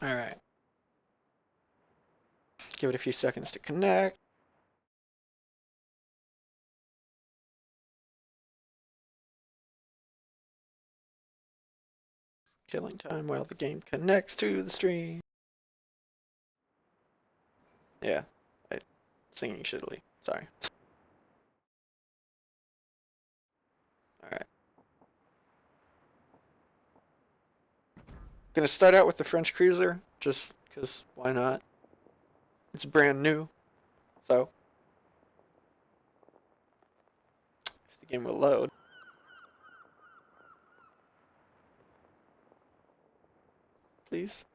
Alright. Give it a few seconds to connect. Killing time while the game connects to the stream. Yeah, singing shittily. Sorry. Alright. Gonna start out with the French cruiser, just because why not? It's brand new, so if the game will load. Please.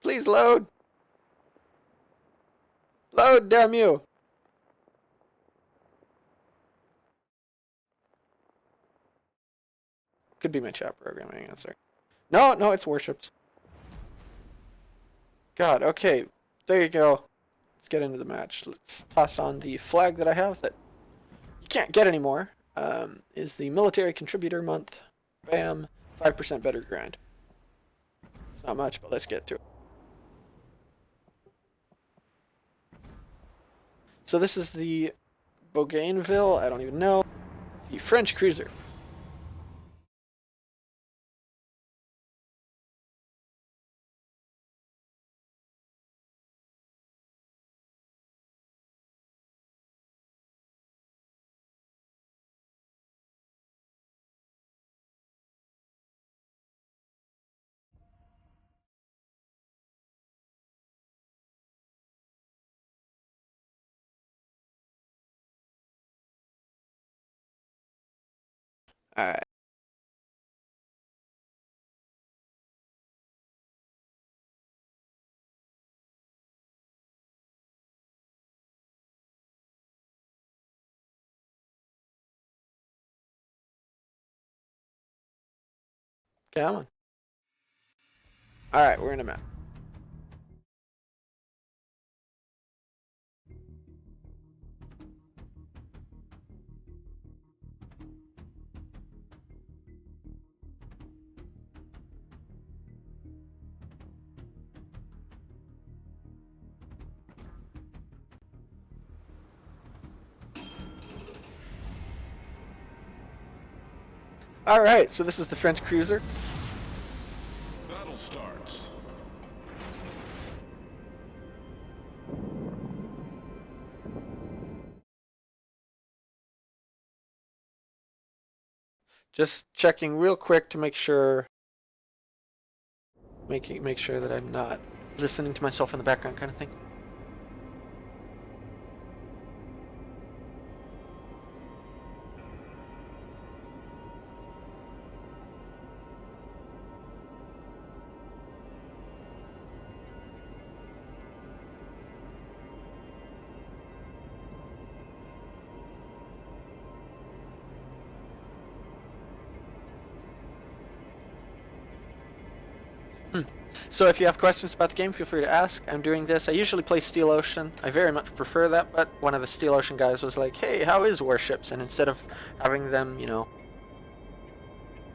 Please load! Load, damn you! Could be my chat programming answer. No, it's warships. God, okay. There you go. Let's get into the match. Let's toss on the flag that I have that you can't get anymore. Is the military contributor month. Bam. 5% better grind. It's not much, but let's get to it. So this is the Bougainville, I don't even know. The French cruiser. Alright. Come on. Alright, we're in a map. Alright, so this is the French cruiser. Battle starts. Just checking real quick to make sure that I'm not listening to myself in the background kind of thing. So if you have questions about the game, feel free to ask. I'm doing this. I usually play Steel Ocean. I very much prefer that, but one of the Steel Ocean guys was like, hey, how is Warships? And instead of having them, you know,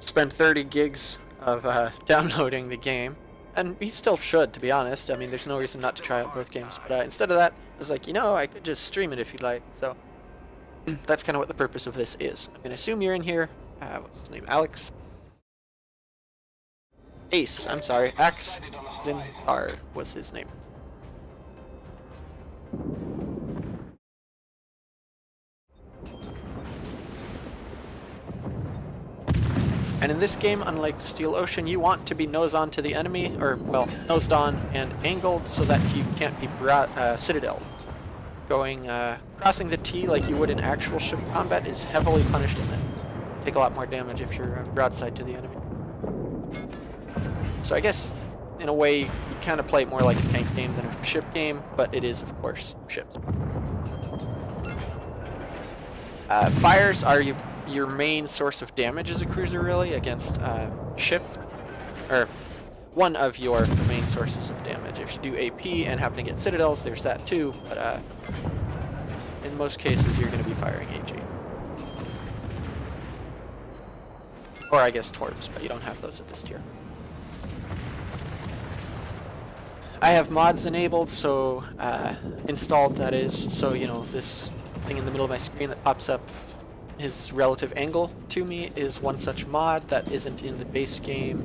spend 30 gigs of downloading the game, and he still should, to be honest. I mean, there's no reason not to try out both games. But instead of that, I was like, you know, I could just stream it if you'd like. So that's kind of what the purpose of this is. I'm going to assume you're in here. What's his name? Alex? Ace, I'm sorry. Axe Zinhar was his name. And in this game, unlike Steel Ocean, you want to be nose on to the enemy, or, well, nosed on and angled so that you can't be citadel. Crossing the T like you would in actual ship combat is heavily punished in it. Take a lot more damage if you're broadside to the enemy. So I guess, in a way, you kind of play it more like a tank game than a ship game, but it is, of course, ships. Fires are your main source of damage as a cruiser, really, against ships. Or one of your main sources of damage. If you do AP and happen to get citadels, there's that too, but in most cases you're going to be firing AG. Or I guess torps, but you don't have those at this tier. I have mods enabled, so installed that is, so you know this thing in the middle of my screen that pops up his relative angle to me is one such mod that isn't in the base game.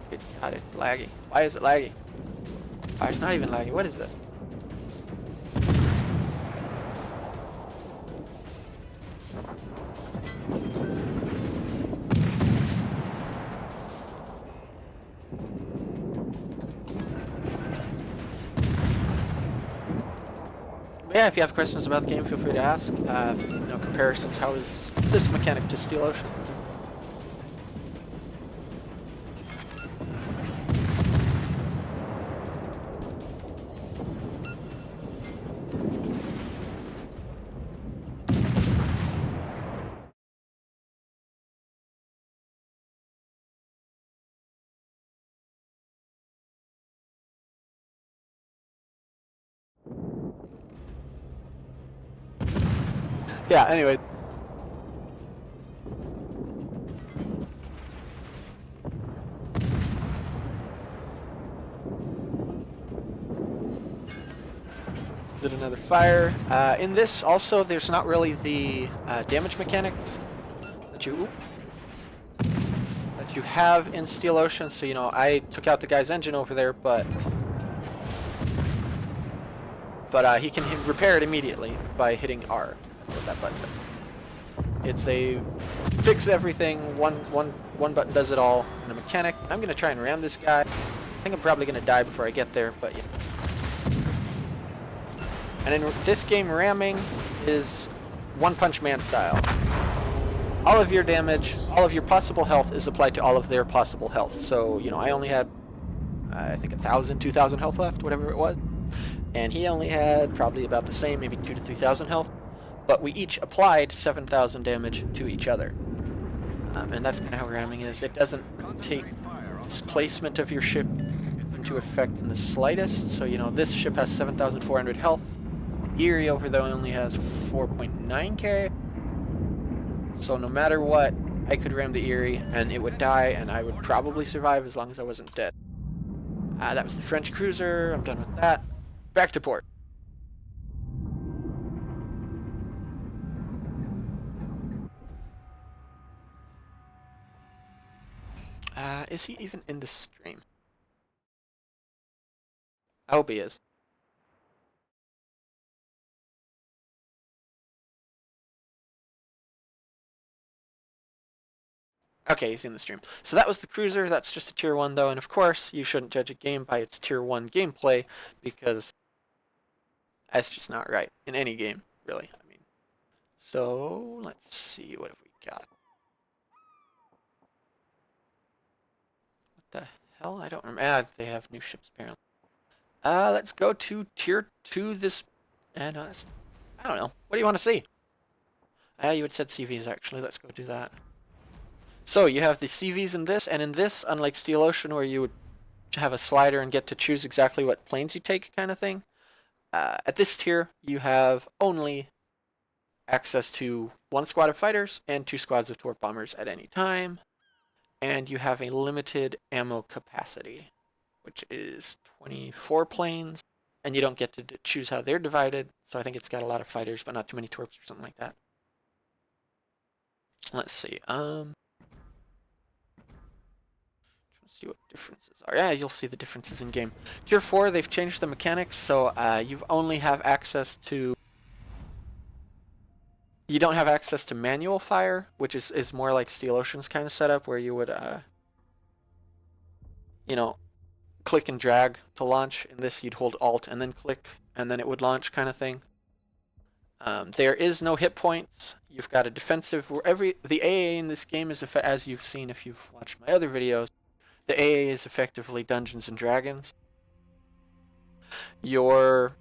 Good God, it's laggy. Why is it laggy? Oh, it's not even laggy. What is this? But yeah, if you have questions about the game, feel free to ask. You know, comparisons. How is this mechanic to Steel Ocean? Yeah, anyway. Did another fire. In this also, there's not really the damage mechanics that you have in Steel Ocean. So you know, I took out the guy's engine over there, but he can repair it immediately by hitting R. With that button. It's a fix everything. One button does it all in a mechanic. I'm gonna try and ram this guy. I think I'm probably gonna die before I get there, but yeah. And in this game, ramming is One Punch Man style. All of your damage, all of your possible health is applied to all of their possible health. So, you know, I only had, I think 1,000, 2,000 health left, whatever it was. And he only had probably about the same, maybe 2,000 to 3,000 health. But we each applied 7,000 damage to each other. And that's kind of how ramming is. It doesn't take displacement of your ship into effect in the slightest. So, you know, this ship has 7,400 health. Erie over there only has 4.9k. So no matter what, I could ram the Erie and it would die and I would probably survive as long as I wasn't dead. That was the French cruiser. I'm done with that. Back to port. Is he even in the stream? I hope he is. Okay, he's in the stream. So that was the cruiser. That's just a tier 1 though, and of course you shouldn't judge a game by its tier 1 gameplay because that's just not right in any game, really. I mean, so let's see, what have we got? What the hell? I don't remember. They have new ships apparently. Let's go to tier 2 this, and I don't know. What do you want to see? You had said CVs actually. Let's go do that. So you have the CVs in this, and in this, unlike Steel Ocean where you would have a slider and get to choose exactly what planes you take kind of thing, at this tier you have only access to 1 squad of fighters and 2 squads of torp bombers at any time, and you have a limited ammo capacity, which is 24 planes, and you don't get to choose how they're divided, so I think it's got a lot of fighters but not too many torps or something like that. Let's see, see what differences are. Yeah, you'll see the differences in game. Tier 4, they've changed the mechanics, so you only have access to... You don't have access to manual fire, which is more like Steel Ocean's kind of setup, where you would, you know, click and drag to launch. In this, you'd hold Alt and then click, and then it would launch kind of thing. There is no hit points. You've got a defensive... The AA in this game is, as you've seen if you've watched my other videos, the AA is effectively Dungeons and Dragons. Your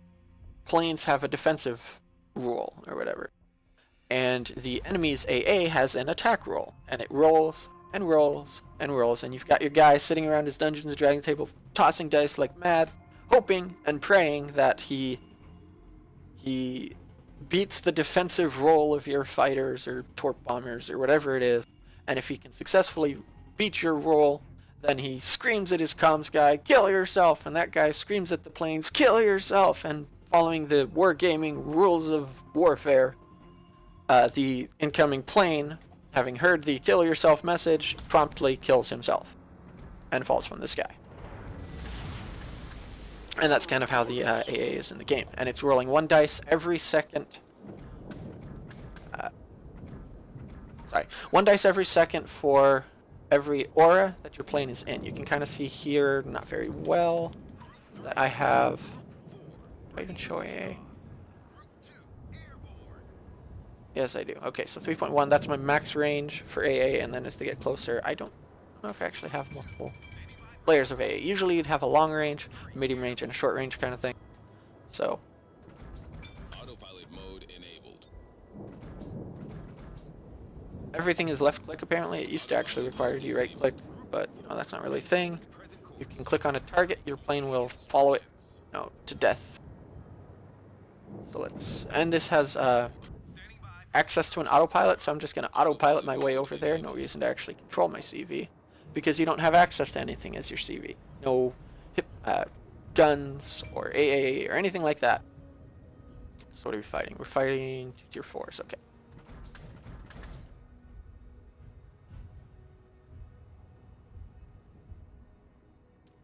planes have a defensive rule or whatever. And the enemy's AA has an attack roll. And it rolls and rolls and rolls. And you've got your guy sitting around his Dungeons and Dragons table tossing dice like mad, hoping and praying that he beats the defensive roll of your fighters or torp bombers or whatever it is. And if he can successfully beat your roll, then he screams at his comms guy, kill yourself, and that guy screams at the planes, kill yourself, and following the wargaming rules of warfare, the incoming plane, having heard the kill yourself message, promptly kills himself and falls from the sky. And that's kind of how the AA is in the game. And it's rolling one dice every second. One dice every second for every aura that your plane is in. You can kind of see here, not very well, that I have... Do I even show AA? Yes, I do. Okay, so 3.1, that's my max range for AA, and then as they get closer, I don't know if I actually have multiple layers of AA. Usually you'd have a long range, medium range, and a short range kind of thing. So... Autopilot mode enabled. Everything is left click apparently. It used to actually require you right click, but that's not really a thing. You can click on a target, your plane will follow it to death. So let's... And this has access to an autopilot, so I'm just going to autopilot my way over there. No reason to actually control my CV, because you don't have access to anything as your CV. No guns or AA or anything like that. So what are we fighting? We're fighting tier 4s, okay.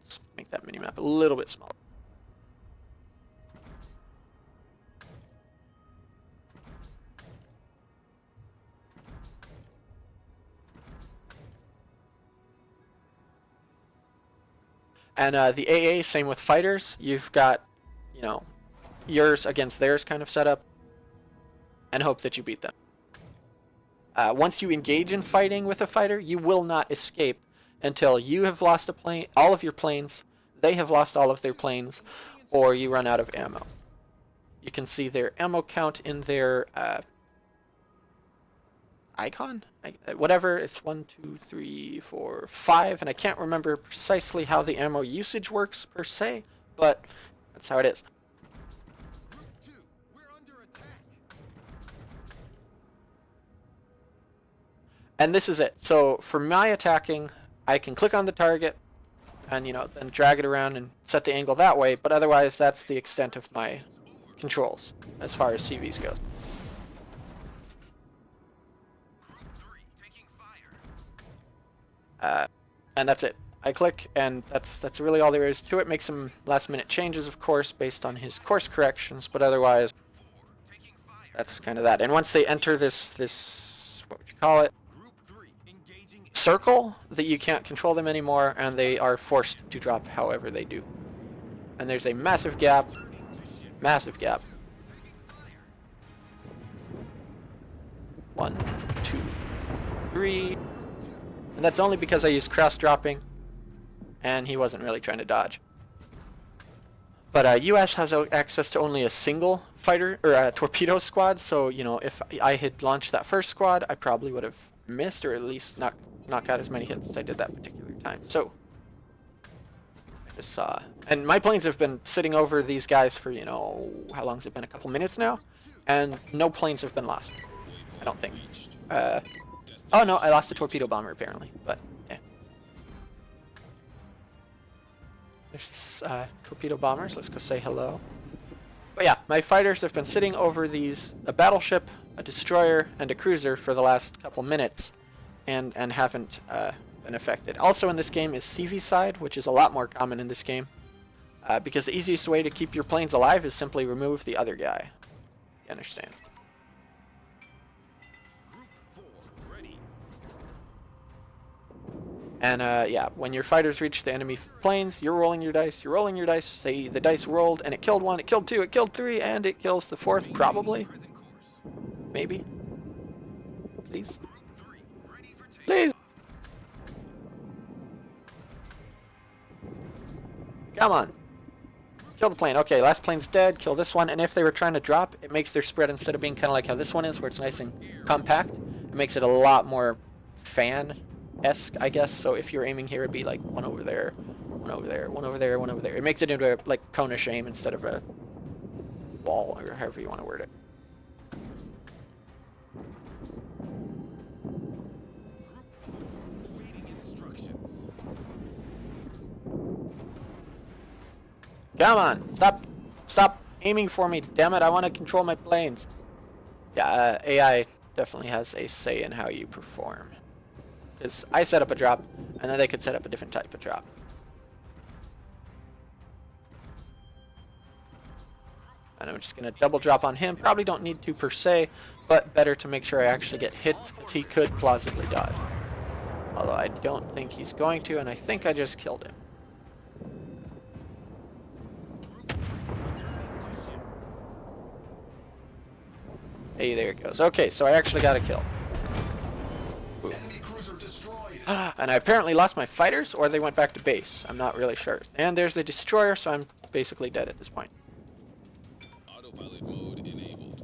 Let's make that minimap a little bit smaller. And the AA, same with fighters. You've got, yours against theirs kind of setup, and hope that you beat them. Once you engage in fighting with a fighter, you will not escape until you have lost a plane, all of your planes, they have lost all of their planes, or you run out of ammo. You can see their ammo count in their icon, whatever. It's 1, 2, 3, 4, 5, and I can't remember precisely how the ammo usage works per se, but that's how it is. Group 2, we're under attack. And this is it. So for my attacking, I can click on the target and then drag it around and set the angle that way, but otherwise that's the extent of my controls as far as CVs goes. And that's it. I click, and that's really all there is to it. Make some last-minute changes, of course, based on his course corrections, but otherwise, that's kind of that. And once they enter this what would you call it, circle, that you can't control them anymore, and they are forced to drop however they do. And there's a massive gap. Massive gap. 1, 2, 3. And that's only because I used cross-dropping, and he wasn't really trying to dodge. But US has access to only a single fighter, or a torpedo squad, so, if I had launched that first squad, I probably would have missed, or at least not got as many hits as I did that particular time. So, I just saw... And my planes have been sitting over these guys for, how long has it been? A couple minutes now? And no planes have been lost. I don't think. Oh no, I lost a torpedo bomber apparently, but yeah. There's this torpedo bomber, so let's go say hello. But yeah, my fighters have been sitting over a battleship, a destroyer, and a cruiser for the last couple minutes, and haven't been affected. Also in this game is CV side, which is a lot more common in this game, because the easiest way to keep your planes alive is simply remove the other guy. You understand? And yeah, when your fighters reach the enemy planes, you're rolling your dice, say the dice rolled, and it killed 1, it killed 2, it killed 3, and it kills the 4th, probably. Maybe. Please. Please! Come on. Kill the plane. Okay, last plane's dead, kill this one, and if they were trying to drop, it makes their spread, instead of being kind of like how this one is, where it's nice and compact, it makes it a lot more fan-esque, I guess. So if you're aiming here, it'd be like one over there, one over there, one over there, one over there. It makes it into a like cone-ish aim instead of a wall, or however you want to word it. Come on, stop aiming for me, damn it, I want to control my planes. Yeah, AI definitely has a say in how you perform. Because I set up a drop, and then they could set up a different type of drop. And I'm just going to double drop on him. Probably don't need to per se, but better to make sure I actually get hit, because he could plausibly dodge. Although I don't think he's going to, and I think I just killed him. Hey, there it goes. Okay, so I actually got a kill. Ooh. And I apparently lost my fighters, or they went back to base. I'm not really sure. And there's the destroyer, so I'm basically dead at this point. Autopilot mode enabled.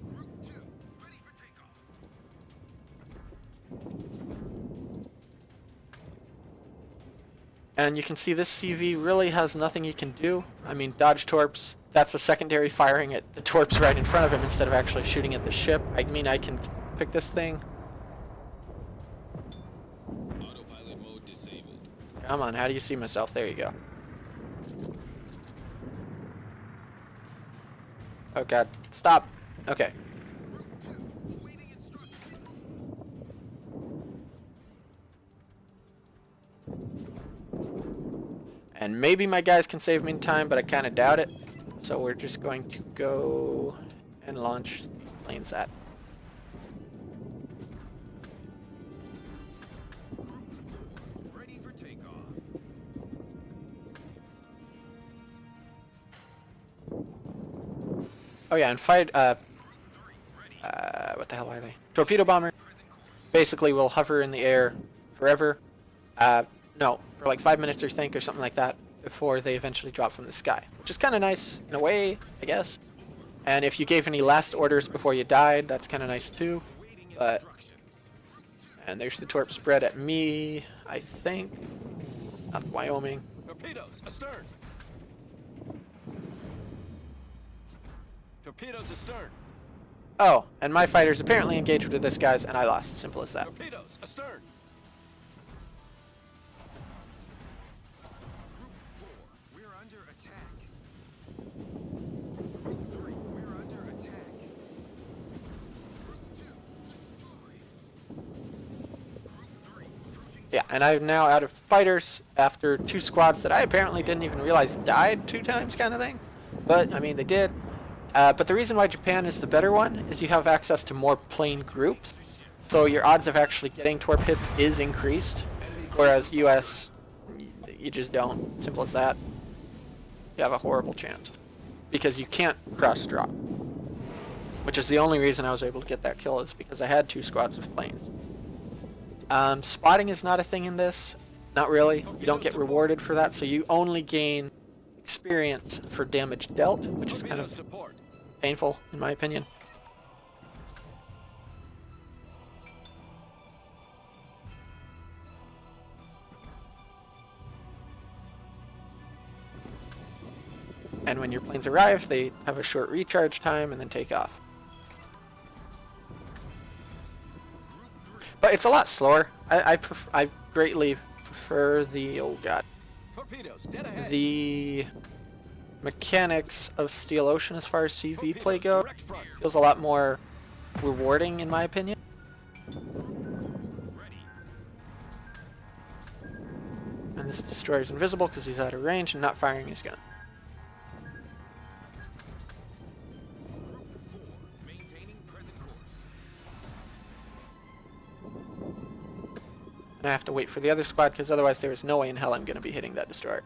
And you can see this CV really has nothing you can do. I mean, dodge torps, that's a secondary firing at the torps right in front of him instead of actually shooting at the ship. I mean, I can pick this thing. Autopilot mode disabled. Come on, how do you see myself? There you go. Oh god, stop. Okay. And maybe my guys can save me in time, but I kind of doubt it. So we're just going to go and launch planes at. Ready for takeoff. Oh yeah, and fight, what the hell are they? Torpedo bomber. Basically will hover in the air forever. No, for like 5 minutes or think or something like that before they eventually drop from the sky. Which is kind of nice in a way, I guess. And if you gave any last orders before you died, that's kind of nice too. But, and there's the torp spread at me, I think. Not Wyoming. Torpedoes astern. Torpedoes astern. Oh, and my fighters apparently engaged with this guy's, and I lost. Simple as that. Torpedoes astern. Group 4, we're under attack. Group 3, we're under attack. Group 2, destroyed. Group 3, approaching. Yeah, and I'm now out of fighters after 2 squads that I apparently didn't even realize died 2 times kind of thing. But, I mean, they did. But the reason why Japan is the better one is you have access to more plane groups. So your odds of actually getting torp hits is increased. Whereas US, you just don't. Simple as that. You have a horrible chance. Because you can't cross drop. Which is the only reason I was able to get that kill, is because I had 2 squads of planes. Spotting is not a thing in this. Not really. You don't get rewarded for that, so you only gain experience for damage dealt, which is kind of painful, in my opinion. And when your planes arrive, they have a short recharge time and then take off. But it's a lot slower. I greatly prefer the, oh god, Torpedoes dead ahead. the mechanics of Steel Ocean as far as CV play Torpedoes go. direct front. Feels a lot more rewarding in my opinion. Ready. And this destroyer's invisible because he's out of range and not firing his gun. Group 4, maintaining present course. And I have to wait for the other squad because otherwise there is no way in hell I'm going to be hitting that destroyer.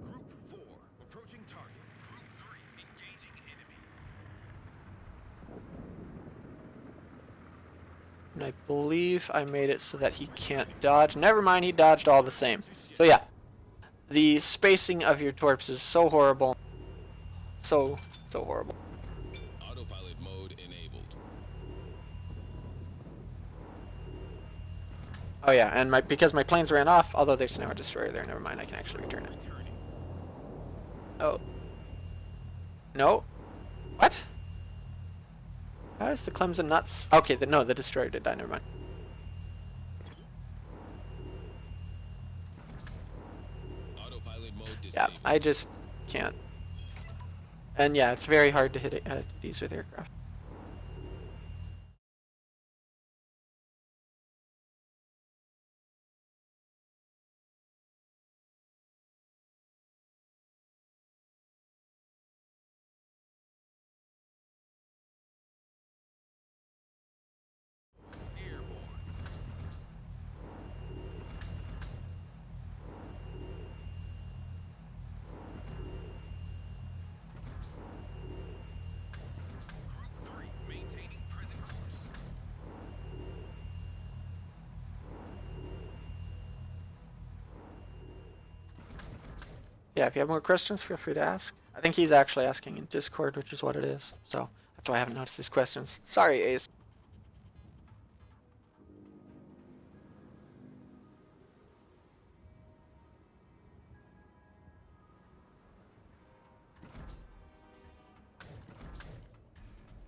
Group 4, approaching target. Group 3, engaging enemy. And I believe I made it so that he can't dodge. Never mind, he dodged all the same. So yeah, the spacing of your torps is so horrible. So horrible. Autopilot mode enabled. Oh yeah, and because my planes ran off, although there's now a destroyer there, never mind, I can actually return it. Oh. No? What? How is the Clemson nuts? Okay, no, the destroyer did die. Never mind. Autopilot mode Yeah, disabled. I just can't. And yeah, it's very hard to hit these with aircraft. Group 3, maintaining present course. Yeah, if you have more questions, feel free to ask. I think he's actually asking in Discord, which is what it is. So that's why I haven't noticed his questions. Sorry, Ace.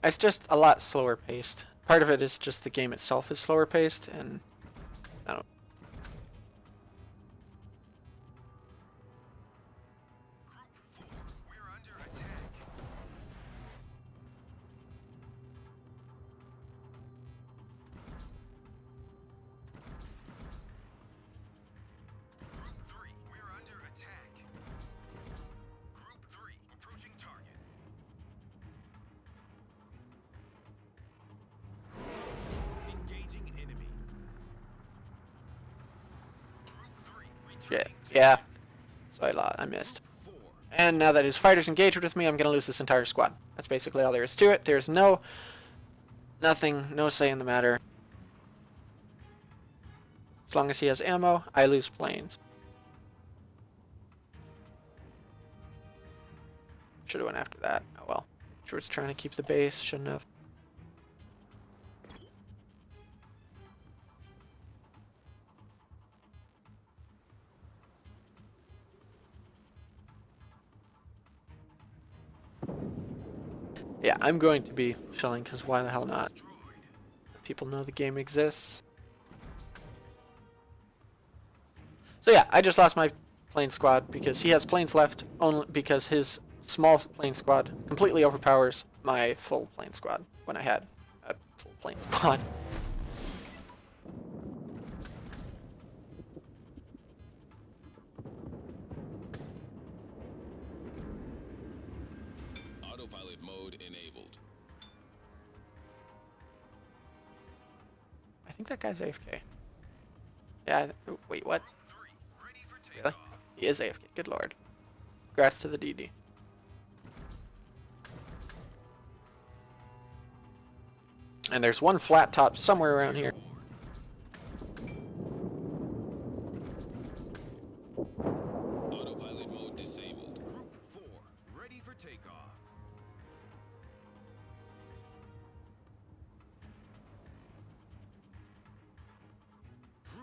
It's just a lot slower paced. Part of it is just the game itself is slower paced, and I don't. Group 4, we're under attack. Group 3, we're under attack. Group 3, approaching target. Engaging enemy. Group 3, Yeah, returning to yeah. So I missed. Group 4. And now that his fighters engaged with me, I'm gonna lose this entire squad. That's basically all there is to it. There's nothing, no say in the matter. As long as he has ammo, I lose planes. Should have went after that. Oh well. Sure was trying to keep the base. Shouldn't have. Yeah, I'm going to be shelling because why the hell not? Destroyed. People know the game exists. So yeah, I just lost my plane squad because he has planes left only because his small plane squad completely overpowers my full plane squad when I had a full plane squad. Autopilot mode enabled. I think that guy's AFK. Yeah, wait, what? Group 3, ready for Really? takeoff. He is AFK, good lord. Congrats to the DD. And there's one flat top somewhere around here. Autopilot mode disabled. Group 4, ready for takeoff.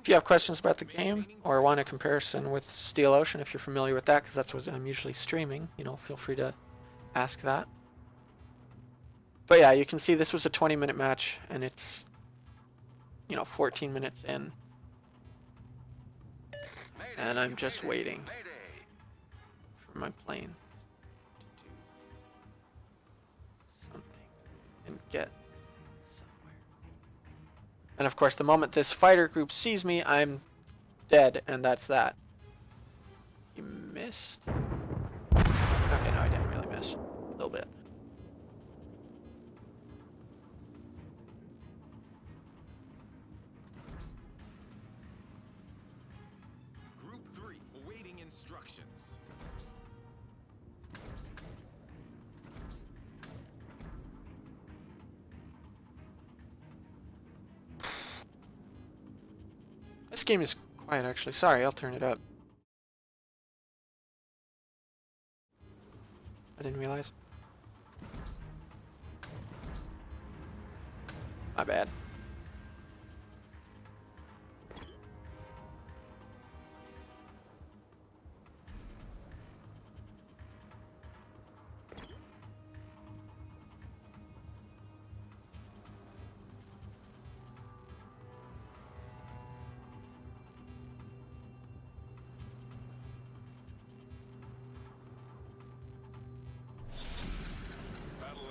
If you have questions about the game or want a comparison with Steel Ocean, if you're familiar with that, because that's what I'm usually streaming, feel free to ask that. But yeah, you can see this was a 20-minute match, and it's, 14 minutes in. And I'm just waiting for my plane to do something and get somewhere. And of course, the moment this fighter group sees me, I'm dead, and that's that. You missed? Okay, no, I didn't really miss. A little bit. Group 3, awaiting instructions. This game is quiet, actually. Sorry, I'll turn it up. I didn't realize. My bad.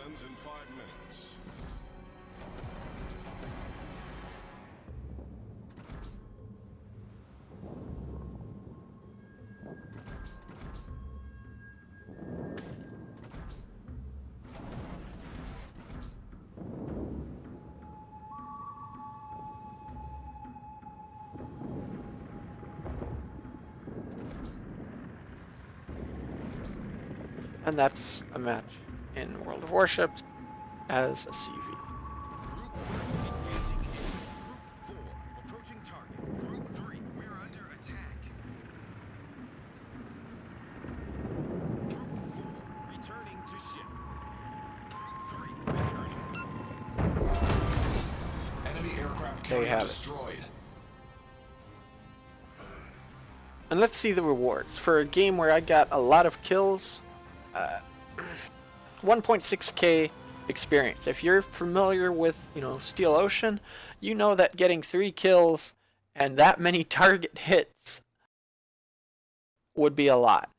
ends in 5 minutes. And that's a match in World of Warships as a CV. Group 3 engaging in. Group 4 approaching target. Group 3, we're under attack. Group 4 returning to ship. Group 3 returning. Enemy aircraft There you carrier have it. destroyed. And let's see the rewards. For a game where I got a lot of kills, 1.6k experience. If you're familiar with, Steel Ocean, you know that getting 3 kills and that many target hits would be a lot.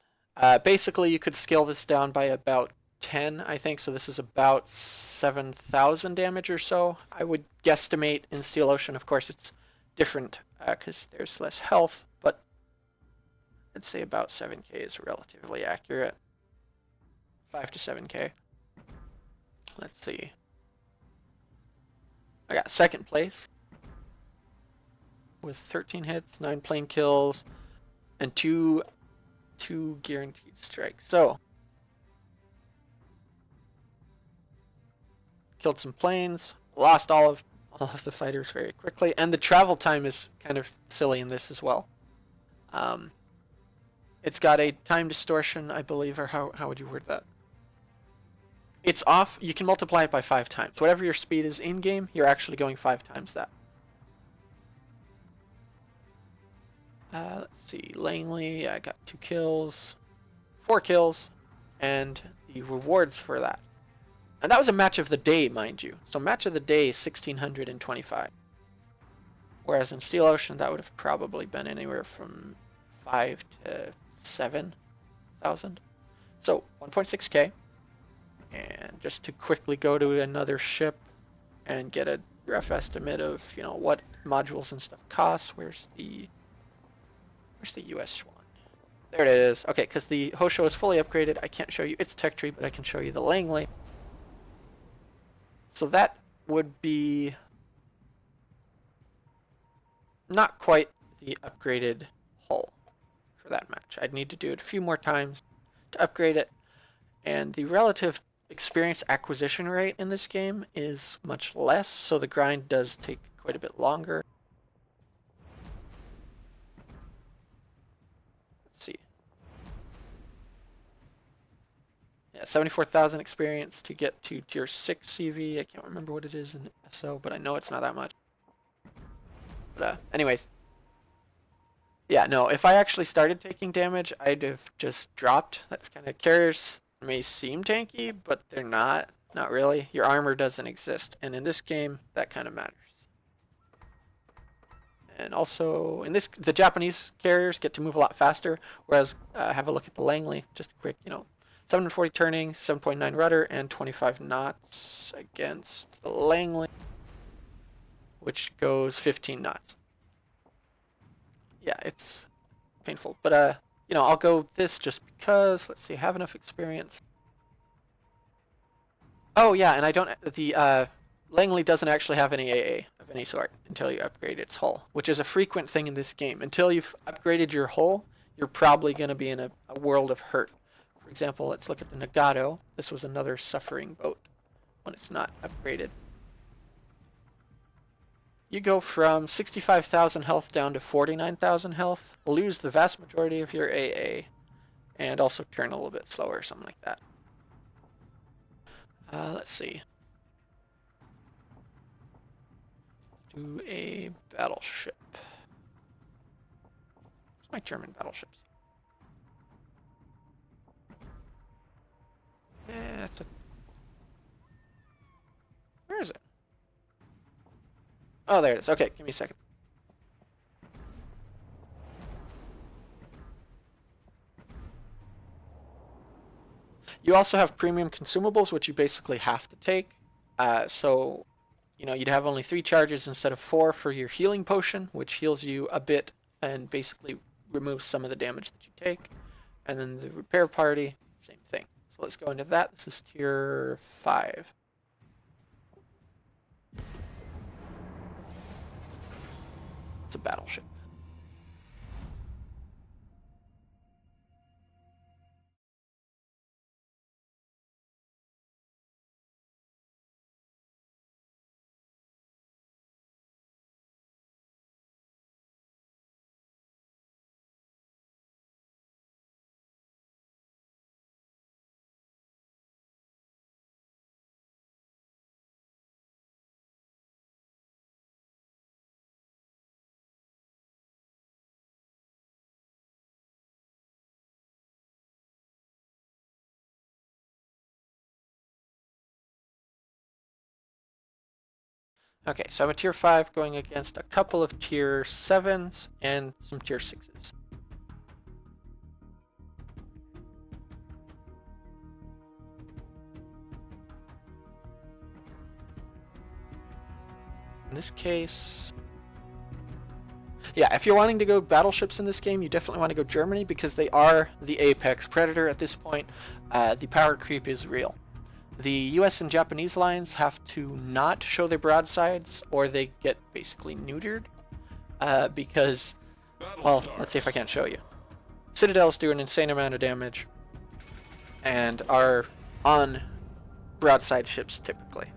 Basically, you could scale this down by about 10, I think, so this is about 7,000 damage or so. I would guesstimate in Steel Ocean. Of course, it's different because there's less health, but I'd say about 7k is relatively accurate. 5 to 7k. Let's see. I got second place with 13 hits, 9 plane kills, and two guaranteed strikes. So, killed some planes, lost all of the fighters very quickly, and the travel time is kind of silly in this as well. It's got a time distortion, I believe, or how would you word that? It's off. You can multiply it by 5 times. Whatever your speed is in game, you're actually going 5 times that. Let's see. Langley, I got 2 kills, 4 kills, and the rewards for that. And that was a match of the day, mind you. So match of the day is 1,625. Whereas in Steel Ocean, that would have probably been anywhere from 5 to 7,000. So 1.6k. And just to quickly go to another ship and get a rough estimate of, what modules and stuff cost. Where's the US one? There it is. Okay, because the Hosho is fully upgraded. I can't show you its tech tree, but I can show you the Langley. So that would be not quite the upgraded hull for that match. I'd need to do it a few more times to upgrade it. And the relative experience acquisition rate in this game is much less, so the grind does take quite a bit longer. Let's see. Yeah, 74,000 experience to get to tier 6 CV. I can't remember what it is in SO, but I know it's not that much. But anyways. Yeah, no, if I actually started taking damage, I'd have just dropped. That's kind of... Carriers may seem tanky, but they're not. Not really. Your armor doesn't exist. And in this game, that kind of matters. And also, in this, the Japanese carriers get to move a lot faster, whereas have a look at the Langley. Just a quick, 740 turning, 7.9 rudder, and 25 knots against the Langley, which goes 15 knots. Yeah, it's painful. But, I'll go this just because. Let's see, I have enough experience. Oh, yeah, and I don't... The Langley doesn't actually have any AA of any sort until you upgrade its hull, which is a frequent thing in this game. Until you've upgraded your hull, you're probably going to be in a world of hurt. For example, let's look at the Nagato. This was another suffering boat when it's not upgraded. You go from 65,000 health down to 49,000 health, lose the vast majority of your AA, and also turn a little bit slower or something like that. Let's see. Do a battleship. Where's my German battleships? That's a... Where is it? Oh, there it is. Okay, give me a second. You also have premium consumables, which you basically have to take. So, you'd have only 3 charges instead of 4 for your healing potion, which heals you a bit and basically removes some of the damage that you take. And then the repair party, same thing. So let's go into that. This is tier 5. It's a battleship. Okay, so I'm a tier 5 going against a couple of tier 7s and some tier 6s. In this case, yeah, if you're wanting to go battleships in this game, you definitely want to go Germany because they are the apex predator at this point. The power creep is real. The US and Japanese lines have to not show their broadsides or they get basically neutered because, well, let's see if I can't show you. Citadels do an insane amount of damage and are on broadside ships typically.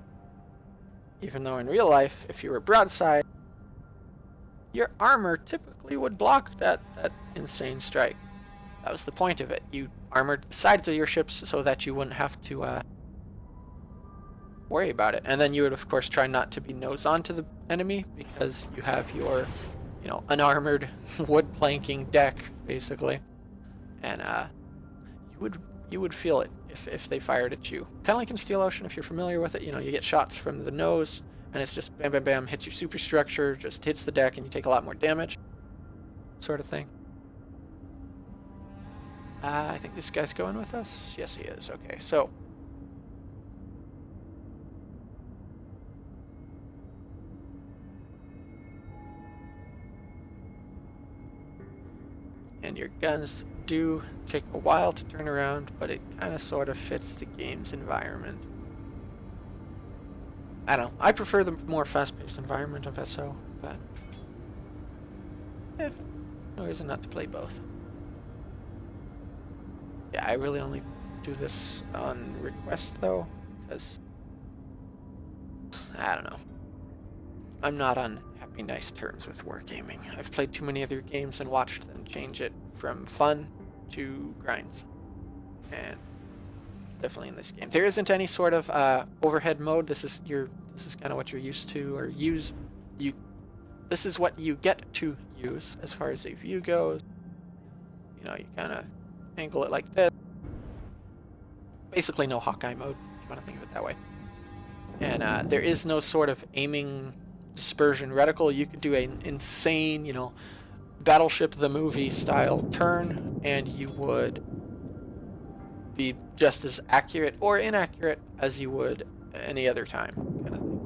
Even though in real life, if you were broadside, your armor typically would block that insane strike. That was the point of it. You armored the sides of your ships so that you wouldn't have to worry about it. And then you would, of course, try not to be nose on to the enemy because you have your, unarmored wood planking deck, basically. And you would feel it if they fired at you. Kind of like in Steel Ocean, if you're familiar with it, you get shots from the nose, and it's just bam, bam, bam, hits your superstructure, just hits the deck, and you take a lot more damage, sort of thing. I think this guy's going with us. Yes, he is. Okay, so and your guns do take a while to turn around, but it kind of sort of fits the game's environment. I don't know. I prefer the more fast-paced environment of SO, but no reason not to play both. Yeah, I really only do this on request though, because I don't know. I'm not on happy, nice terms with wargaming. I've played too many other games and watched them change it from fun to grinds, and definitely in this game there isn't any sort of overhead mode. This is kind of what you're used to, or this is what you get to use as far as a view goes. You kind of angle it like this. Basically no Hawkeye mode, if you want to think of it that way. And there is no sort of aiming dispersion reticle. You could do an insane, Battleship the movie style turn, and you would be just as accurate or inaccurate as you would any other time, kind of thing.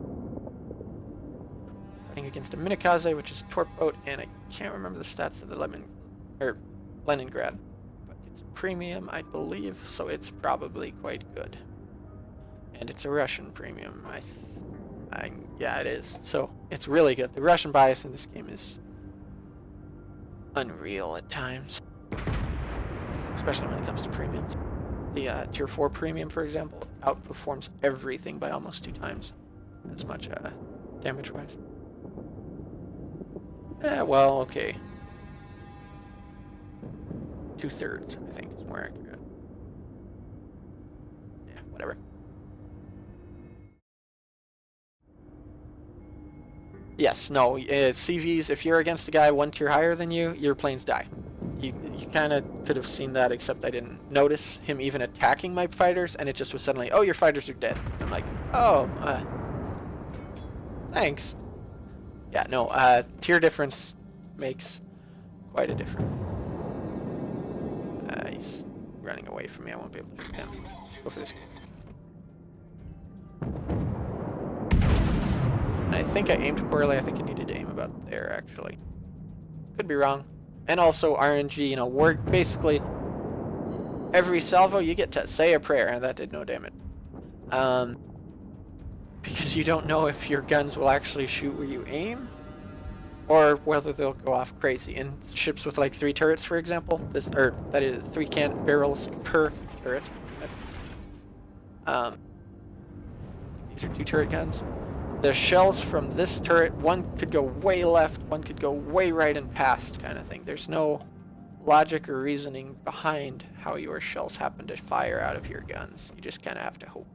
Fighting against a Minikaze, which is a torp boat, and I can't remember the stats of the Leningrad, but it's premium, I believe, so it's probably quite good. And it's a Russian premium, yeah, it is. So it's really good. The Russian bias in this game is unreal at times, especially when it comes to premiums. The tier 4 premium, for example, outperforms everything by almost 2 times as much damage-wise. Well, okay. 2/3, I think, is more accurate. Yeah, whatever. Yes, no, CVs, if you're against a guy 1 tier higher than you, your planes die. You kind of could have seen that, except I didn't notice him even attacking my fighters, and it just was suddenly, oh, your fighters are dead. I'm like, oh, thanks. Yeah, no, tier difference makes quite a difference. He's running away from me. I won't be able to shoot him. Go for this. And I think I aimed poorly. I think I needed to aim about there, actually. Could be wrong. And also RNG, you know, work basically every salvo you get to say a prayer, and that did no damage. Because you don't know if your guns will actually shoot where you aim, or whether they'll go off crazy. In ships with like 3 turrets, for example, that is 3 barrels per turret. These are 2 turret guns. The shells from this turret, one could go way left, one could go way right and past, kind of thing. There's no logic or reasoning behind how your shells happen to fire out of your guns. You just kind of have to hope.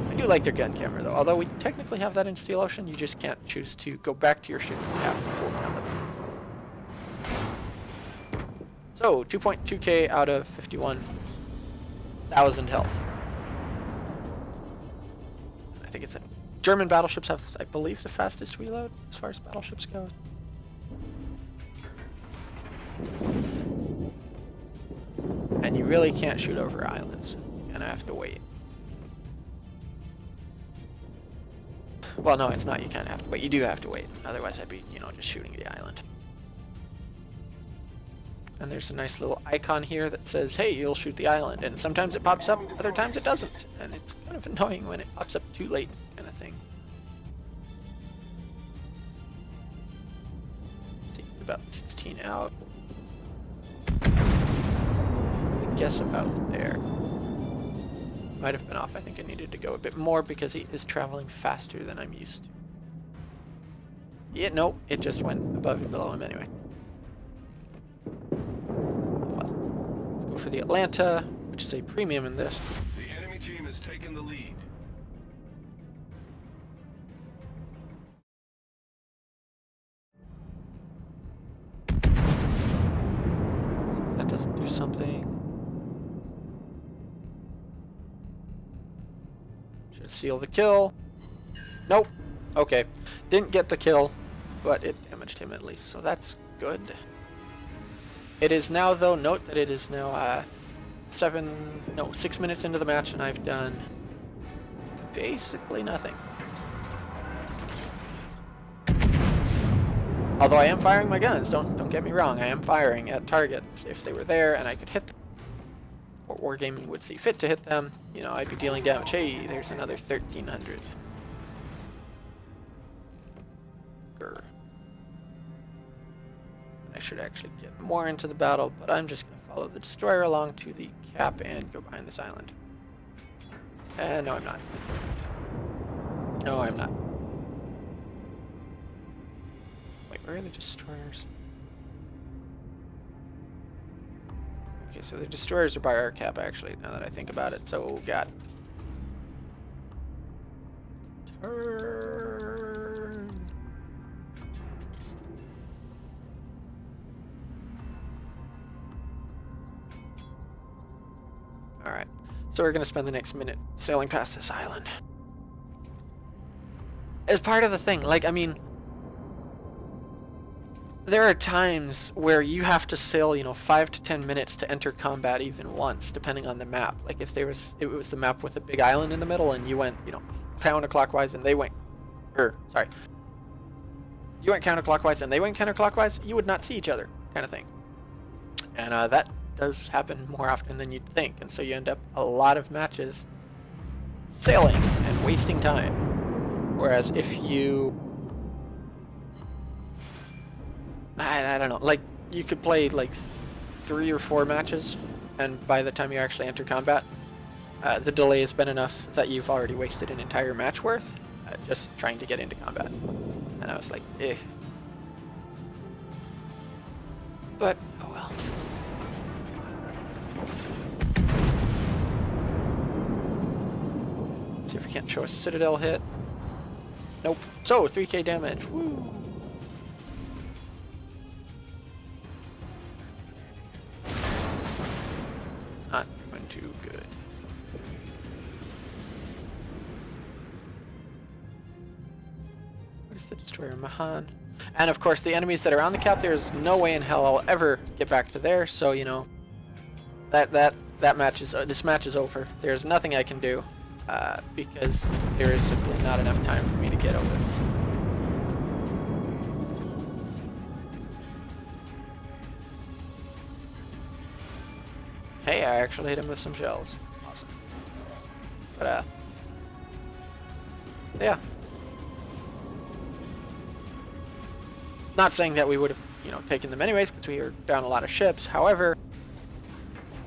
I do like their gun camera though. Although we technically have that in Steel Ocean, you just can't choose to go back to your ship. You have to hold down the button. So 2.2k out of 51,000 health. I think it's a German battleships have, I believe, the fastest reload as far as battleships go. And you really can't shoot over islands. You're gonna have to wait. Well, no, it's not. You kind of have to wait. You do have to wait. Otherwise, I'd be, you know, just shooting the island. And there's a nice little icon here that says, hey, you'll shoot the island. And sometimes it pops up, other times it doesn't. And it's kind of annoying when it pops up too late, kind of thing. Let's see, about 16 out. I guess about there. Might have been off. I think I needed to go a bit more because he is traveling faster than I'm used to. Yeah, nope, it just went above and below him anyway. Well, let's go for the Atlanta, which is a premium in this. The enemy team has taken the lead. So if that doesn't do something. Should seal the kill. Nope. Okay. Didn't get the kill, but it damaged him at least, so that's good. It is now, though, note that it is now 6 minutes into the match, and I've done basically nothing. Although I am firing my guns, don't get me wrong, I am firing at targets. If they were there and I could hit them, or Wargaming would see fit to hit them, you know, I'd be dealing damage. Hey, there's another 1,300. Grr. I should actually get more into the battle, but I'm just going to follow the destroyer along to the cap and go behind this island. And no, I'm not. No, I'm not. Wait, where are the destroyers? Okay, so the destroyers are by our cap, actually, now that I think about it. So, got... Turn... Alright, so we're going to spend the next minute sailing past this island. As part of the thing, like, I mean... There are times where you have to sail, you know, 5 to 10 minutes to enter combat even once, depending on the map. Like if it was the map with a big island in the middle and you went, you know, counterclockwise and they went, you went counterclockwise and they went counterclockwise, you would not see each other, kind of thing. And that does happen more often than you'd think, and so you end up a lot of matches sailing and wasting time. Whereas if you... I don't know, like, you could play, like, 3 or 4 matches, and by the time you actually enter combat, the delay has been enough that you've already wasted an entire match worth just trying to get into combat. And I was like, eh. But, oh well. See if we can't show a Citadel hit. Nope. So, 3k damage, woo! Not doing too good. What is the destroyer? Mahan. And of course, the enemies that are on the cap, there's no way in hell I'll ever get back to there. So you know, that match is this match is over. There's nothing I can do because there is simply not enough time for me to get over. Hey, I actually hit him with some shells. Awesome. But yeah. Not saying that we would have, you know, taken them anyways because we were down a lot of ships. However,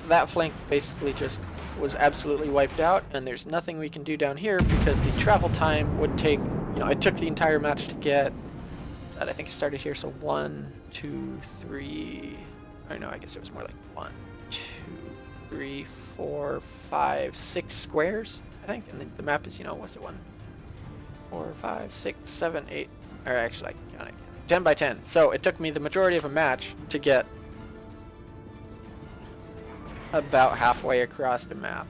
that flank basically just was absolutely wiped out, and there's nothing we can do down here because the travel time would take, you know, it took the entire match to get that. I think it started here, so 1, 2, 3. I know, I guess it was more like 1, 2, 3, 4, 5, 6 squares, I think. And the map is, you know, what's it, 1, 4, 5, 6, 7, 8. Or actually, I can count it. 10 by 10. So it took me the majority of a match to get about halfway across the map.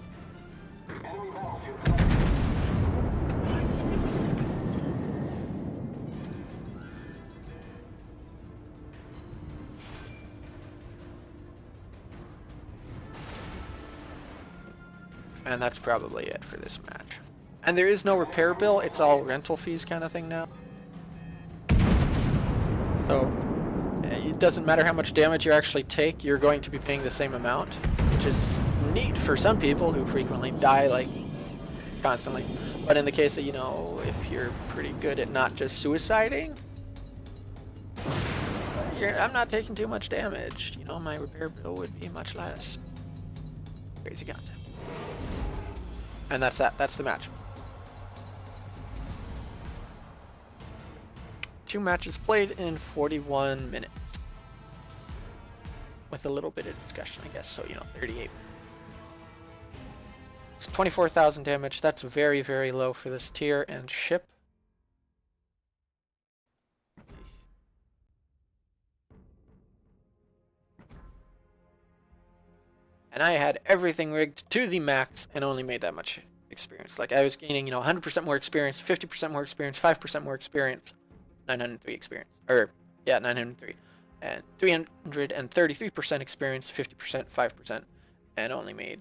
And that's probably it for this match. And there is no repair bill, it's all rental fees kind of thing now. So it doesn't matter how much damage you actually take, you're going to be paying the same amount, which is neat for some people who frequently die like constantly. But in the case of, you know, if you're pretty good at not just suiciding, I'm not taking too much damage. You know, my repair bill would be much less. Crazy concept. And that's that. That's the match. 2 matches played in 41 minutes. With a little bit of discussion, I guess. So, you know, 38. It's 24,000 damage. That's very, very low for this tier and ship. And I had everything rigged to the max and only made that much experience. Like, I was gaining, you know, 100% more experience, 50% more experience, 5% more experience, 903 experience. Or, yeah, 903. And 333% experience, 50%, 5%, and only made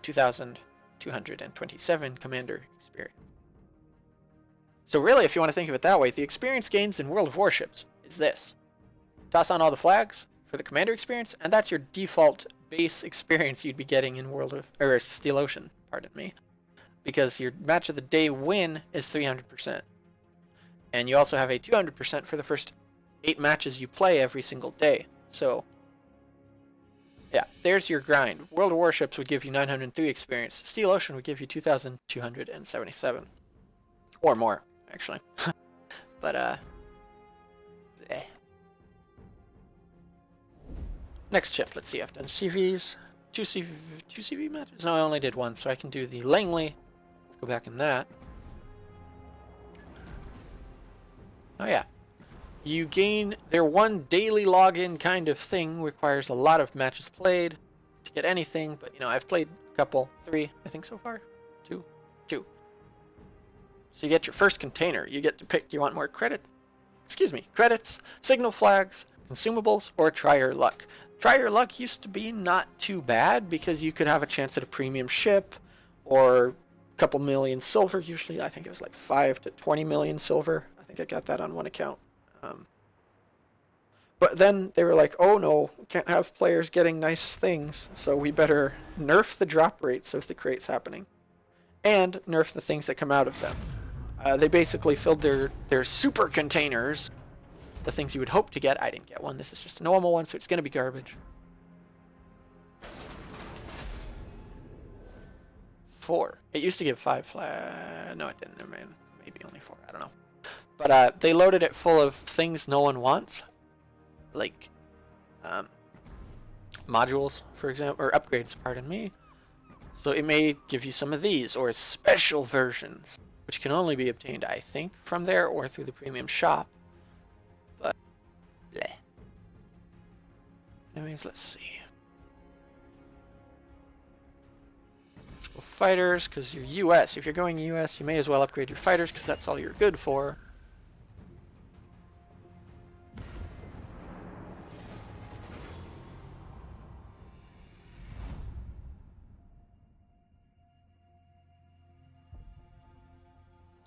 2,227 commander experience. So really, if you want to think of it that way, the experience gains in World of Warships is this. Toss on all the flags for the commander experience, and that's your default base experience you'd be getting in World of, or Steel Ocean, pardon me. Because your match of the day win is 300%. And you also have a 200% for the first 8 matches you play every single day. So, yeah, there's your grind. World of Warships would give you 903 experience. Steel Ocean would give you 2,277. Or more, actually. But, eh. Next ship, let's see, I've done CVs. 2 CV matches? No, I only did 1, so I can do the Langley. Let's go back in that. Oh yeah. You gain their 1 daily login kind of thing, requires a lot of matches played to get anything, but you know, I've played a couple, 3, I think so far. 2. So you get your first container. You get to pick, do you want more credits, signal flags, consumables, or try your luck. Try your luck used to be not too bad because you could have a chance at a premium ship or a couple million silver. Usually I think it was like 5 to 20 million silver. I think I got that on one account. But then they were like, oh no, we can't have players getting nice things, so we better nerf the drop rates of the crates happening and nerf the things that come out of them. They basically filled their super containers, the things you would hope to get. I didn't get one. This is just a normal one, so it's going to be garbage. 4. It used to give 5 flag. No, it didn't. Maybe only 4. I don't know. But they loaded it full of things no one wants, like modules, for example, or upgrades. Pardon me. So it may give you some of these or special versions, which can only be obtained, I think, from there or through the premium shop. But, bleh. Anyways, let's see. Let's go fighters, because you're US. If you're going US, you may as well upgrade your fighters, because that's all you're good for.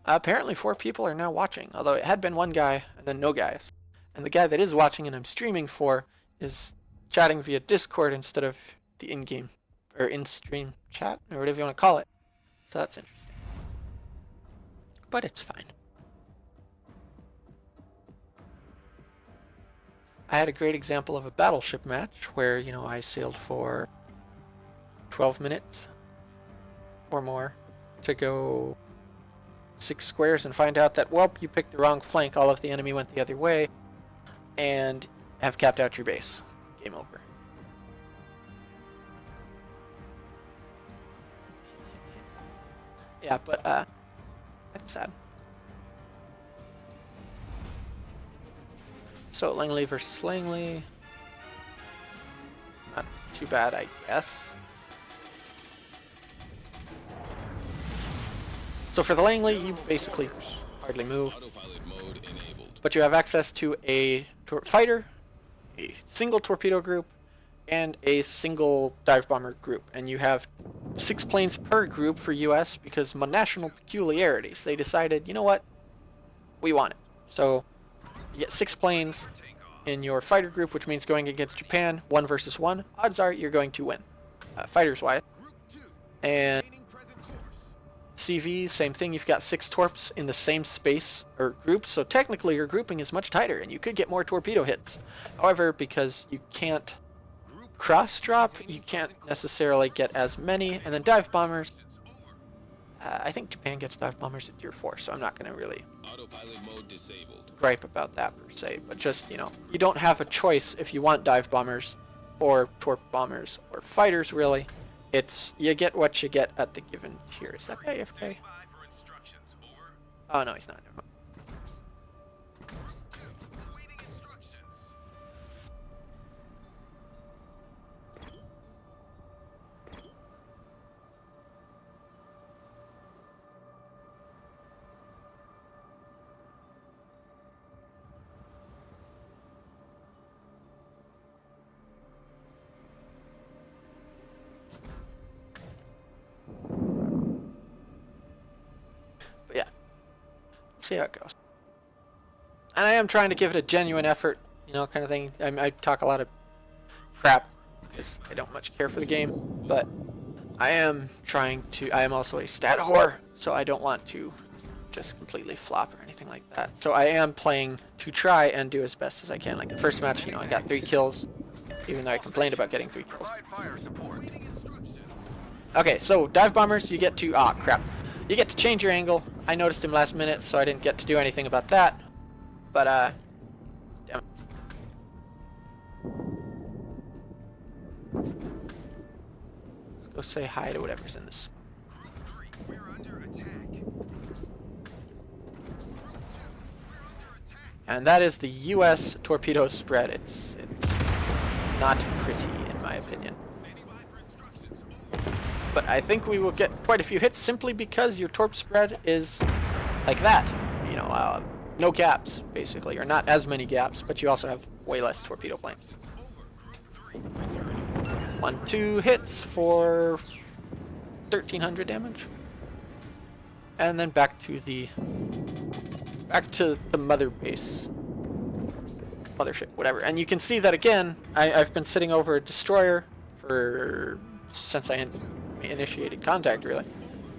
Apparently 4 people are now watching, although it had been 1 guy and then no guys. And the guy that is watching and I'm streaming for is chatting via Discord instead of the in-game or in-stream chat or whatever you want to call it. So that's interesting. But it's fine. I had a great example of a battleship match where, you know, I sailed for 12 minutes or more to go 6 squares and find out that, well, you picked the wrong flank, all of the enemy went the other way, and have capped out your base. Game over. Yeah, but, that's sad. So, Langley versus Langley. Not too bad, I guess. So for the Langley, you basically hardly move. Autopilot mode enabled. But you have access to a fighter, a single torpedo group, and a single dive bomber group. And you have 6 planes per group for US because national peculiarities. They decided, you know what? We want it. So you get 6 planes in your fighter group, which means going against Japan, 1 versus 1. Odds are you're going to win, fighters-wise. And CV, same thing. You've got 6 torps in the same space or group, so technically your grouping is much tighter, and you could get more torpedo hits. However, because you can't cross-drop, you can't necessarily get as many. And then dive bombers, I think Japan gets dive bombers at tier 4, so I'm not going to really Autopilot mode disabled. gripe about that per se, but just, you know, you don't have a choice if you want dive bombers or torp bombers or fighters, really. It's, you get what you get at the given tier. Is that guy AFK? Oh no, he's not. Never mind. But yeah, let's see how it goes. And I am trying to give it a genuine effort, you know, kind of thing. I talk a lot of crap because I don't much care for the game, but I am trying to. I am also a stat whore, so I don't want to just completely flop or anything like that. So I am playing to try and do as best as I can. Like the first match, you know, I got 3 kills, even though I complained about getting 3 kills. Provide fire support. Okay, so dive bombers, you get to, crap. You get to change your angle. I noticed him last minute, so I didn't get to do anything about that. But, damn it. Let's go say hi to whatever's in this. Group 3, we're under attack. And that is the US torpedo spread. It's not pretty, in my opinion. Standing by for instructions. Over. But I think we will get quite a few hits simply because your torp spread is like that. You know, no gaps, basically, or not as many gaps, but you also have way less torpedo planes. Over. Group 3, returning. 1, 2 hits for 1,300 damage. And then back to the mother base. Mothership, whatever. And you can see that again, I've been sitting over a destroyer since I initiated contact, really,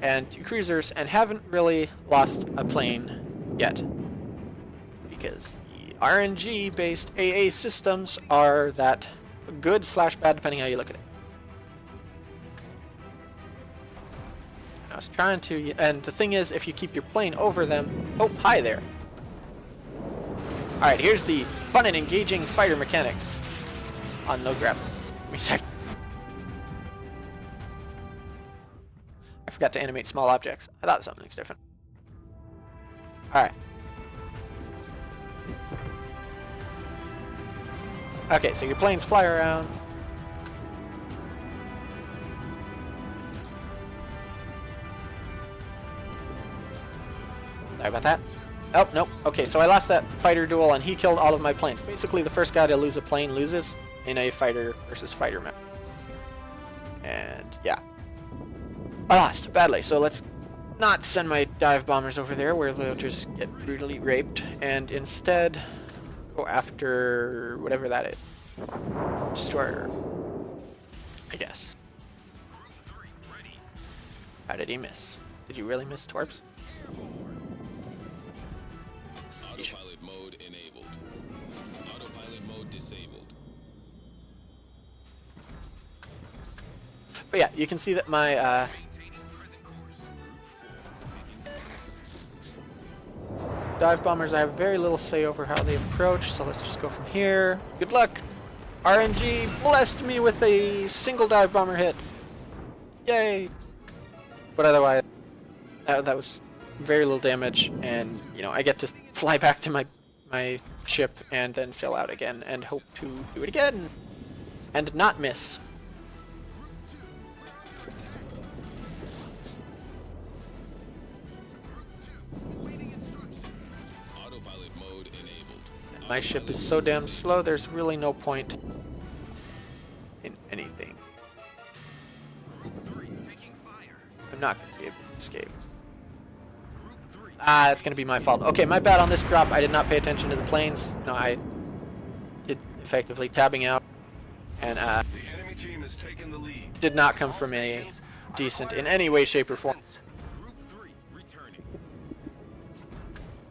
and 2 cruisers, and haven't really lost a plane yet. Because the RNG-based AA systems are that good/bad, depending how you look at it. I was trying to, and the thing is, if you keep your plane over them, oh, hi there. Alright, here's the fun and engaging fighter mechanics on no grab. Give me a sec. I forgot to animate small objects. I thought something's different. Alright. Okay, so your planes fly around. Sorry about that. Oh, nope. Okay, so I lost that fighter duel and he killed all of my planes. Basically, the first guy to lose a plane loses in a fighter versus fighter match. And yeah. I lost badly, so let's not send my dive bombers over there where they'll just get brutally raped, and instead go after whatever that is. Destroyer, I guess. How did he miss? Did you really miss, Torps? Autopilot mode enabled. Autopilot mode disabled. But yeah, you can see that my dive bombers, I have very little say over how they approach, so let's just go from here. Good luck! RNG blessed me with a single dive bomber hit. Yay! But otherwise, that was very little damage, and you know, I get to fly back to my ship and then sail out again and hope to do it again and not miss. Autopilot mode enabled. My ship is so damn slow, there's really no point in anything. I'm not going to be able to escape. Ah, it's going to be my fault. Okay, my bad on this drop. I did not pay attention to the planes. No, I did effectively tabbing out. And The enemy team has taken the lead. did not come from a decent in any way, shape, or form.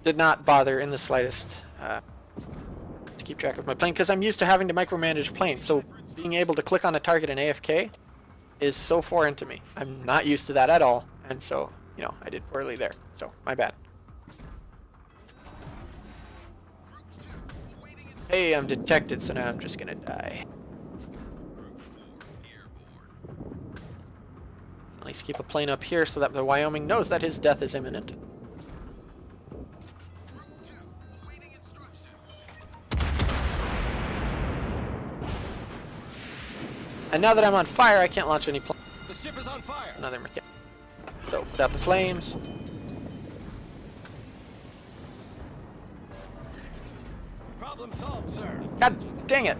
Did not bother in the slightest to keep track of my plane, because I'm used to having to micromanage planes. So being able to click on a target in AFK is so foreign to me. I'm not used to that at all, and so, you know, I did poorly there. So, my bad. Hey, I'm detected, so now I'm just gonna die. At least keep a plane up here so that the Wyoming knows that his death is imminent. And now that I'm on fire, I can't launch any planes. The ship is on fire. Another mechanic. So, put out the flames. Problem solved, sir. God dang it!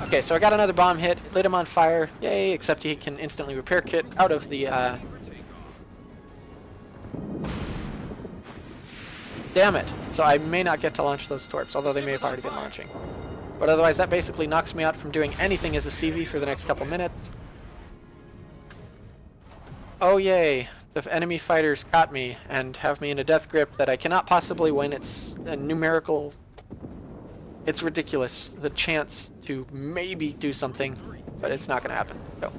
Okay, so I got another bomb hit, lit him on fire. Yay, except he can instantly repair kit out of the, Damn it! So I may not get to launch those torps, although they may have already been launching. But otherwise, that basically knocks me out from doing anything as a CV for the next couple minutes. Oh yay, the enemy fighters caught me and have me in a death grip that I cannot possibly win. It's a numerical... It's ridiculous, the chance to maybe do something, but it's not going to happen. So.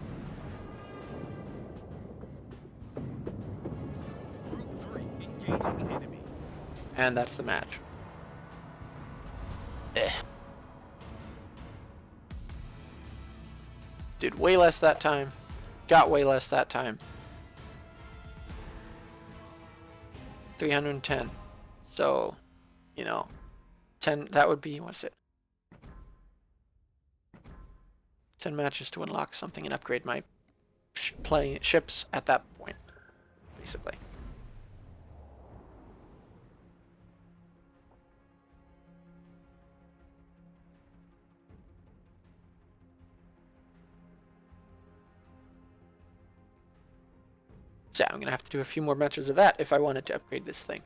Group 3 engaging enemy. And that's the match. Eh. Did way less that time. Got way less that time. 310. So, you know, 10, that would be, what is it? 10 matches to unlock something and upgrade my ships at that point, basically. So yeah, I'm going to have to do a few more matches of that if I wanted to upgrade this thing.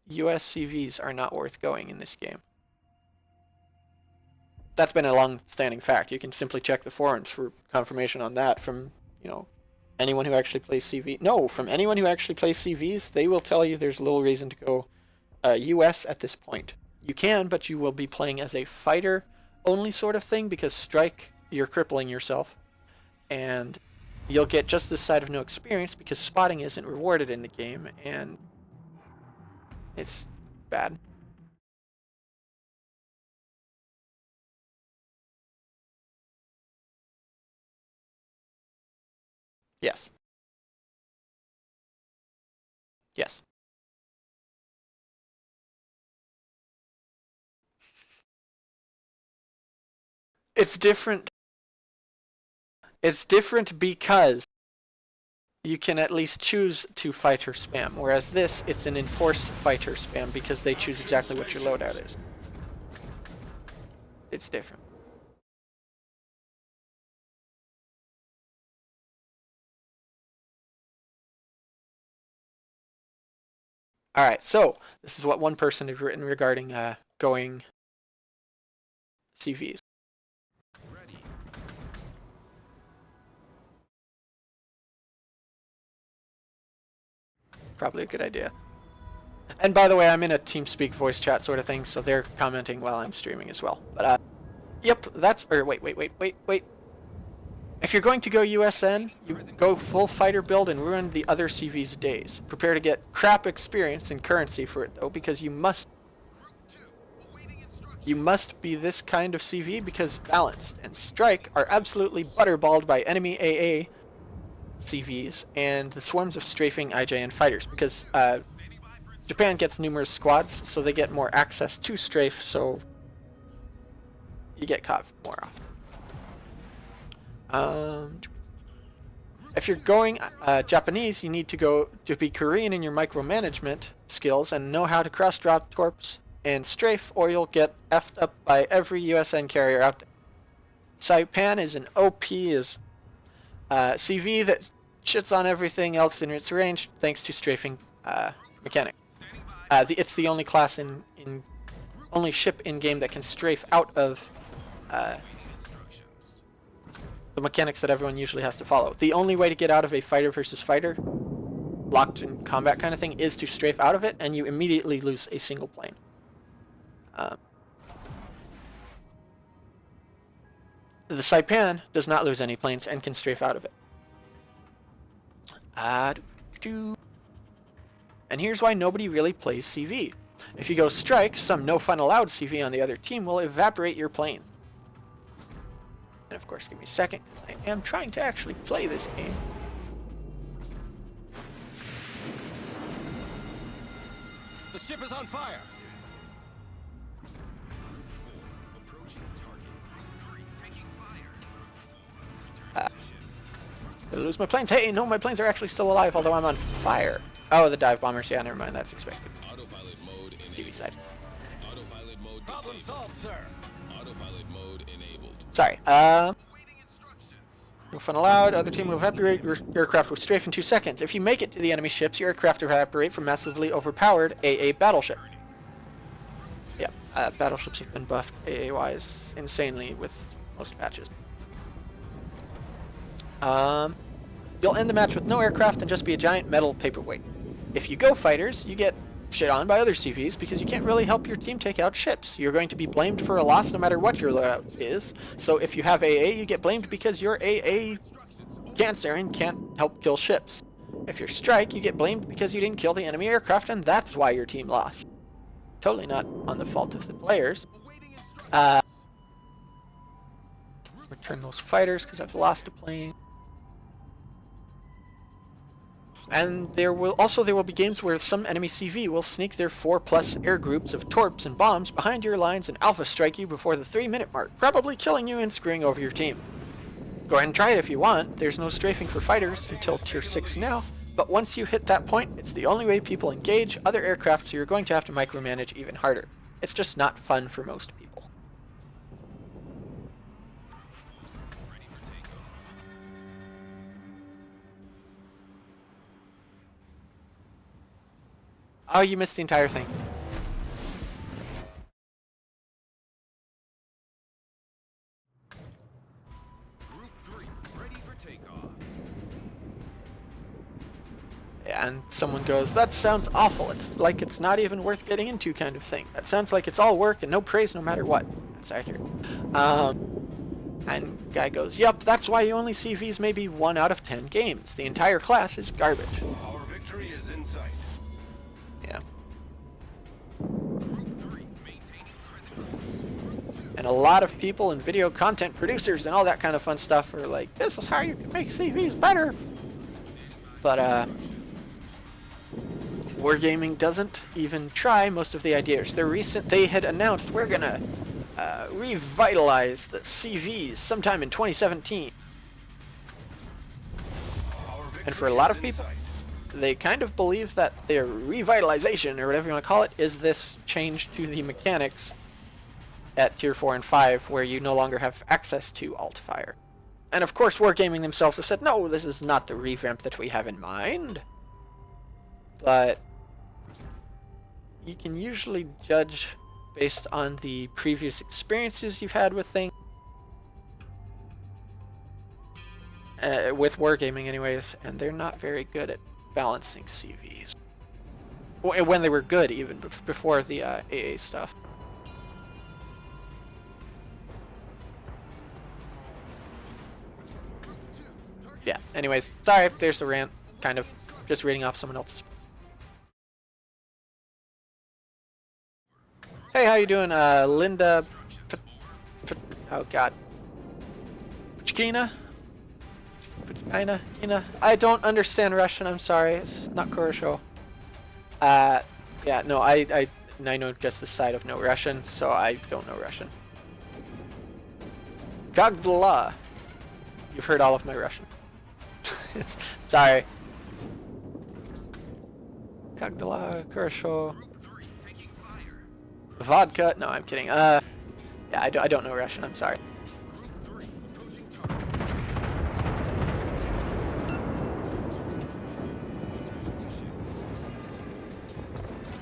US CVs are not worth going in this game. That's been a long-standing fact. You can simply check the forums for confirmation on that from, you know, anyone who actually plays CV. No, from anyone who actually plays CVs, they will tell you there's little reason to go US at this point. You can, but you will be playing as a fighter only sort of thing, because strike, you're crippling yourself. And you'll get just this side of no experience because spotting isn't rewarded in the game, and it's bad. Yes. Yes. It's different. It's different because you can at least choose to fighter spam, whereas this, it's an enforced fighter spam because they choose exactly what your loadout is. It's different. Alright, so this is what one person has written regarding going CVs. Ready. Probably a good idea. And by the way, I'm in a TeamSpeak voice chat sort of thing, so they're commenting while I'm streaming as well. But, yep, that's... Or, wait. If you're going to go USN, you go full fighter build and ruin the other CV's days. Prepare to get crap experience and currency for it, though, because you must be this kind of CV, because Balanced and Strike are absolutely butterballed by enemy AA CVs and the swarms of strafing IJN fighters, because Japan gets numerous squads, so they get more access to strafe, so you get caught more often. If you're going Japanese, you need to be Korean in your micromanagement skills and know how to cross-drop torps and strafe, or you'll get effed up by every USN carrier out there. Saipan is an OP CV that shits on everything else in its range thanks to strafing mechanic. It's the only class only ship in game that can strafe out of the mechanics that everyone usually has to follow. The only way to get out of a fighter versus fighter, locked in combat kind of thing, is to strafe out of it, and you immediately lose a single plane. The Saipan does not lose any planes and can strafe out of it. And here's why nobody really plays CV. If you go Strike, some no fun allowed CV on the other team will evaporate your planes. And of course, give me a second, because I am trying to actually play this game. The ship is on fire. Approaching target. Group 3 taking fire. Did I lose my planes? Hey, no, my planes are actually still alive, although I'm on fire. Oh, the dive bombers. Yeah, never mind. That's expected. Autopilot mode TV enabled. side. Autopilot mode Problem disabled. solved, sir. Autopilot mode enabled. Sorry. Awaiting instructions. No fun allowed. Other team will evaporate your aircraft with strafe in 2 seconds. If you make it to the enemy ships, your aircraft evaporate from massively overpowered AA battleship. Yeah, battleships have been buffed AA-wise insanely with most patches. You'll end the match with no aircraft and just be a giant metal paperweight. If you go fighters, you get shit on by other CVs because you can't really help your team take out ships. You're going to be blamed for a loss no matter what your loadout is. So if you have AA, you get blamed because you're AA cancer and can't help kill ships. If you're Strike, you get blamed because you didn't kill the enemy aircraft, and that's why your team lost. Totally not on the fault of the players. Return those fighters because I've lost a plane. And there will be games where some enemy CV will sneak their 4+ air groups of torps and bombs behind your lines and alpha strike you before the 3-minute mark, probably killing you and screwing over your team. Go ahead and try it if you want. There's no strafing for fighters until tier 6 now, but once you hit that point, it's the only way people engage other aircraft, so you're going to have to micromanage even harder. It's just not fun for most people. Oh, you missed the entire thing. Group 3 ready for takeoff. And someone goes, that sounds awful. It's like it's not even worth getting into kind of thing. That sounds like it's all work and no praise no matter what. That's accurate. And guy goes, yup, that's why you only see Vs maybe 1 out of 10 games. The entire class is garbage. Our victory is in sight. Yeah. Group 3, maintaining present course. Group 2, And a lot of people and video content producers and all that kind of fun stuff are like, this is how you can make CVs better. But, Wargaming doesn't even try most of the ideas. They had announced, we're gonna revitalize the CVs sometime in 2017. Our And for a victory lot is of in people, sight. they kind of believe that their revitalization, or whatever you want to call it, is this change to the mechanics at Tier 4 and 5, where you no longer have access to alt-fire. And of course, Wargaming themselves have said, no, this is not the revamp that we have in mind. But you can usually judge based on the previous experiences you've had with things. With Wargaming anyways, and they're not very good at balancing CVs. When they were good, even before the AA stuff. Yeah, anyways, sorry, there's the rant. Kind of just reading off someone else's. Hey, how you doing, Linda? Oh God, Pachkina? Pachkina? I don't understand Russian. I'm sorry. It's not Kurosho. Yeah, no, I know just the side of no Russian, so I don't know Russian. Gagdala. You've heard all of my Russian. Sorry. Gagdala, Kurosho. Vodka. No, I'm kidding. Yeah, I don't know Russian. I'm sorry.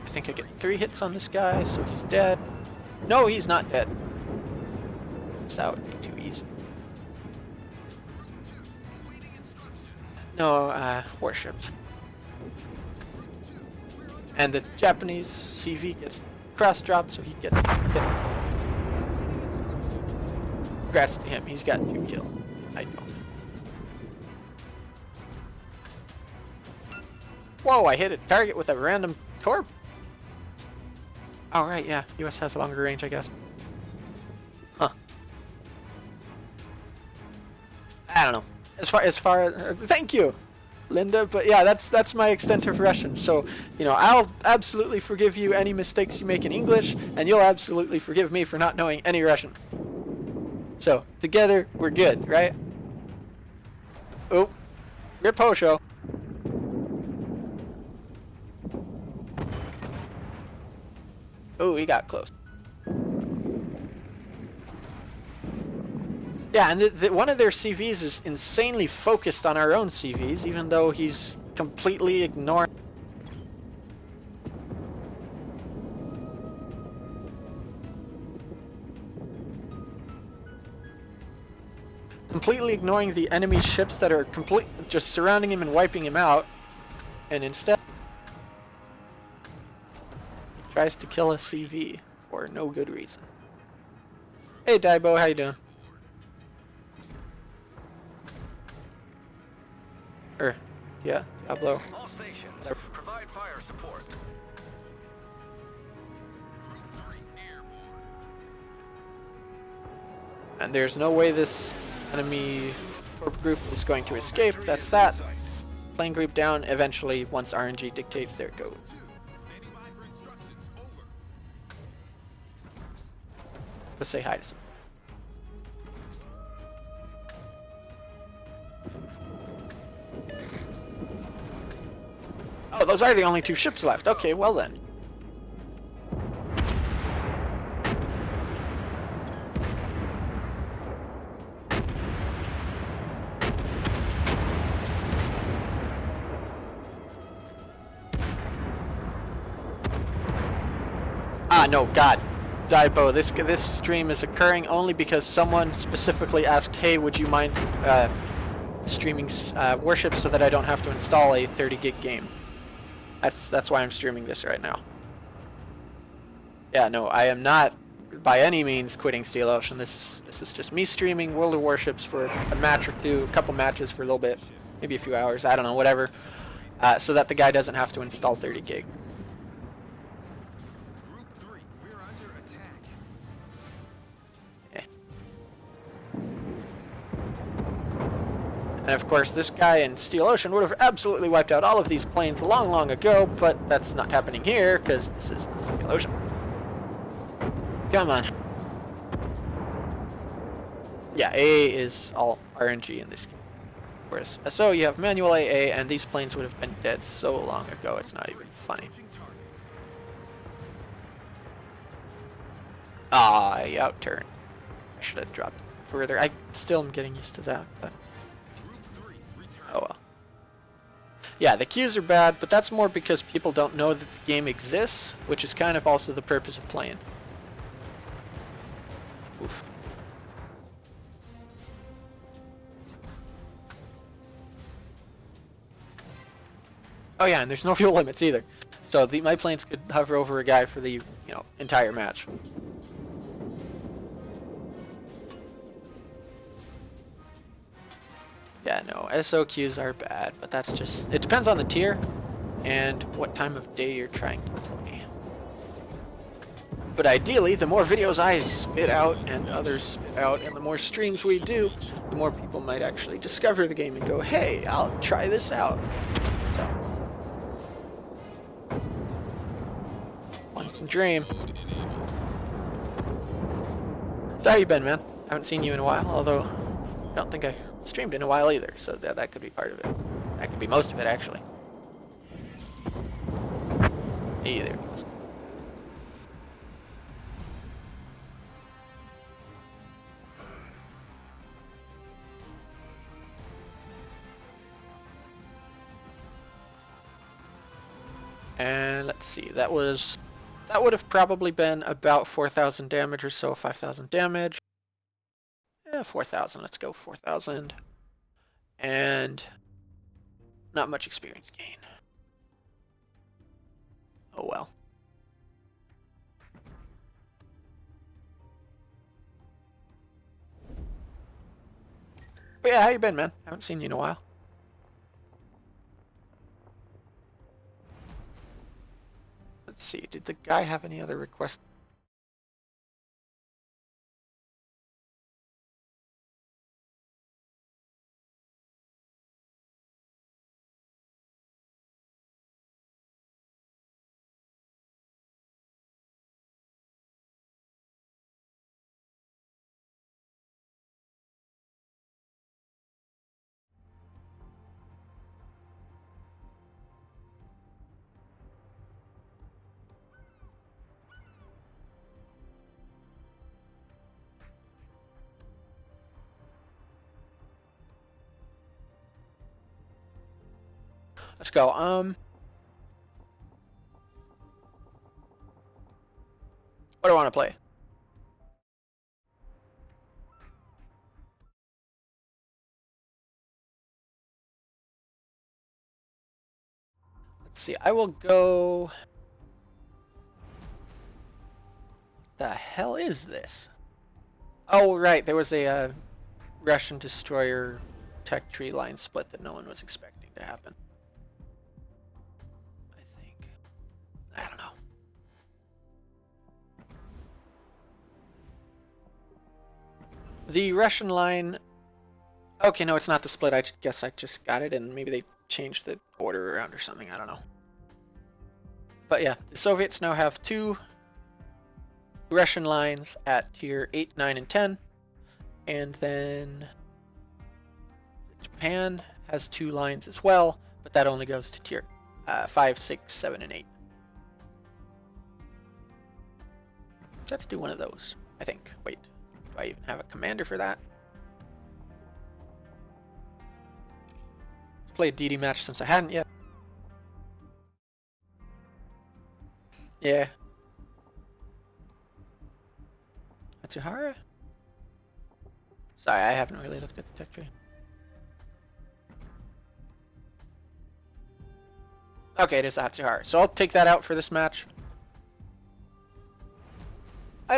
I think I get 3 hits on this guy, so he's dead. No, he's not dead. That would be too easy. No, warships. And the Japanese CV gets cross-dropped, so he gets hit. Congrats to him, he's got 2 kills. I don't. Whoa, I hit a target with a random torp. Oh right, yeah, US has longer range, I guess. Huh. I don't know. As far as thank you, Linda, but yeah, that's my extent of Russian. So, you know, I'll absolutely forgive you any mistakes you make in English, and you'll absolutely forgive me for not knowing any Russian. So, together, we're good, right? Oh, rip Hosho. Oh, he got close. Yeah, and one of their CVs is insanely focused on our own CVs, even though he's completely ignoring... completely ignoring the enemy ships that are just surrounding him and wiping him out, and instead he tries to kill a CV for no good reason. Hey Daibo, how you doing? Yeah, Diablo. all stations, provide fire support. Group 3, airborne. And there's no way this enemy torp group is going to escape. That's that. Plane group down eventually once RNG dictates their go. Standing by for instructions. Over. Let's go say hi to some. Oh, those are the only 2 ships left. Okay, well then. Ah, no, God. Daibo, this stream is occurring only because someone specifically asked, hey, would you mind streaming Warships so that I don't have to install a 30 gig game? That's why I'm streaming this right now. Yeah, no, I am not by any means quitting Steel Ocean. This is just me streaming World of Warships for a match or two, a couple matches for a little bit, maybe a few hours, I don't know, whatever, so that the guy doesn't have to install 30 gig. Group 3, we're under attack. And of course, this guy in Steel Ocean would have absolutely wiped out all of these planes long, long ago, but that's not happening here, because this is Steel Ocean. Come on. Yeah, AA is all RNG in this game. Whereas SO, you have manual AA, and these planes would have been dead so long ago, it's not even funny. Approaching target. Ah, I outturned. I should have dropped further. I still am getting used to that, but... Group 3, return. oh well. Yeah, the queues are bad, but that's more because people don't know that the game exists, which is kind of also the purpose of playing. Oof. Oh yeah, and there's no fuel limits either. So my planes could hover over a guy for the, entire match. Yeah, no, SO queues are bad, but that's just... it depends on the tier and what time of day you're trying to play. But ideally, the more videos I spit out and others spit out, and the more streams we do, the more people might actually discover the game and go, hey, I'll try this out. So, one can dream. Mode enabled. So how you been, man? Haven't seen you in a while, although I don't think I've streamed in a while either, so that could be part of it. That could be most of it, actually. Hey, there it goes. And let's see, that would have probably been about 4,000 damage or so, 5,000 damage. Yeah, 4,000, let's go 4,000. And not much experience gain. Oh well. But yeah, how you been, man? Haven't seen you in a while. Let's see, did the guy have any other requests? Let's go. What do I want to play? Let's see. I will go. The hell is this? Oh, right. There was a Russian destroyer tech tree line split that no one was expecting to happen. I don't know. The Russian line... okay, no, it's not the split. I guess I just got it, and maybe they changed the order around or something. I don't know. But yeah, the Soviets now have 2 Russian lines at tier 8, 9, and 10. And then Japan has 2 lines as well, but that only goes to tier 5, 6, 7, and 8. Let's do one of those, I think. Wait, do I even have a commander for that? Let's play a DD match since I hadn't yet. Yeah. Hatsuhara? Sorry, I haven't really looked at the tech tree. Okay, it is the Hatsuhara. So I'll take that out for this match.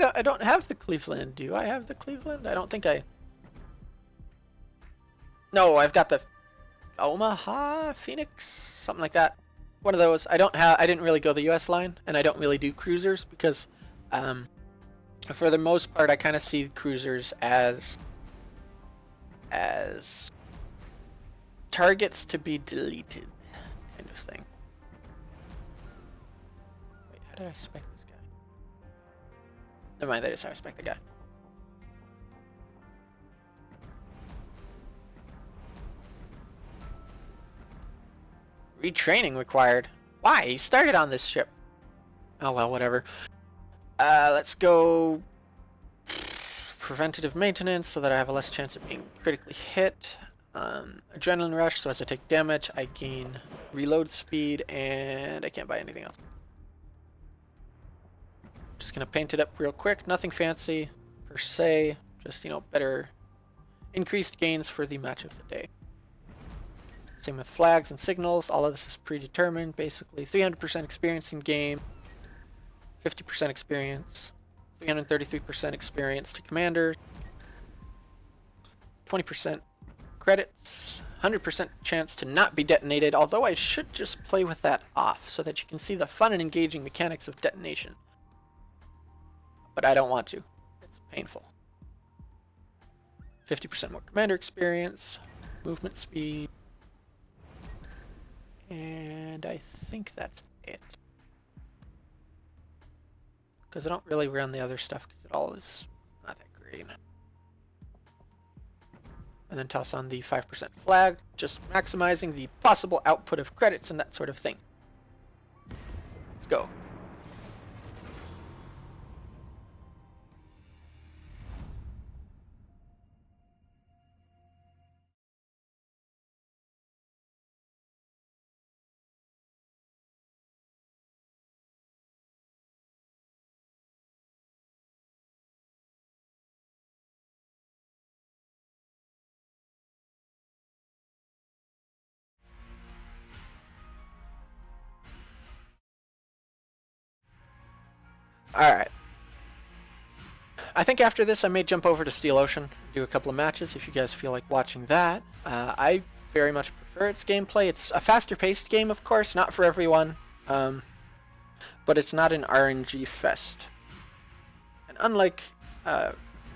I don't have the Cleveland. Do I have the Cleveland? I don't think I. No, I've got the Omaha, Phoenix, something like that. One of those. I didn't really go the U.S. line, and I don't really do cruisers because, for the most part, I kind of see cruisers as targets to be deleted, kind of thing. Wait, how did I spec this guy? Never mind, that is how I spec the guy. Retraining required. Why? He started on this ship. Oh well, whatever. Let's go preventative maintenance so that I have a less chance of being critically hit. Adrenaline rush, so as I take damage, I gain reload speed, and I can't buy anything else. Just gonna paint it up real quick. Nothing fancy per se. Just, you know, better increased gains for the match of the day. Same with flags and signals. All of this is predetermined, basically. 300% experience in game, 50% experience, 333% experience to commanders, 20% credits, 100% chance to not be detonated, although I should just play with that off so that you can see the fun and engaging mechanics of detonation. But I don't want to. It's painful. 50% more commander experience, movement speed, and I think that's it. Because I don't really run the other stuff because it all is not that great. And then toss on the 5% flag, just maximizing the possible output of credits and that sort of thing. Let's go. Alright. I think after this I may jump over to Steel Ocean, do a couple of matches if you guys feel like watching that. I very much prefer its gameplay. It's a faster paced game, of course, not for everyone, but it's not an RNG fest. And unlike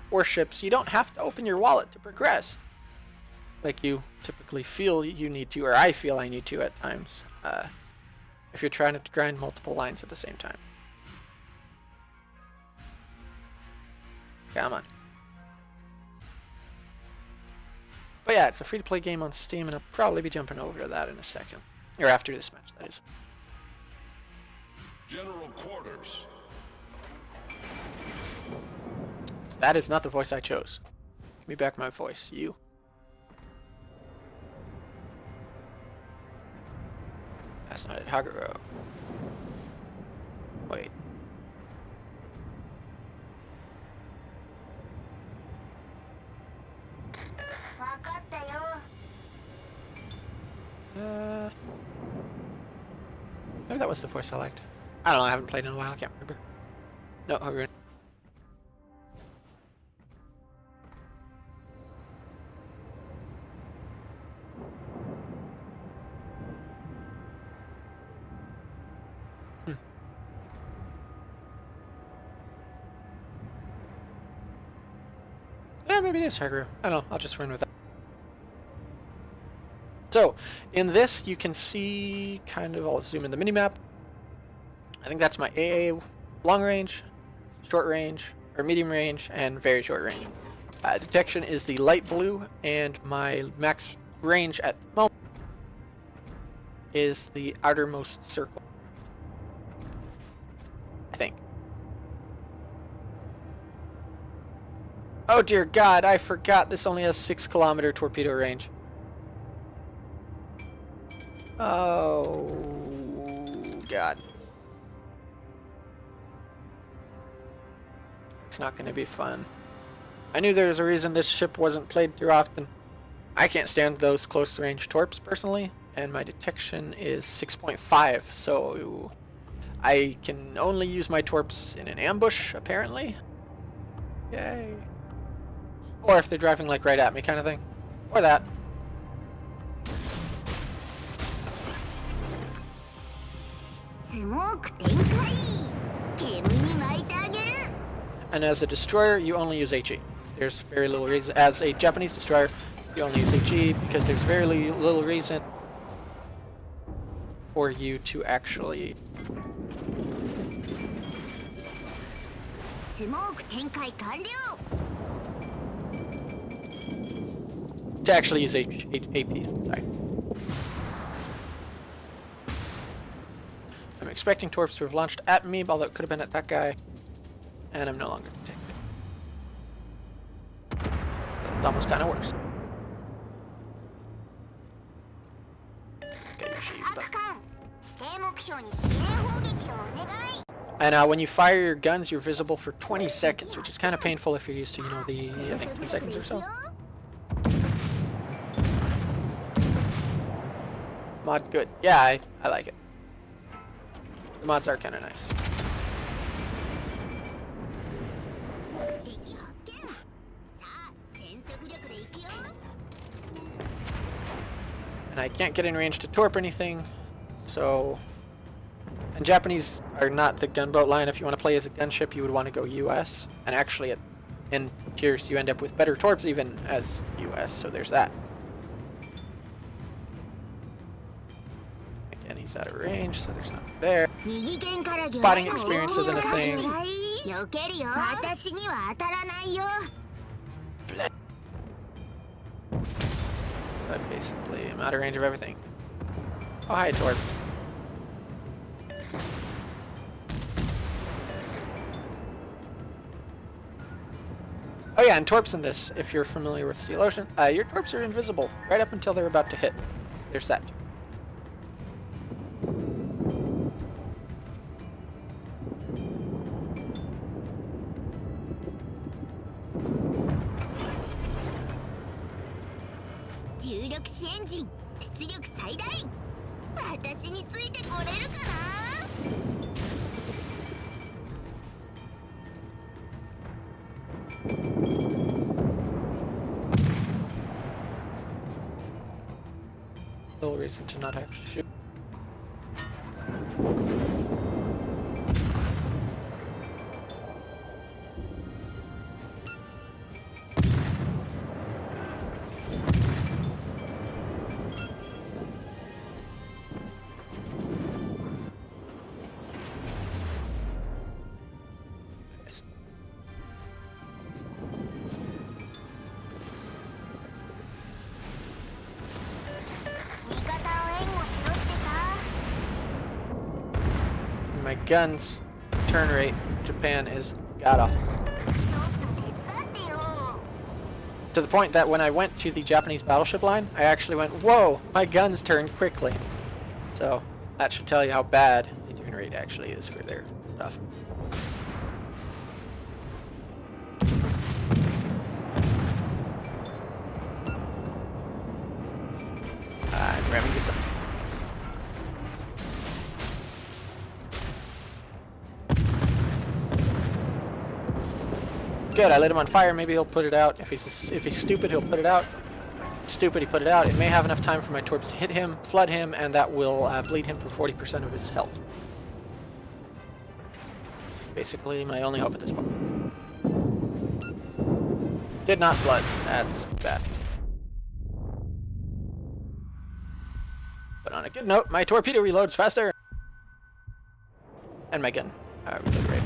Warships, you don't have to open your wallet to progress like you typically feel you need to, or I feel I need to at times, if you're trying to grind multiple lines at the same time. Come on. But yeah, it's a free-to-play game on Steam, and I'll probably be jumping over to that in a second. Or after this match, that is. General quarters. That is not the voice I chose. Give me back my voice, you. That's not it, Haguro. Wait. Maybe that was the voice I liked. I don't know, I haven't played in a while, I can't remember. No, Haguro. Yeah, maybe it is Haguro. I don't know, I'll just run with that. So, in this, you can see kind of, I'll zoom in the minimap. I think that's my AA long range, short range, or medium range, and very short range. Detection is the light blue, and my max range at the moment is the outermost circle. I think. Oh dear God, I forgot this only has 6-kilometer torpedo range. Oh God. It's not going to be fun. I knew there was a reason this ship wasn't played too often. I can't stand those close range torps personally, and my detection is 6.5, so I can only use my torps in an ambush apparently, Yay. Or if they're driving like right at me kind of thing. Or that. And as a destroyer, you only use HE. There's very little reason. As a Japanese destroyer, you only use HE because there's very little reason for you to actually use AP. Sorry. I'm expecting torps to have launched at me, although it could have been at that guy, and I'm no longer detected. It almost kind of works. Okay, and when you fire your guns, you're visible for 20 seconds, which is kind of painful if you're used to, I think 10 seconds or so. Mod good. Yeah, I like it. The mods are kind of nice. And I can't get in range to torp anything, so... And Japanese are not the gunboat line. If you want to play as a gunship, you would want to go US. And actually, in Pierce, you end up with better torps even as US, so there's that. Again, he's out of range, so there's nothing there. Spotting experience isn't a thing. I basically am out of range of everything. Oh, hi, torp. Oh yeah, and torps in this, if you're familiar with Steel Ocean, your torps are invisible right up until they're about to hit. They're set. Little reason to not actually shoot. My gun's turn rate in Japan is god awful. To the point that when I went to the Japanese battleship line, I actually went, whoa, my guns turned quickly. So that should tell you how bad the turn rate actually is for their stuff. I'm ramming this up. Good, I lit him on fire. Maybe he'll put it out. If he's stupid, he'll put it out. Stupid, he put it out. It may have enough time for my torps to hit him, flood him, and that will bleed him for 40% of his health. Basically, my only hope at this point. Did not flood. That's bad. But on a good note, my torpedo reloads faster. And my gun reload rate.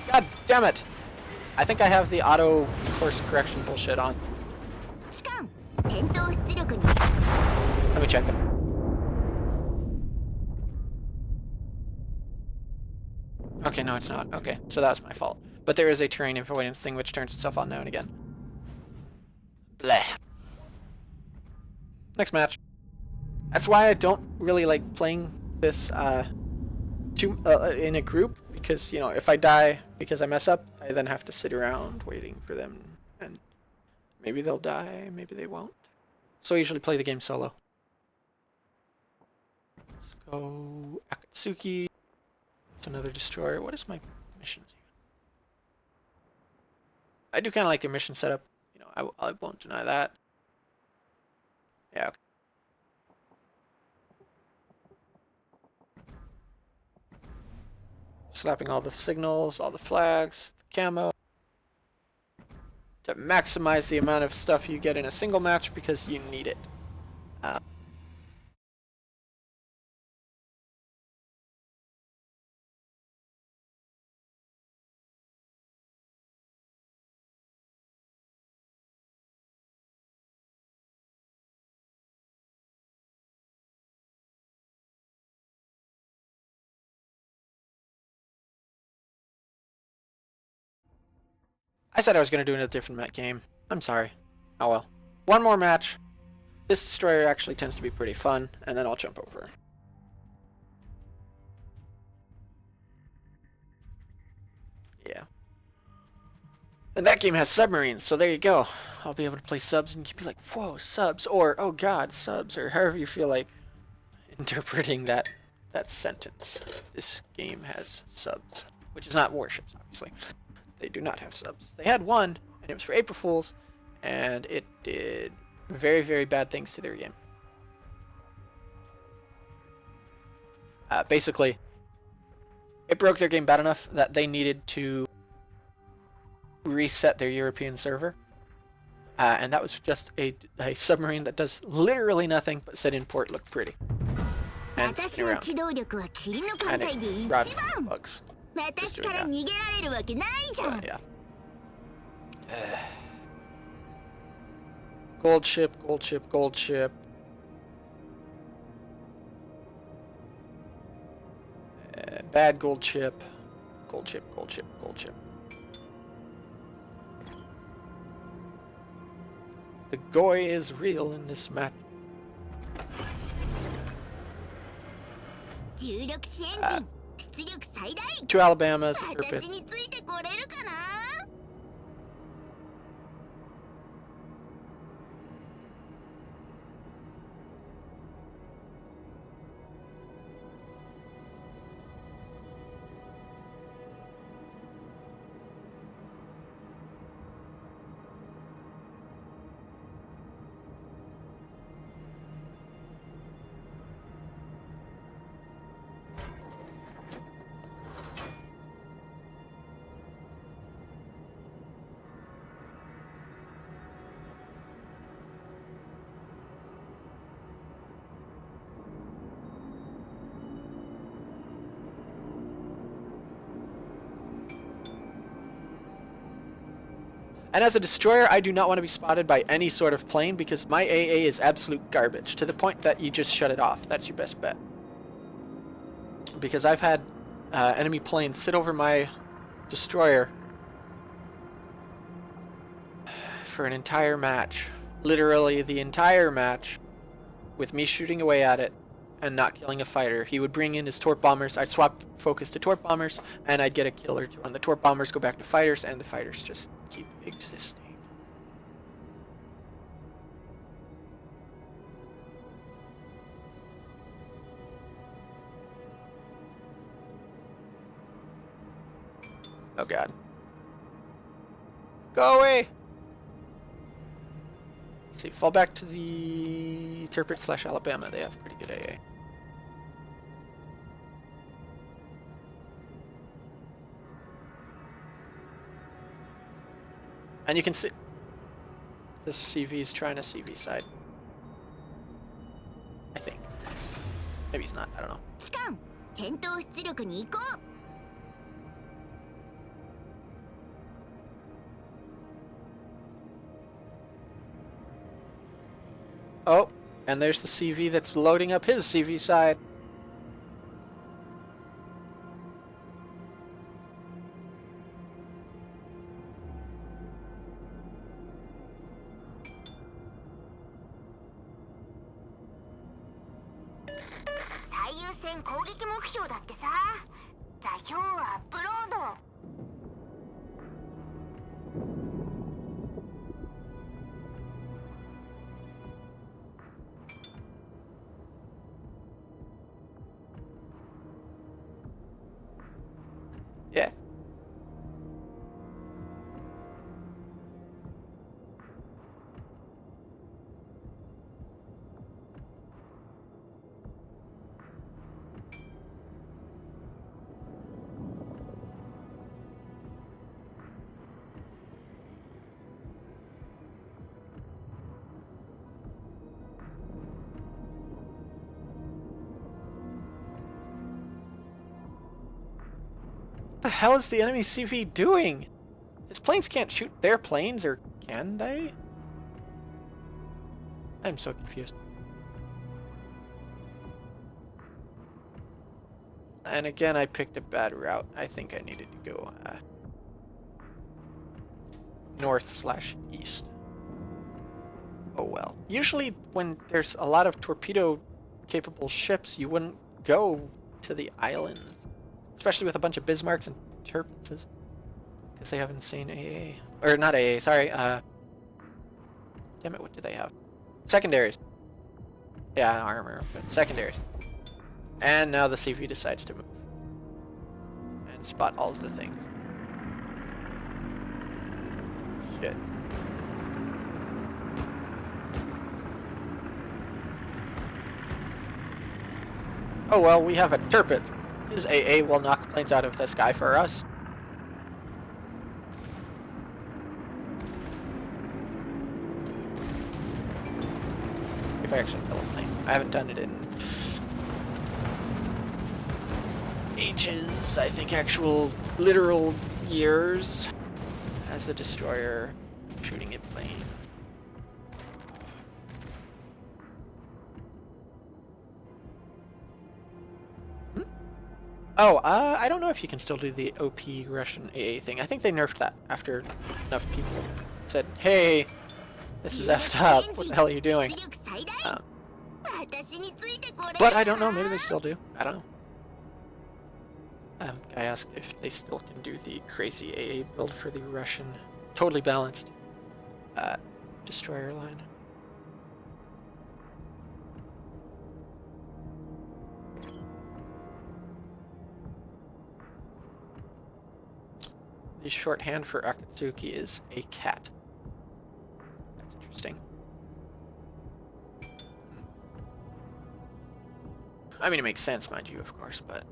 God damn it! I think I have the auto course correction bullshit on. Let me check that. Okay, no it's not. Okay, so that was my fault. But there is a terrain avoidance thing which turns itself on now and again. Bleh. Next match. That's why I don't really like playing this in a group. Because, if I die because I mess up, I then have to sit around waiting for them. And maybe they'll die, maybe they won't. So I usually play the game solo. Let's go Akatsuki. It's another destroyer. What is my missions I do kind of like their mission setup. You know, I won't deny that. Yeah. Okay. Slapping all the signals, all the flags, camo, to maximize the amount of stuff you get in a single match because you need it. I said I was going to do a different game. I'm sorry. Oh well. One more match. This destroyer actually tends to be pretty fun, and then I'll jump over. Yeah. And that game has submarines, so there you go. I'll be able to play subs, and you'll be like, whoa, subs, or oh god, subs, or however you feel like interpreting that sentence. This game has subs, which is not warships, obviously. They do not have subs. They had one, and it was for April Fools, and it did very, very bad things to their game. Basically, it broke their game bad enough that they needed to reset their European server. And that was just a submarine that does literally nothing but sit in port, look pretty, and spin around. And it brought bugs. Just doing that. Yeah. Gold ship, gold ship, gold ship. Bad gold ship. Gold ship, gold ship, gold ship. The goy is real in this match. 重力支援陣出力最大 Two Alabamas, 私についてこれるかな And as a destroyer, I do not want to be spotted by any sort of plane because my AA is absolute garbage, to the point that you just shut it off. That's your best bet. Because I've had enemy planes sit over my destroyer for an entire match. Literally the entire match, with me shooting away at it and not killing a fighter. He would bring in his torp bombers, I'd swap focus to torp bombers, and I'd get a kill or two on the torp bombers, go back to fighters, and the fighters just keep existing. Oh god. Go away! Let's see, fall back to the Tirpitz / Alabama. They have pretty good AA. And you can see this CV's trying to CV side. I think. Maybe he's not, I don't know. 機関戦闘出力に移行 Oh, and there's the CV that's loading up his CV side. Yeah. the hell is the enemy CV doing? His planes can't shoot their planes, or can they? I'm so confused. And again, I picked a bad route. I think I needed to go north/east. Oh well. Usually when there's a lot of torpedo-capable ships, you wouldn't go to the islands. Especially with a bunch of Bismarcks and Tirpitzes. Because they have insane AA. Or not AA, sorry. Damn it, what do they have? Secondaries. Yeah, armor, but secondaries. And now the CV decides to move. And spot all of the things. Shit. Oh well, we have a Tirpitz. His AA will knock planes out of the sky for us. If I actually kill a plane. I haven't done it in ages, I think actual literal years as a destroyer shooting at planes. Oh, I don't know if you can still do the OP Russian AA thing. I think they nerfed that after enough people said, hey, this is effed up. What the hell are you doing? But I don't know. Maybe they still do. I don't know. I asked if they still can do the crazy AA build for the Russian, totally balanced destroyer line. The shorthand for Akatsuki is a cat. That's interesting. I mean, it makes sense, mind you, of course, but...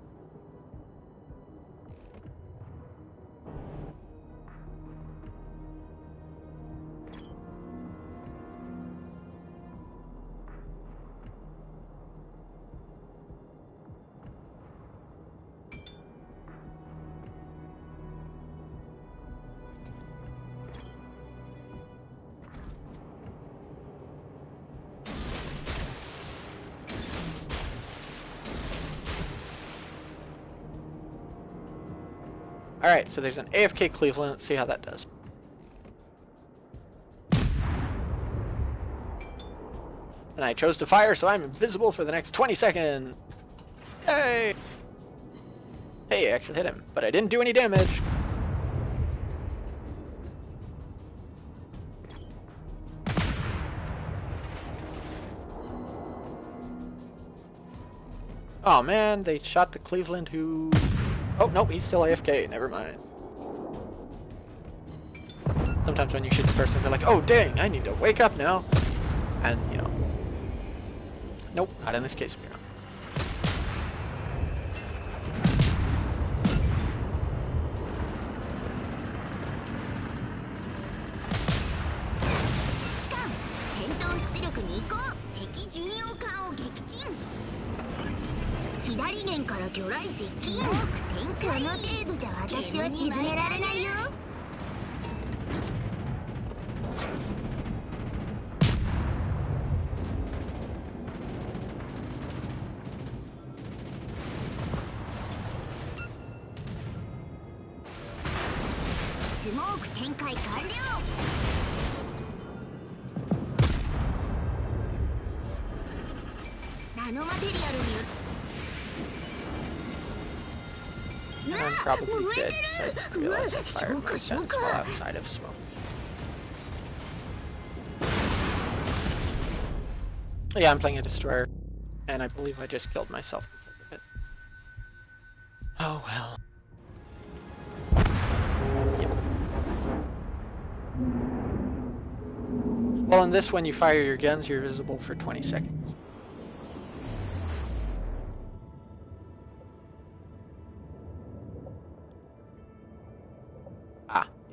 Alright, so there's an AFK Cleveland. Let's see how that does. And I chose to fire, so I'm invisible for the next 20 seconds. Hey! Hey, I actually hit him, but I didn't do any damage. Oh man, they shot the Cleveland who... Oh, nope, he's still AFK. Never mind. Sometimes when you shoot the person, they're like, oh, dang, I need to wake up now. And, you know. Nope, not in this case. We're not. I'm probably dead. I just realized I fired my guns while outside of smoke. Yeah, I'm playing a destroyer, and I believe I just killed myself because of it. Oh well. Yep. Well, in this one, you fire your guns, you're visible for 20 seconds.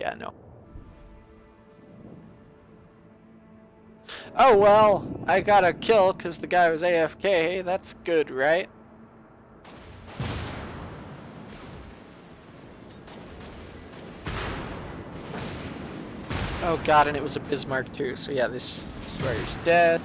Yeah, no. Oh well, I got a kill because the guy was AFK. That's good, right? Oh god, and it was a Bismarck too. So yeah, this destroyer's dead.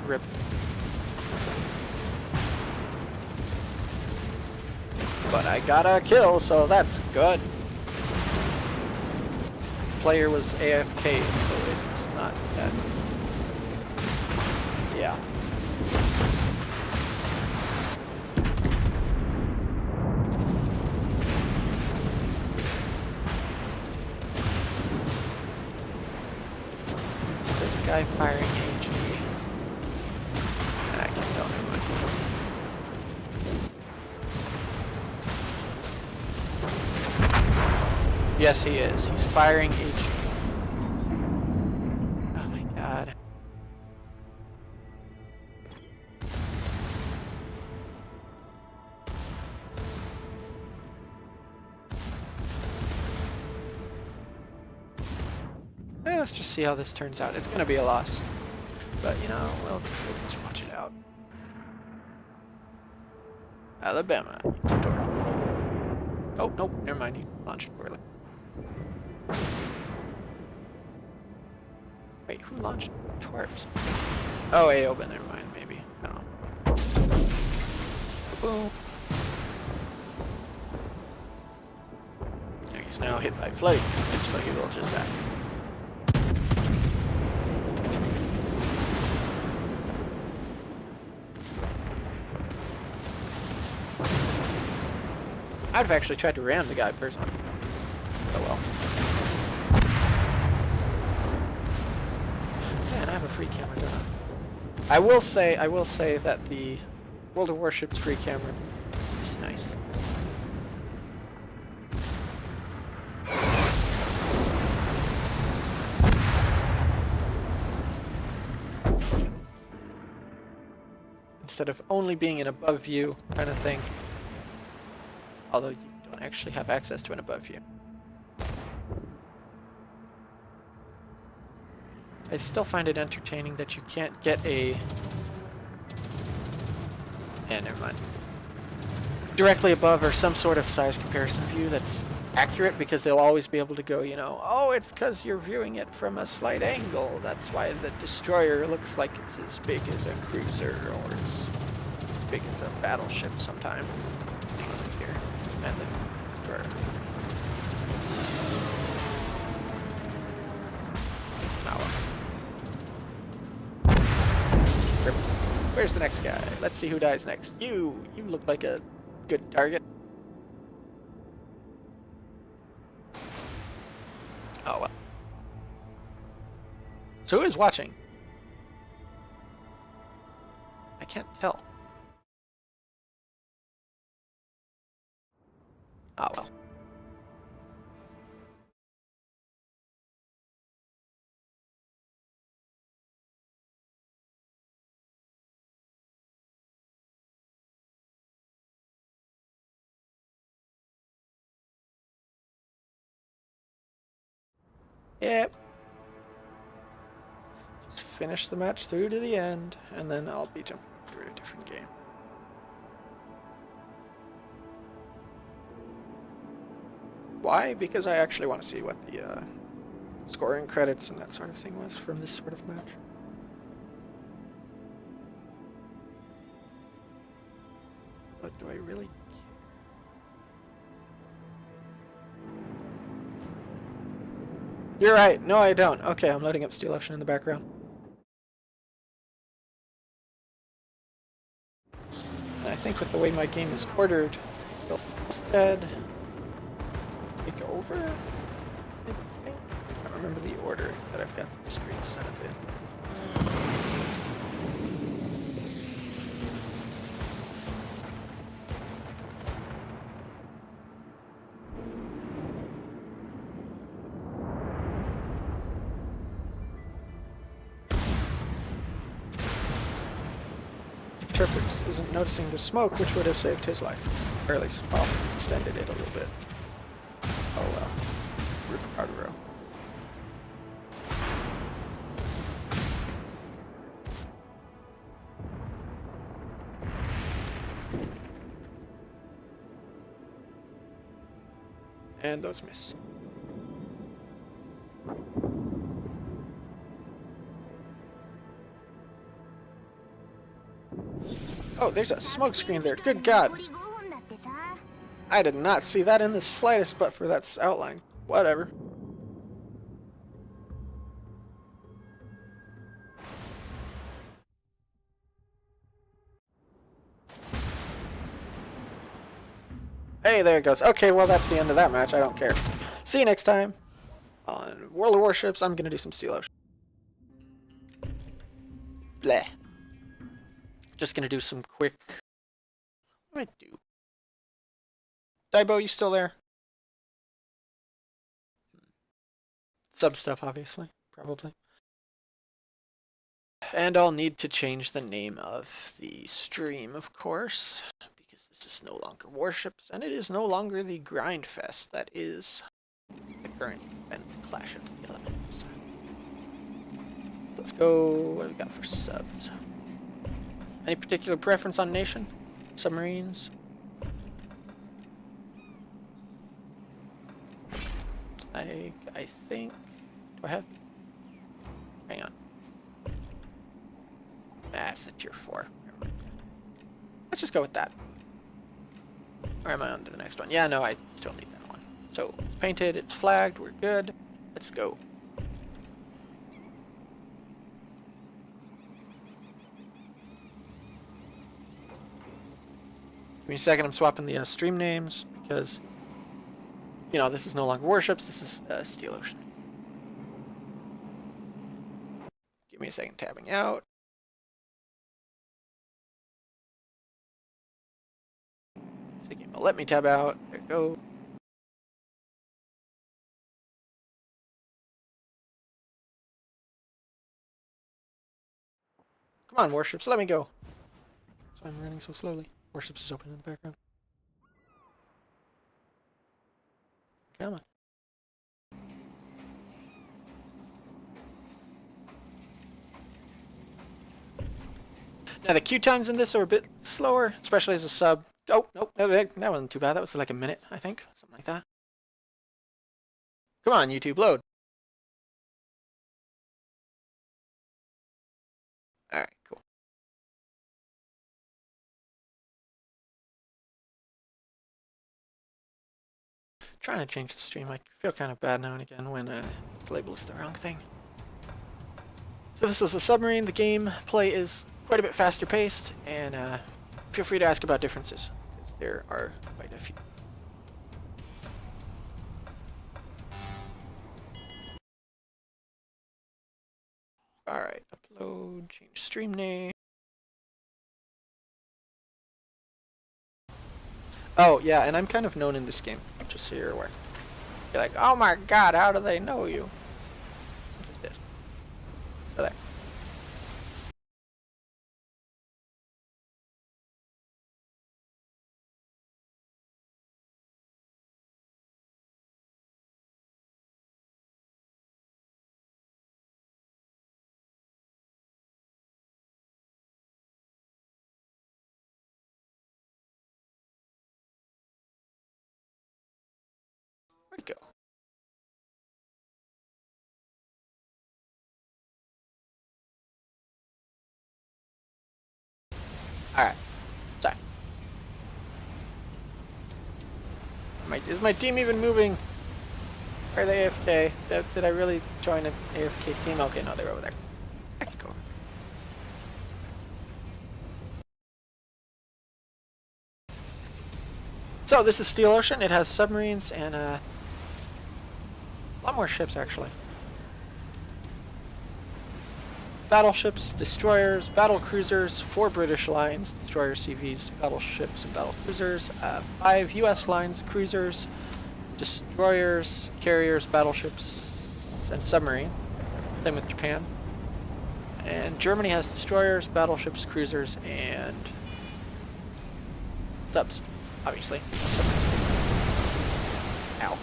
Rip. But I got a kill, so that's good. Player was AFK, so it's not that. Yeah. Is this guy firing AG? I can't tell him. Yes, he is. He's firing AG. Oh my god. Let's just see how this turns out. It's gonna be a loss. But, you know, we'll just watch it out. Alabama. It's a door. Oh, nope. Never mind. He launched poorly. Wait, who launched torps? Oh, Aoba. Never mind. Maybe. I don't know. Boom. He's now hit by flooding damage, so he will just die. I'd have actually tried to ram the guy personally. Oh well. Man, I have a free camera going on. I will say that the World of Warships free camera is nice. Instead of only being an above view kind of thing. Although you don't actually have access to an above view. I still find it entertaining that you can't get a... Yeah, never mind. Directly above or some sort of size comparison view that's accurate, because they'll always be able to go, you know, oh, it's because you're viewing it from a slight angle. That's why the destroyer looks like it's as big as a cruiser or as big as a battleship sometime. Here. And the destroyer. Where's the next guy? Let's see who dies next. You look like a good target. Oh well. So who is watching? I can't tell. Oh well. Yep. Just finish the match through to the end, and then I'll be jumping through a different game. Why? Because I actually want to see what the scoring credits and that sort of thing was from this sort of match. But do I really care? You're right. No, I don't. Okay, I'm loading up Steel Ocean in the background. I think with the way my game is ordered, it'll instead take over. I don't remember the order that I've got the screen set up in. Interprets isn't noticing the smoke, which would have saved his life. Or at least, well, extended it a little bit. Oh well. Roof cargo. And those miss. Oh, there's a smoke screen there. Good God. I did not see that in the slightest, but for that outline. Whatever. Hey, there it goes. Okay, well, that's the end of that match. I don't care. See you next time on World of Warships. I'm going to do some Steel Ocean. Bleh. Just going to do some quick... What do I do? Daibo, you still there? Sub stuff, obviously. Probably. And I'll need to change the name of the stream, of course. Because this is no longer Warships, and it is no longer the Grind Fest that is the current event, Clash of the Elements. Let's go... What do we got for subs? Any particular preference on nation? Submarines? I think... Do I have... Hang on. That's the tier 4. Never mind. Let's just go with that. Or am I on to the next one? Yeah, no, I still need that one. So, it's painted, it's flagged, we're good. Let's go. Give me a second, I'm swapping the stream names because, you know, this is no longer Warships, this is Steel Ocean. Give me a second, tabbing out. If the game will let me tab out, there we go. Come on, Warships, let me go. That's why I'm running so slowly. Warships is open in the background. Come on. Now the queue times in this are a bit slower, especially as a sub. Oh, nope, that wasn't too bad. That was like a minute, I think. Something like that. Come on, YouTube, load. Alright, cool. Trying to change the stream. I feel kind of bad now and again when this label is the wrong thing. So this is a submarine. The game play is quite a bit faster paced, and feel free to ask about differences, because there are quite a few. Alright, upload, change stream name. Oh, yeah, and I'm kind of known in this game, just so you're aware. You're like, oh my god, how do they know you? Just this. So there. Where'd it go? Alright. Sorry. Is my team even moving? Are they AFK? Did I really join an AFK team? Okay, no, they're over there. I can go over. So this is Steel Ocean. It has submarines and a lot more ships actually. Battleships, destroyers, battle cruisers, 4 British lines, destroyers, CVs, battleships, and battle cruisers, 5 US lines, cruisers, destroyers, carriers, battleships, and submarine. Same with Japan. And Germany has destroyers, battleships, cruisers, and subs, obviously. Ow.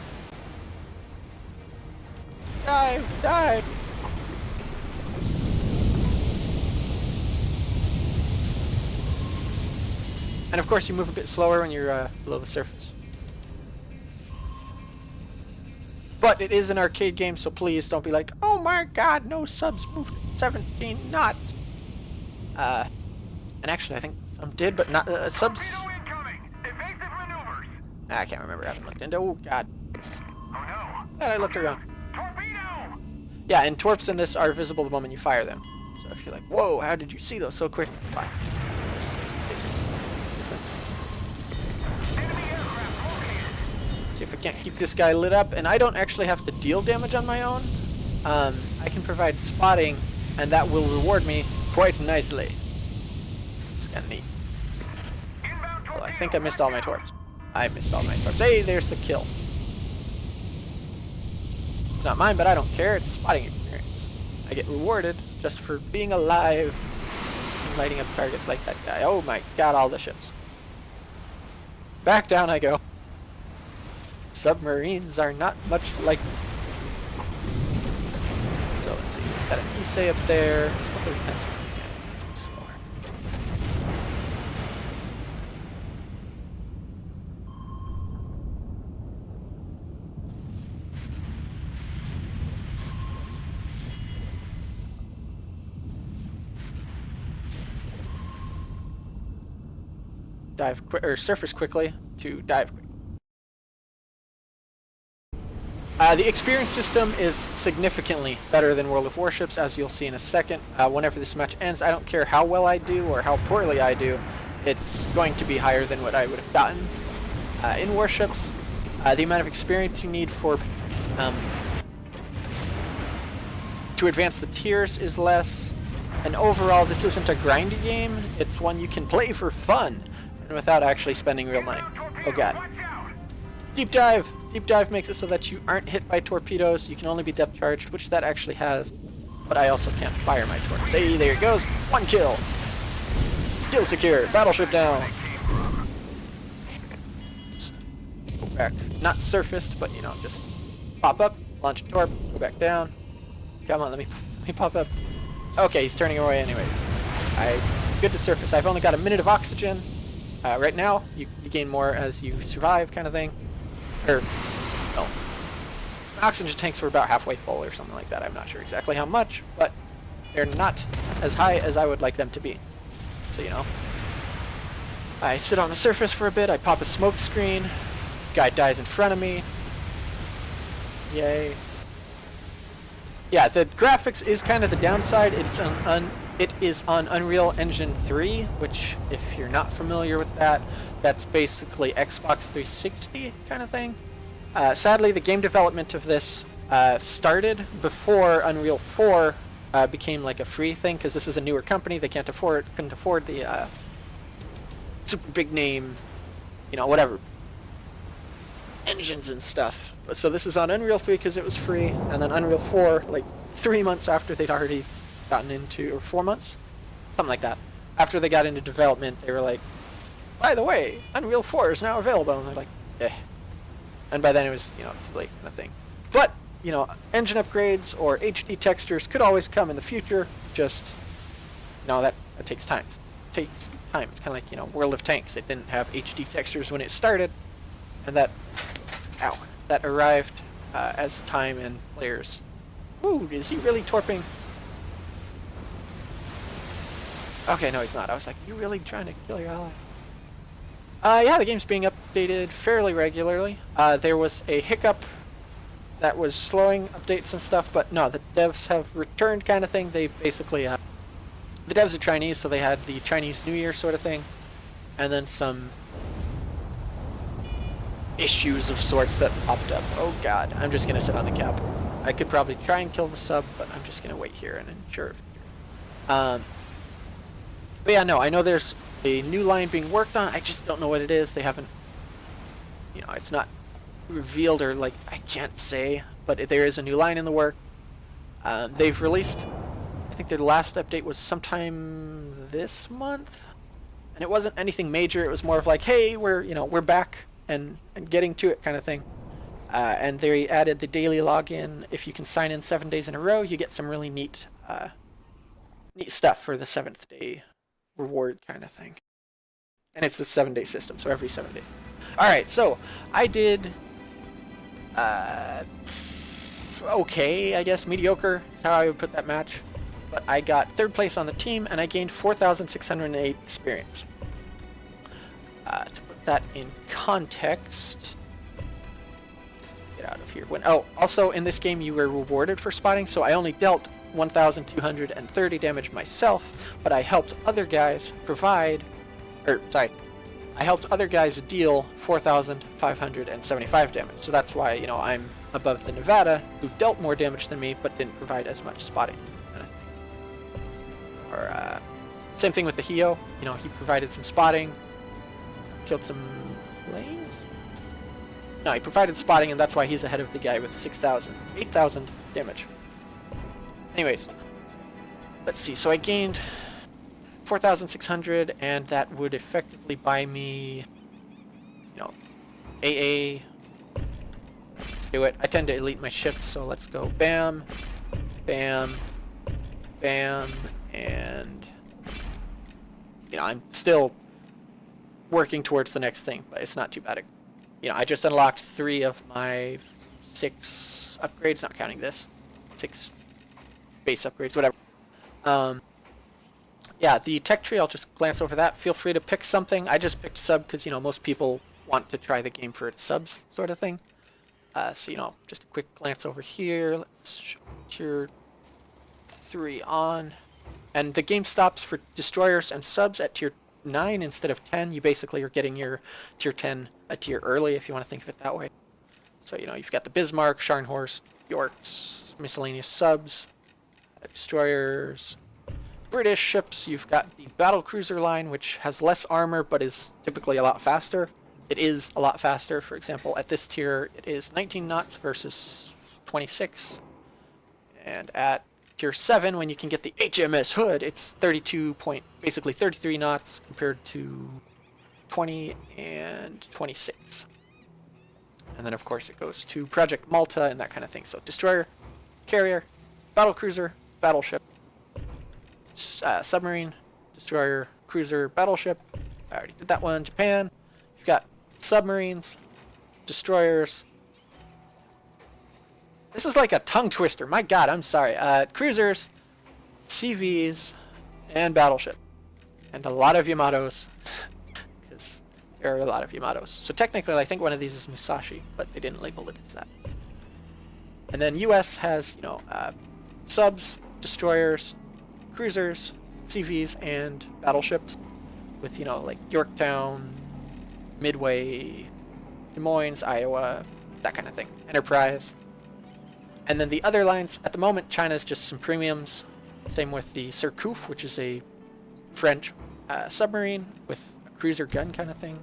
Dive! Dive! And of course you move a bit slower when you're below the surface. But it is an arcade game, so please don't be like, oh my god, no subs moved 17 knots. And actually I think some did, but not subs. Evasive maneuvers. I can't remember. I haven't looked into. Oh god. Oh no. Glad I looked around. Torpedo. Yeah, and torps in this are visible the moment you fire them. So if you're like, whoa, how did you see those so quick? Fine. Just basic difference. Enemy aircraft located. See if I can't keep this guy lit up, and I don't actually have to deal damage on my own. I can provide spotting, and that will reward me quite nicely. It's kind of neat. Inbound Well, I torpedo. think I missed all my torps. I missed all my torps. Hey, there's the kill. It's not mine, but I don't care. It's spotting experience. I get rewarded just for being alive and lighting up targets like that guy. Oh my god, all the ships. Back down I go. Submarines are not much like... So let's see. Got an Issei up there. So hopefully we can... Yeah, it's slower. Dive quick or surface quickly to dive quick. The experience system is significantly better than World of Warships, as you'll see in a second. Whenever this match ends, I don't care how well I do or how poorly I do, it's going to be higher than what I would have gotten in Warships. The amount of experience you need for to advance the tiers is less, and overall this isn't a grindy game. It's one you can play for fun and without actually spending real money. Oh god. Watch out. Deep dive! Deep dive makes it so that you aren't hit by torpedoes. You can only be depth charged, which that actually has. But I also can't fire my torpedoes. Hey, there it goes! 1 kill! Kill secure! Battleship down! Go back. Not surfaced, but you know, just pop up, launch a torp, go back down. Come on, let me pop up. Okay, he's turning away anyways. Good to surface. I've only got a minute of oxygen. Right now, you gain more as you survive, kind of thing. Or, no. Oxygen tanks were about halfway full or something like that. I'm not sure exactly how much, but they're not as high as I would like them to be. So, you know. I sit on the surface for a bit, I pop a smoke screen, guy dies in front of me. Yay. Yeah, the graphics is kind of the downside. It is on Unreal Engine 3, which, if you're not familiar with that, that's basically Xbox 360 kind of thing. Sadly, the game development of this started before Unreal 4 became like a free thing, because this is a newer company. They couldn't afford the super big name, you know, whatever, engines and stuff. So this is on Unreal 3 because it was free, and then Unreal 4, like 3 months after they'd already gotten into, or 4 months, something like that. After they got into development, they were like, by the way, Unreal 4 is now available, and they're like, eh. And by then it was, you know, too late, nothing. But, you know, engine upgrades or HD textures could always come in the future. Just, you know, that takes time. It takes time. It's kind of like, you know, World of Tanks. It didn't have HD textures when it started, and that arrived as time and players. Ooh, is he really torping? Okay, no, he's not. I was like, you really trying to kill your ally? Yeah, the game's being updated fairly regularly. There was a hiccup that was slowing updates and stuff, but no, the devs have returned, kind of thing. They basically, the devs are Chinese, so they had the Chinese New Year sort of thing, and then some issues of sorts that popped up. Oh god, I'm just gonna sit on the cap. I could probably try and kill the sub, but I'm just gonna wait here and ensure. But yeah, no, I know there's a new line being worked on. I just don't know what it is. They haven't, you know, it's not revealed, or like I can't say, but there is a new line in the work. They've released, I think their last update was sometime this month, and it wasn't anything major. It was more of like, hey, we're back and getting to it kind of thing. And they added the daily login. If you can sign in 7 days in a row, you get some really neat stuff for the 7th day reward kind of thing. And it's a 7-day system, so every 7 days. Alright, so I did okay, I guess. Mediocre is how I would put that match. But I got 3rd place on the team, and I gained 4,608 experience. To put that in context, get out of here. Also in this game you were rewarded for spotting, so I only dealt 1,230 damage myself, but I helped other guys I helped other guys deal 4,575 damage. So that's why, I'm above the Nevada, who dealt more damage than me, but didn't provide as much spotting. Or, same thing with the Hio. He provided some spotting, killed some lanes? No, he provided spotting, and that's why he's ahead of the guy with 8,000 damage. Anyways, let's see. So I gained 4,600, and that would effectively buy me, AA. Do it. I tend to elite my ships, so let's go bam, bam, bam, and I'm still working towards the next thing, but it's not too bad. I just unlocked 3 of my 6 upgrades, not counting this. 6 base upgrades, whatever. Yeah, the tech tree, I'll just glance over that. Feel free to pick something. I just picked sub because, most people want to try the game for its subs sort of thing. So, just a quick glance over here. Let's show tier 3 on. And the game stops for destroyers and subs at tier 9 instead of 10. You basically are getting your tier 10 a tier early, if you want to think of it that way. So, you've got the Bismarck, Scharnhorst, Yorks, miscellaneous subs, destroyers, British ships. You've got the battle cruiser line, which has less armor but is typically a lot faster. It is a lot faster. For example, at this tier, it is 19 knots versus 26. And at tier 7, when you can get the HMS Hood, it's basically 33 knots compared to 20 and 26. And then, of course, it goes to Project Malta and that kind of thing. So, destroyer, carrier, battle cruiser, battleship, submarine, destroyer, cruiser, battleship. I already did that one. Japan, you've got submarines, destroyers. This is like a tongue twister. My god, I'm sorry. Cruisers, CVs, and battleship. And a lot of Yamatos. Because there are a lot of Yamatos. So technically, I think one of these is Musashi, but they didn't label it as that. And then US has, subs, destroyers, cruisers, CVs, and battleships. With, like Yorktown, Midway, Des Moines, Iowa, that kind of thing. Enterprise. And then the other lines, at the moment, China's just some premiums. Same with the Surcouf, which is a French submarine with a cruiser gun kind of thing.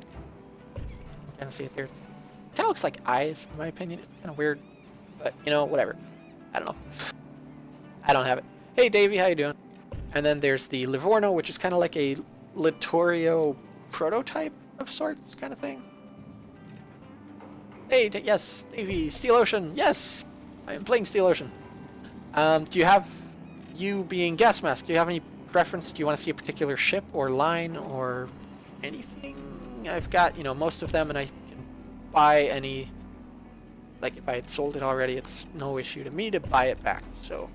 You can kind of see it there. It kind of looks like eyes, in my opinion. It's kind of weird, but, whatever. I don't know. I don't have it. Hey, Davey, how you doing? And then there's the Livorno, which is kind of like a Littorio prototype of sorts kind of thing. Hey, yes, Davey, Steel Ocean, yes! I am playing Steel Ocean. Do you have, you being Gas Mask, do you have any preference? Do you want to see a particular ship or line or anything? I've got, most of them, and I can buy any. Like, if I had sold it already, it's no issue to me to buy it back. So,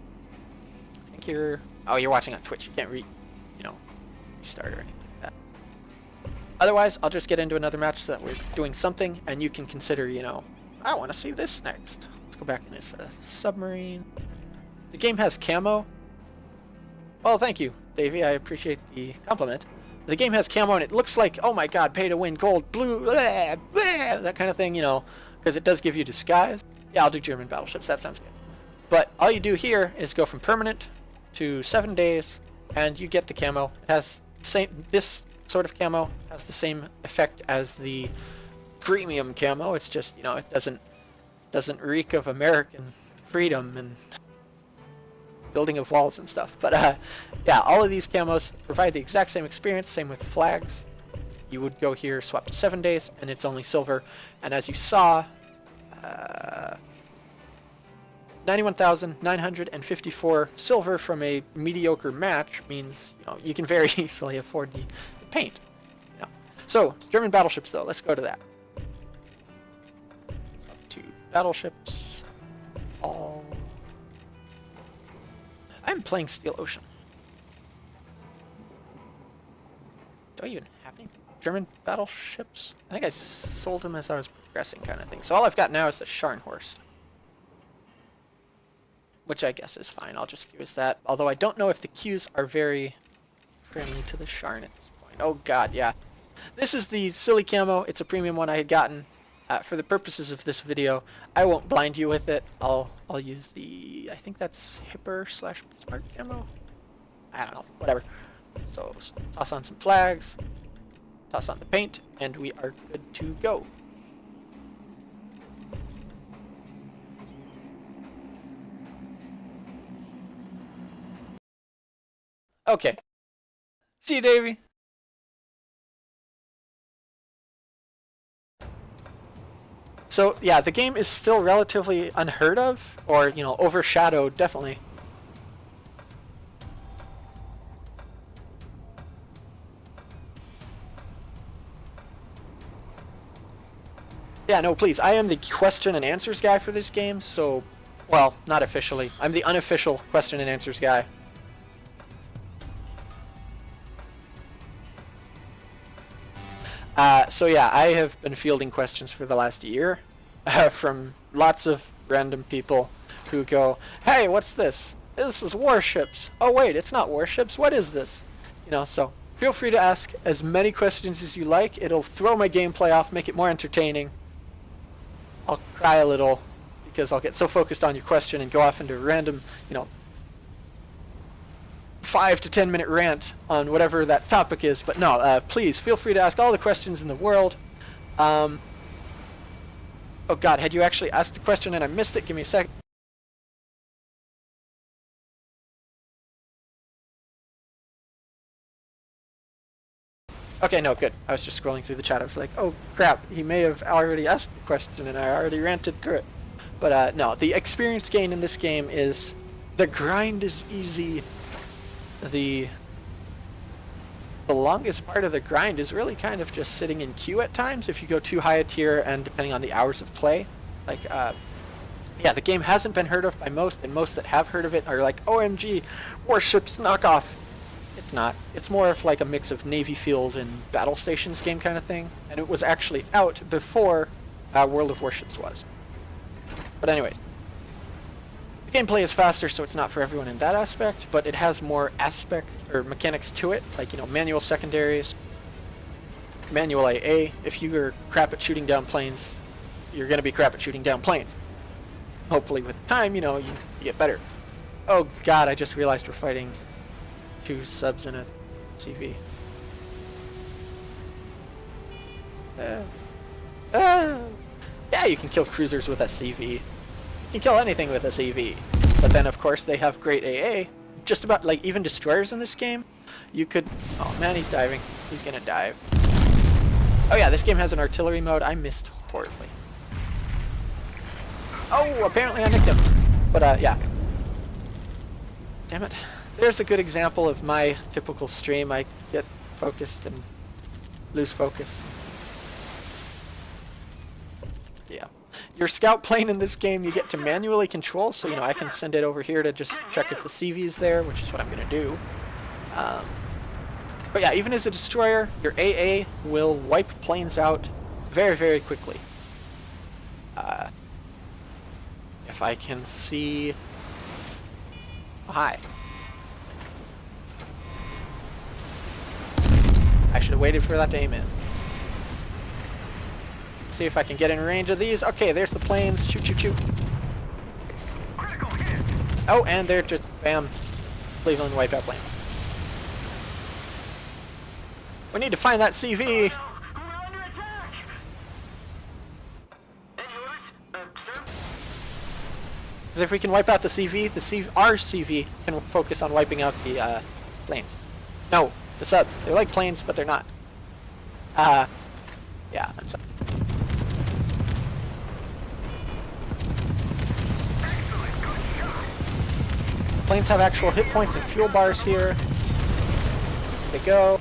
I think you're watching on Twitch. You can't read, start or anything like that. Otherwise, I'll just get into another match so that we're doing something, and you can consider, I want to see this next. Go back in this submarine. The game has camo. Well, thank you, Davey. I appreciate the compliment. The game has camo and it looks like, oh my god, pay to win, gold, blue, blah, blah, that kind of thing, you know, because it does give you disguise. Yeah, I'll do German battleships, that sounds good. But all you do here is go from permanent to 7 days, and you get the camo. It has this sort of camo has the same effect as the premium camo. It's just, you know, it doesn't reek of American freedom and building of walls and stuff. But yeah, all of these camos provide the exact same experience. Same with flags. You would go here, swap to 7 days, and it's only silver. And as you saw, 91,954 silver from a mediocre match means, you know, you can very easily afford the paint. You know. So German battleships, though, let's go to that. Up to battleships. All. I'm playing Steel Ocean. Do I even have any German battleships? I think I sold them as I was progressing, kind of thing. So all I've got now is the Scharnhorst, which I guess is fine. I'll just use that. Although I don't know if the queues are very friendly to the Scharn at this point. Oh god, yeah. This is the silly camo. It's a premium one I had gotten. For the purposes of this video, I won't blind you with it. I'll use the, I think that's Hipper / Smart camo. I don't know, whatever. So toss on some flags, toss on the paint, and we are good to go. Okay. See you, Davey. So yeah, the game is still relatively unheard of, or, you know, overshadowed, definitely. Yeah, no, please. I am the question and answers guy for this game, so, well, not officially. I'm the unofficial question and answers guy. So yeah, I have been fielding questions for the last year from lots of random people who go, hey, what's this? This is Warships. Oh wait, it's not Warships. What is this? You know, so feel free to ask as many questions as you like. It'll throw my gameplay off, make it more entertaining. I'll cry a little because I'll get so focused on your question and go off into a random, you know, 5 to 10 minute rant on whatever that topic is. But no, please feel free to ask all the questions in the world. Oh god, had you actually asked the question and I missed it? Give me a sec. Okay, no, good. I was just scrolling through the chat. I was like, oh crap, he may have already asked the question and I already ranted through it. But no, the experience gain in this game is, the grind is easy. The longest part of the grind is really kind of just sitting in queue at times if you go too high a tier, and depending on the hours of play. Like, yeah, the game hasn't been heard of by most, and most that have heard of it are like, OMG, Warships knockoff. It's not. It's more of like a mix of Navy Field and Battle Stations game kind of thing, and it was actually out before World of Warships was. But anyways. The gameplay is faster, so it's not for everyone in that aspect, but it has more aspects or mechanics to it, like, you know, manual secondaries, manual AA. If you're crap at shooting down planes, you're going to be crap at shooting down planes. Hopefully with time, you know, you get better. Oh god, I just realized we're fighting 2 subs in a CV. Yeah, you can kill cruisers with a CV. You can kill anything with a CV. But then, of course, they have great AA. Just about, like, even destroyers in this game, you could... Oh, man, he's diving. He's gonna dive. Oh, yeah, this game has an artillery mode. I missed horribly. Oh, apparently I nicked him. But, yeah. Damn it. There's a good example of my typical stream. I get focused and lose focus. Yeah. Your scout plane in this game you get to manually control, so, you know, I can send it over here to just check if the CV is there, which is what I'm going to do. But yeah, even as a destroyer, your AA will wipe planes out very, very quickly. If I can see... Oh, hi. I should have waited for that to aim in. See if I can get in range of these. Okay, there's the planes. Shoot, shoot, shoot. Oh, and they're just, bam, Cleveland wiped out planes. We need to find that CV. Because if we can wipe out the CV, our CV can focus on wiping out the planes. No, the subs. They're like planes, but they're not. Yeah, I'm sorry. Planes have actual hit points and fuel bars here. There they go.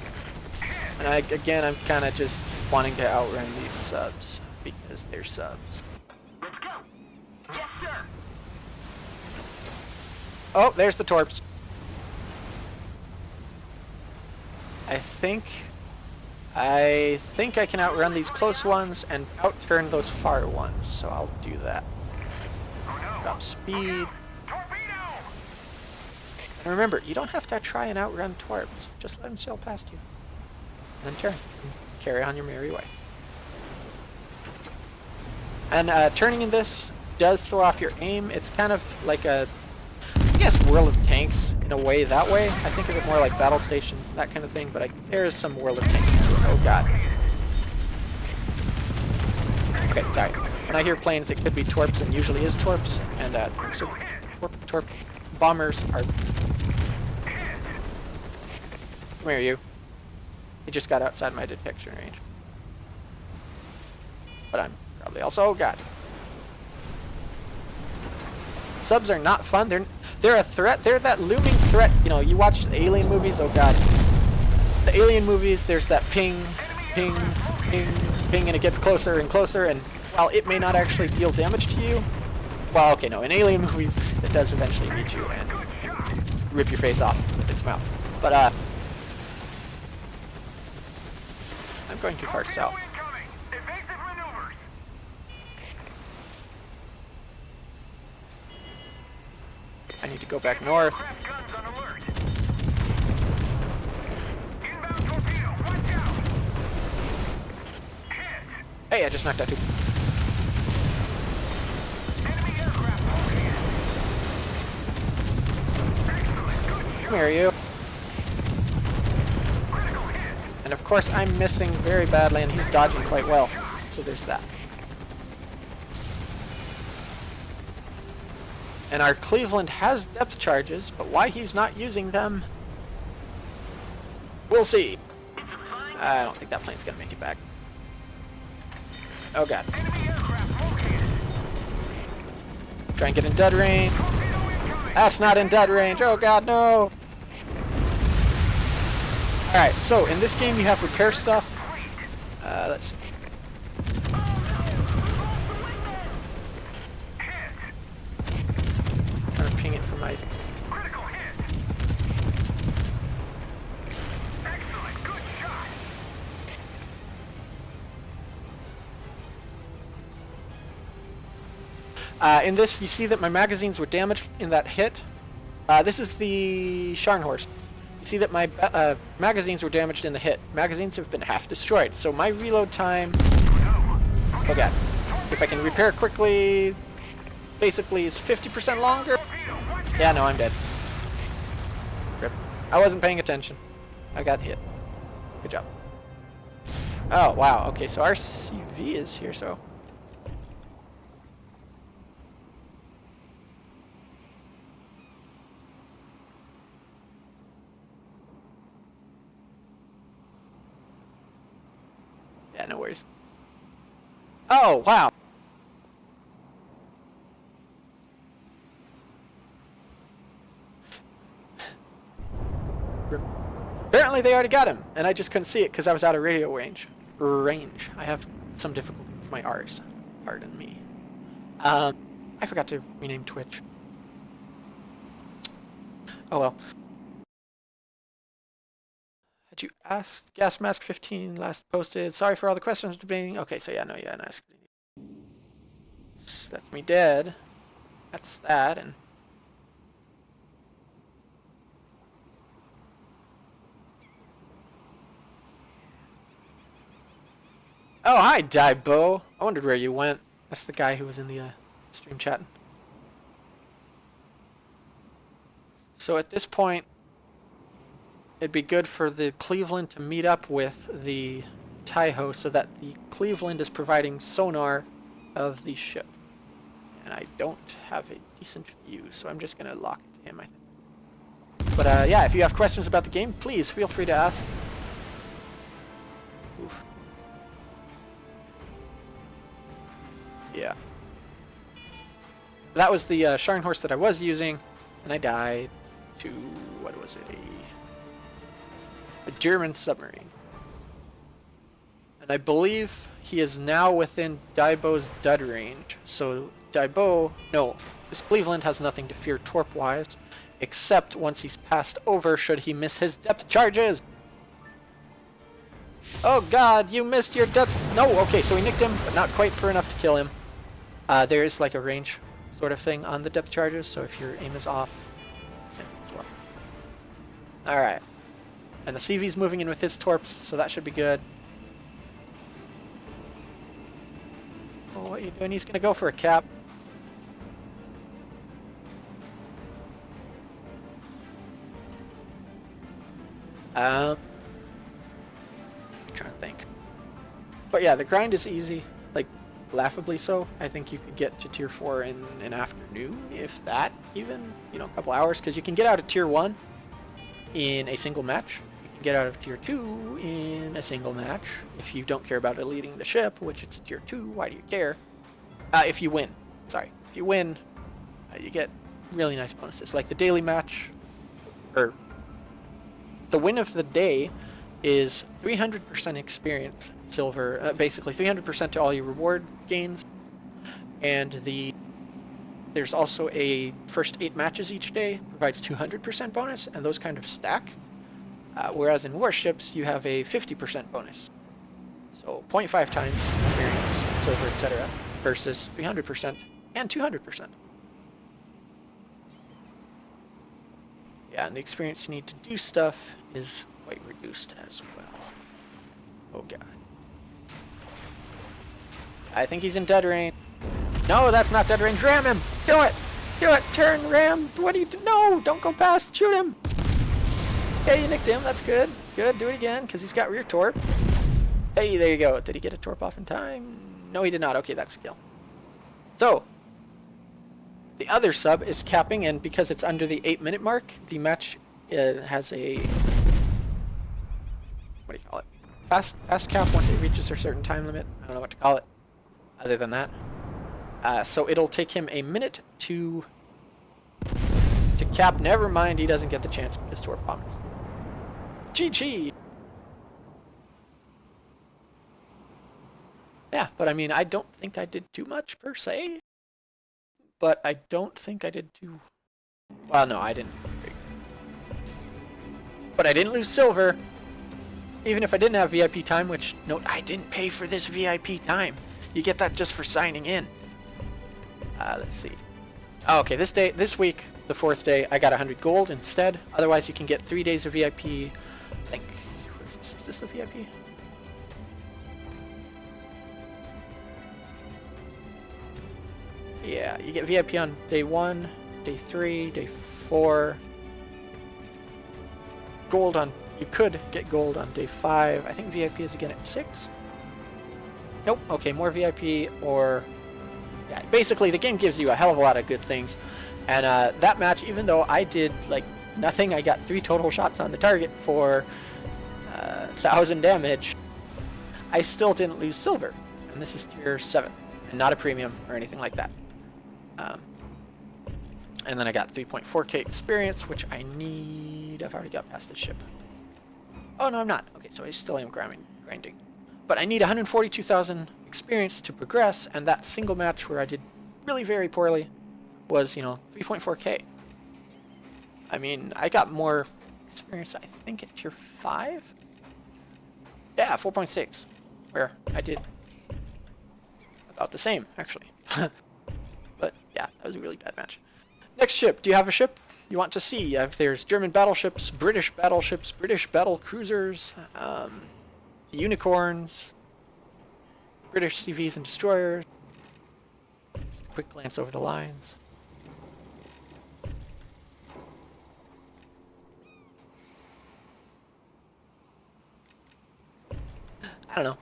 And I'm kind of just wanting to outrun these subs because they're subs. Let's go. Yes, sir. Oh, there's the torps. I think I can outrun these close ones and outturn those far ones, so I'll do that. Drop speed. And remember, you don't have to try and outrun torps. Just let them sail past you. And then turn. And carry on your merry way. And turning in this does throw off your aim. It's kind of like a, I guess, World of Tanks in a way that way. I think of it more like battle stations and that kind of thing, but there is some World of Tanks. Oh god. Okay, sorry. When I hear planes, it could be torps, and usually is torps. And so torp bombers are... Come here, you. He just got outside my detection range. But I'm probably also... Oh god. Subs are not fun. They're a threat. They're that looming threat. You know, you watch the Alien movies. Oh god. The Alien movies, there's that ping, ping, ping, ping, and it gets closer and closer, and while it may not actually deal damage to you, well, okay, no, in Alien movies, it does eventually meet you and rip your face off with its mouth. But, I'm going too far south. I need to go back north. Hey, I just knocked out two. Come here, you. And of course, I'm missing very badly, and he's dodging quite well. So there's that. And our Cleveland has depth charges, but why he's not using them, we'll see. I don't think that plane's gonna make it back. Oh god. Try and get in dud range. That's not in dud range. Oh god, no. Alright, so in this game you have repair stuff. Let's see. Trying to ping it from my... In this, you see that my magazines were damaged in that hit. This is the Scharnhorst. You see that my magazines were damaged in the hit. Magazines have been half destroyed, so my reload time... Oh god. If I can repair quickly, basically is 50% longer. Yeah, no, I'm dead. Rip. I wasn't paying attention. I got hit. Good job. Oh, wow. Okay, so our CV is here, so... Yeah, no worries. Oh, wow. Apparently they already got him, and I just couldn't see it because I was out of radio range. I have some difficulty with my R's. Pardon me. I forgot to rename Twitch. Oh well. Had you asked Gas Mask 15 last posted? Sorry for all the questions debating. Okay, so yeah, no, yeah, asked. That's me dead. That's that, and Oh, hi, Daibo. I wondered where you went. That's the guy who was in the stream chatting. So at this point, it'd be good for the Cleveland to meet up with the Taiho so that the Cleveland is providing sonar of the ship. And I don't have a decent view, so I'm just going to lock it to him, I think. But yeah, if you have questions about the game, please feel free to ask. Oof. Yeah. That was the Scharnhorst that I was using, and I died to, what was it, a German submarine. And I believe he is now within Daibo's dud range, so Daibo, no, this Cleveland has nothing to fear torp-wise, except once he's passed over should he miss his depth charges. Oh god, you missed your depth. No, okay, so we nicked him, but not quite for enough to kill him. There is like a range sort of thing on the depth charges, so if your aim is off, yeah, as well. Alright. And the CV's moving in with his torps, so that should be good. Oh, what are you doing? He's gonna go for a cap. I'm trying to think. But yeah, the grind is easy, like laughably so. I think you could get to tier 4 in an afternoon, if that even, you know, a couple hours, because you can get out of tier 1 in a single match. You can get out of tier 2 in a single match. If you don't care about eluding the ship, which it's a tier 2, why do you care? If you win. Sorry. If you win, you get really nice bonuses. Like the daily match, or the win of the day is 300% experience silver, basically 300% to all your reward gains, and there's also a first 8 matches each day provides 200% bonus, and those kind of stack. Whereas in Warships you have a 50% bonus, so 0.5 times experience, silver, etc., versus 300% and 200%. Yeah, and the experience you need to do stuff is quite reduced as well. Oh god. I think he's in dead range. No, that's not dead range. Ram him! Do it! Do it! Turn, ram! What do you do? No! Don't go past! Shoot him! Okay, you nicked him. That's good. Good. Do it again, because he's got rear torp. Hey, there you go. Did he get a torp off in time? No, he did not. Okay, that's a kill. So, the other sub is capping, and because it's under the 8-minute mark, the match has a, what do you call it? Fast cap once it reaches a certain time limit. I don't know what to call it other than that. So it'll take him a minute to cap. Never mind, he doesn't get the chance because torp bombers. GG! Yeah, but I mean, I don't think I did too much per se. But I don't think I did too... Well, no, I didn't. But I didn't lose silver. Even if I didn't have VIP time, which, note, I didn't pay for this VIP time. You get that just for signing in. Let's see. Oh, okay, this week, the 4th day, I got 100 gold instead. Otherwise, you can get 3 days of VIP. I think, is this the VIP? Yeah, you get VIP on day 1, day 3, day 4. Gold on... You could get gold on day 5. I think VIP is again at 6. Nope. Okay, more VIP or... Yeah, basically the game gives you a hell of a lot of good things. And that match, even though I did, like, nothing, I got 3 total shots on the target for 1,000 damage, I still didn't lose silver. And this is tier 7, and not a premium or anything like that. And then I got 3.4k experience, which I need... I've already got past this ship. Oh, no, I'm not. Okay, so I still am grinding. But I need 142,000 experience to progress, and that single match where I did really very poorly was, you know, 3.4k. I mean, I got more experience, I think, at tier 5? Yeah, 4.6, where I did about the same, actually. But, yeah, that was a really bad match. Next ship. Do you have a ship you want to see? If there's German battleships, British battle cruisers, unicorns, British CVs and destroyer. Just a quick glance over the lines. I don't know.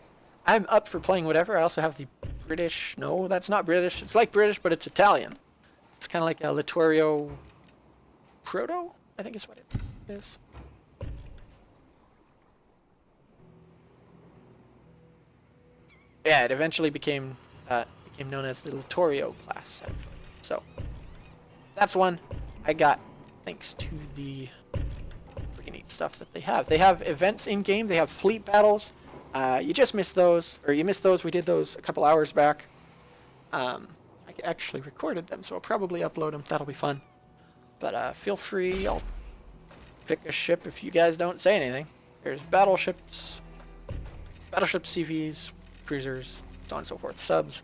I'm up for playing whatever. I also have the British. No, that's not British. It's like British, but it's Italian. It's kind of like a Littorio Proto, I think is what it is. Yeah, it eventually became known as the Littorio class, actually. So that's one I got thanks to the pretty neat stuff that they have. They have events in game. They have fleet battles. You just missed those, or you missed those. We did those a couple hours back. I actually recorded them, so I'll probably upload them. That'll be fun. But feel free. I'll pick a ship if you guys don't say anything. There's battleships, CVs, cruisers, so on and so forth. Subs.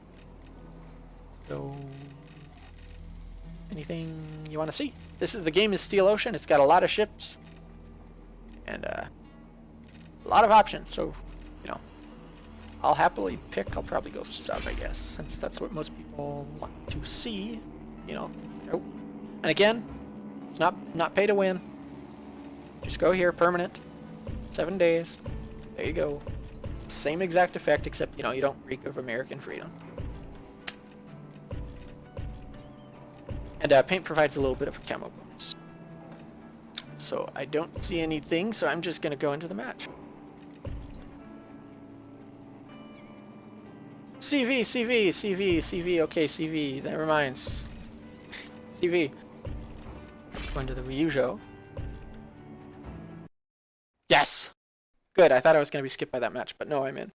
So, anything you want to see? The game is Steel Ocean. It's got a lot of ships and a lot of options. So, you know, I'll happily pick. I'll probably go sub, I guess, since that's what most people want to see. You know. Oh. And again, it's not pay to win. Just go here, permanent, 7 days. There you go. Same exact effect, except you know you don't reek of American freedom. And paint provides a little bit of a camo bonus. So I don't see anything, so I'm just gonna go into the match. CV. Okay, CV. Never mind. CV. Going to the Ryujo. Yes! Good, I thought I was going to be skipped by that match, but no, I'm in.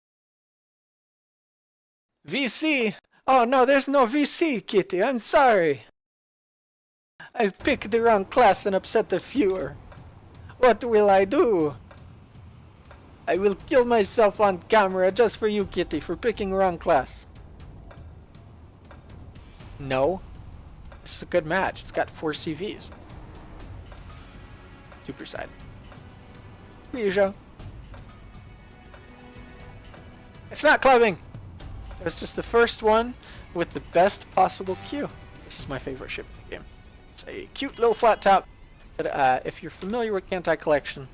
VC! Oh no, there's no VC, Kitty, I'm sorry! I've picked the wrong class and upset the viewer. What will I do? I will kill myself on camera just for you, Kitty, for picking wrong class. No. This is a good match. It's got 4 CVs. Super side. Ryujo. It's not clubbing! It was just the first one with the best possible queue. This is my favorite ship in the game. It's a cute little flat top. But if you're familiar with Kantai Collection,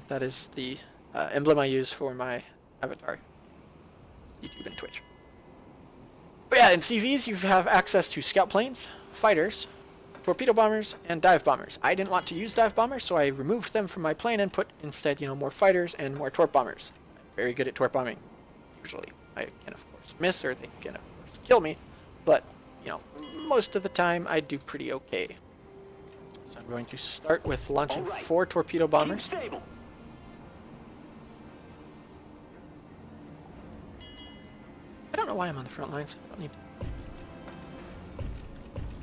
that is the emblem I use for my avatar, YouTube and Twitch. But yeah, in CVs you have access to scout planes, fighters, torpedo bombers, and dive bombers. I didn't want to use dive bombers, so I removed them from my plane and put instead, you know, more fighters and more torp bombers. I'm very good at torp bombing. Usually, I can of course miss, or they can of course kill me, but you know, most of the time I do pretty okay. So I'm going to start with launching 4 torpedo bombers. I don't know why I'm on the front lines. I don't need to.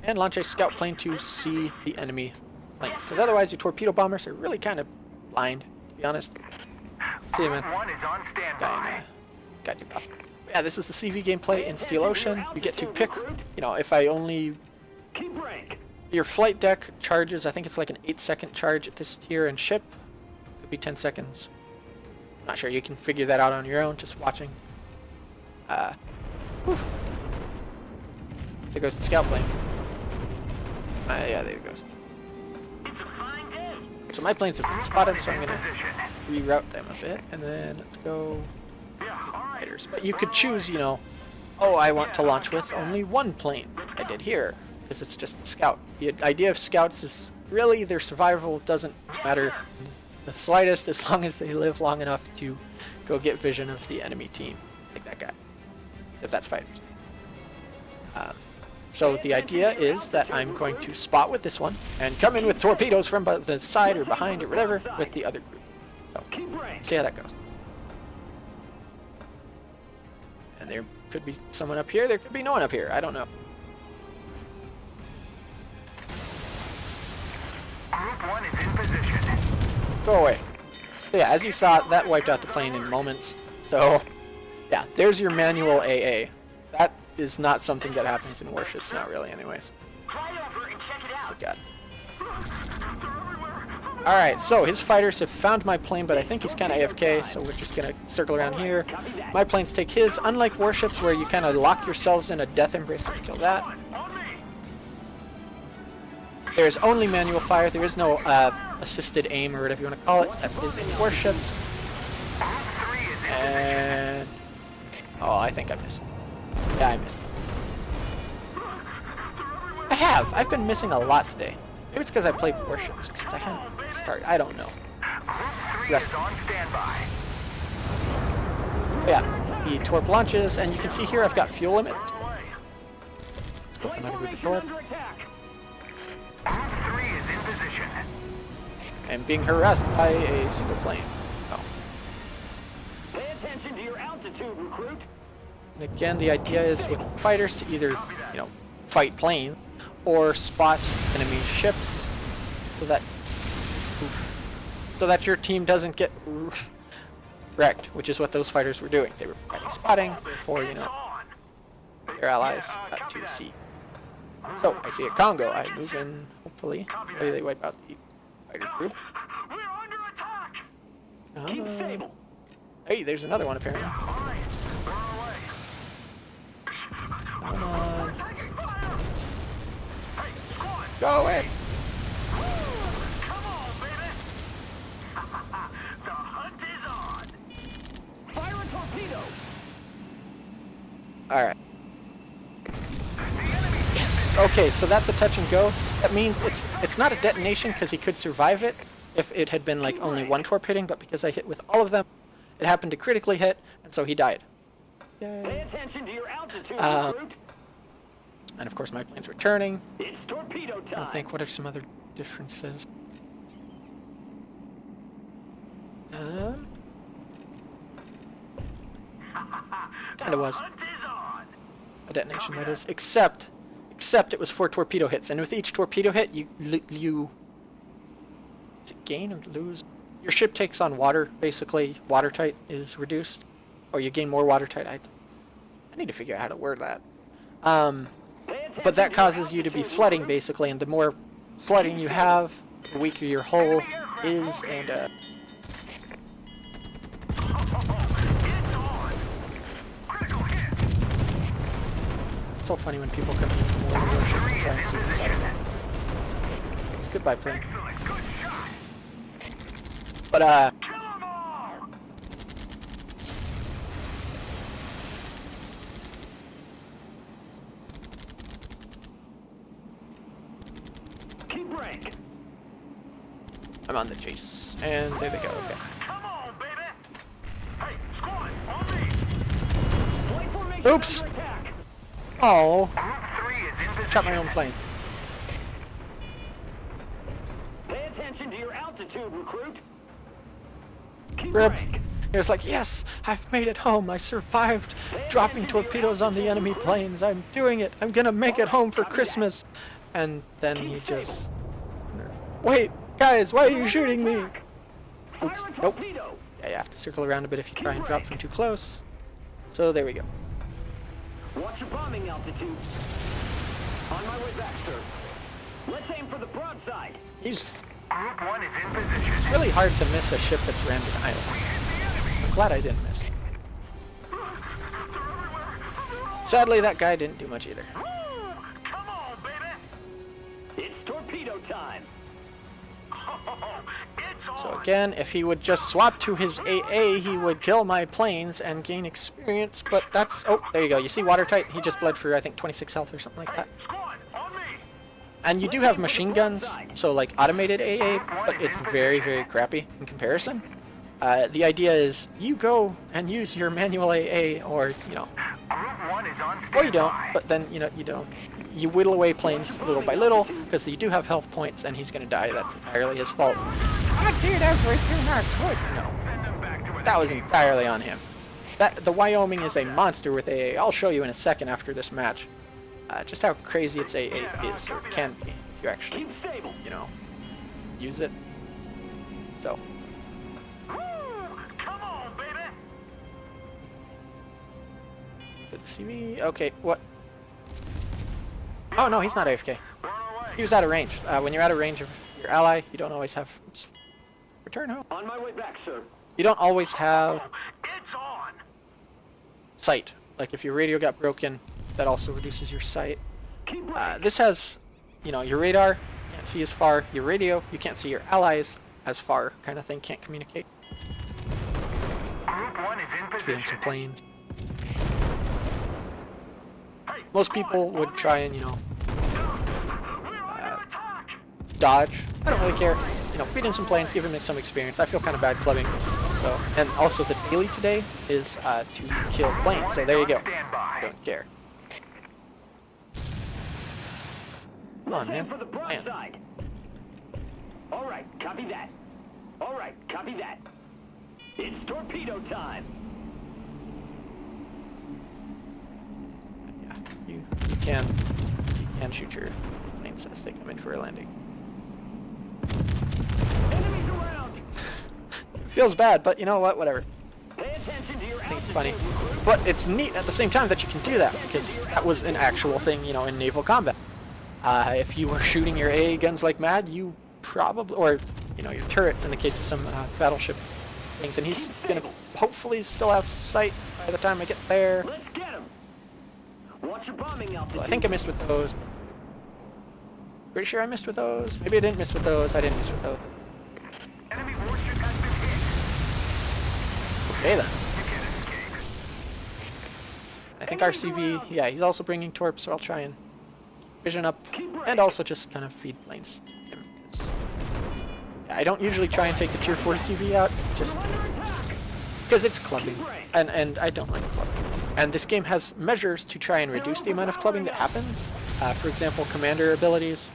And launch a scout plane to see the enemy planes. Because otherwise your torpedo bombers are really kind of blind, to be honest. See you, man. One is on standby. Got you off. Yeah, this is the CV gameplay in Steel Ocean. You get to pick, you know, if I only... Keep break. Your flight deck charges, I think it's like an 8-second charge at this tier, and ship could be 10 seconds. Not sure, you can figure that out on your own, just watching. Oof. There goes the scout plane. Yeah, there it goes. It's a fine day. So my planes have been spotted, so I'm going to reroute them a bit, and then let's go fighters. But you could choose, you know, oh, I want to launch with only 1 plane. I did here, because it's just a scout. The idea of scouts is really their survival doesn't matter the slightest as long as they live long enough to go get vision of the enemy team, like that guy. Except that's fighters. So the idea is that I'm going to spot with this one and come in with torpedoes from the side or behind or whatever with the other group. So, see how that goes. And there could be someone up here, there could be no one up here, I don't know. Group 1 is in position. Go away. So yeah, as you saw, that wiped out the plane in moments. So, yeah, there's your manual AA. That is not something that happens in warships, not really anyways. Fly over and check it out. Oh god. They're everywhere. Alright, so his fighters have found my plane, but I think he's kind of AFK, so we're just going to circle around here. My planes take his, unlike warships where you kind of lock yourselves in a death embrace. Let's kill that. There is only manual fire. There is no assisted aim or whatever you want to call it. That is in warships. And... oh, I think I missed. Yeah, I missed. I have. I've been missing a lot today. Maybe it's because I played warships, except I hadn't started. I don't know. Rest. On standby. Yeah, the torp launches, and you can see here I've got fuel limits. Let's go with another group of torp. Group 3 is in position. And being harassed by a single plane. Oh. Pay attention to your altitude, recruit. And again, the idea is with fighters to either, you know, fight planes or spot enemy ships, so that your team doesn't get wrecked, which is what those fighters were doing. They were providing spotting for, you know, their allies to see. So I see a Congo. I move in. Hopefully, they wipe out the fighter group. We're under attack. Come on. Hey, there's another one apparently. Come on. Go away. Come on, baby. The hunt is on. Fire a torpedo. All right. Yes. Okay, so that's a touch and go. That means it's not a detonation because he could survive it if it had been like only one torp hitting, but because I hit with all of them, it happened to critically hit, and so he died. Pay Yay. attention to your altitude, recruit. And of course my plane's returning. It's torpedo time. I think what are some other differences? Kinda was Hunt is on. a detonation, that is, except it was 4 torpedo hits, and with each torpedo hit you is it gain or lose? Your ship takes on water, basically. Watertight is reduced, or you gain more watertight. I need to figure out how to word that. But that causes you to be flooding, basically, and the more flooding you have, the weaker your hull is, and It's on. Critical hit. it's so funny when people come in from World of Warships and try and see this out. Goodbye, plane. Excellent. Good shot. But, Kill 'em all. Keep rank. I'm on the chase. And there they go, okay. Come on, baby. Hey, squad, on me. Flight formation Oops. under attack. Oh, Group 3 is in position. shot my own plane. Pay attention to your altitude, recruit. Keep Rip. rank. He was like, yes, I've made it home. I survived dropping torpedoes on the enemy planes. I'm doing it. I'm gonna make it home for Christmas. And then he just... wait, guys, why are you shooting me? Oops, Fire a nope. torpedo. Yeah, you have to circle around a bit if you try and drop from too close. So there we go. Watch your bombing altitude. On my way back, sir. Let's aim for the broadside. He's Group 1 is in position. really hard to miss a ship that's rammed an island. I'm glad I didn't miss. Sadly, that guy didn't do much either. Come on, baby. It's torpedo time. It's on. So again, if he would just swap to his AA, he would kill my planes and gain experience, but that's... oh, there you go. You see watertight? He just bled for, I think, 26 health or something like that. Squad, on me. And you do have machine guns, so like automated AA, but it's very, very crappy in comparison. The idea is you go and use your manual AA, or, you know, Group 1 is on standby. or you don't, but then, you know, you don't. You whittle away planes little by little, because you do have health points, and he's going to die. That's entirely his fault. I did everything I could. No, Send them back to where that they was came entirely on him. The Wyoming is a monster with AA. I'll show you in a second after this match just how crazy its AA is, or can be, if you actually, Keep stable. you know, use it. So, Woo! Come on, baby. did they see me? Okay, what? Oh no, he's not AFK. We're on our way. He was out of range. When you're out of range of your ally, you don't always have... oops. Return home. On my way back, sir. You don't always have It's on. sight. Like if your radio got broken, that also reduces your sight. Keep right. This has, you know, your radar, you can't see as far. Your radio, you can't see your allies as far, kind of thing, can't communicate. Group 1 is in Feeding position. some planes. Hey, Most come on, people would on try me. and, you know, We're under attack. dodge. I don't really care. You know, feed him some planes, give him some experience. I feel kind of bad clubbing. So, and also the daily today is to kill planes. So there you go. I don't care. Come on, Let's aim man. for the Man. broadside. All right, copy that. All right, copy that. It's torpedo time. Yeah, you can shoot your planes as they come in for a landing. Enemies around. Feels bad, but you know what? Whatever. Pay attention to your I think it's altitude, funny. recruit. But it's neat at the same time that you can do that, because that was an actual thing, you know, in naval combat. If you were shooting your AA guns like mad, you probably, or, you know, your turrets in the case of some battleship things, and he's going to hopefully still have sight by the time I get there. Let's get him. Watch your bombing altitude. Well, I think I missed with those. Pretty sure I missed with those. Maybe I didn't miss with those. I didn't miss with those. Enemy warship has been hit. Okay then. You can escape. I think RCV, yeah, he's also bringing torps, so I'll try and vision up, and also just kind of feed planes. Him, 'cause, yeah, I don't usually try and take the tier 4 CV out, just because it's clubbing, and I don't like clubbing. And this game has measures to try and reduce the amount of clubbing that happens. For example, commander abilities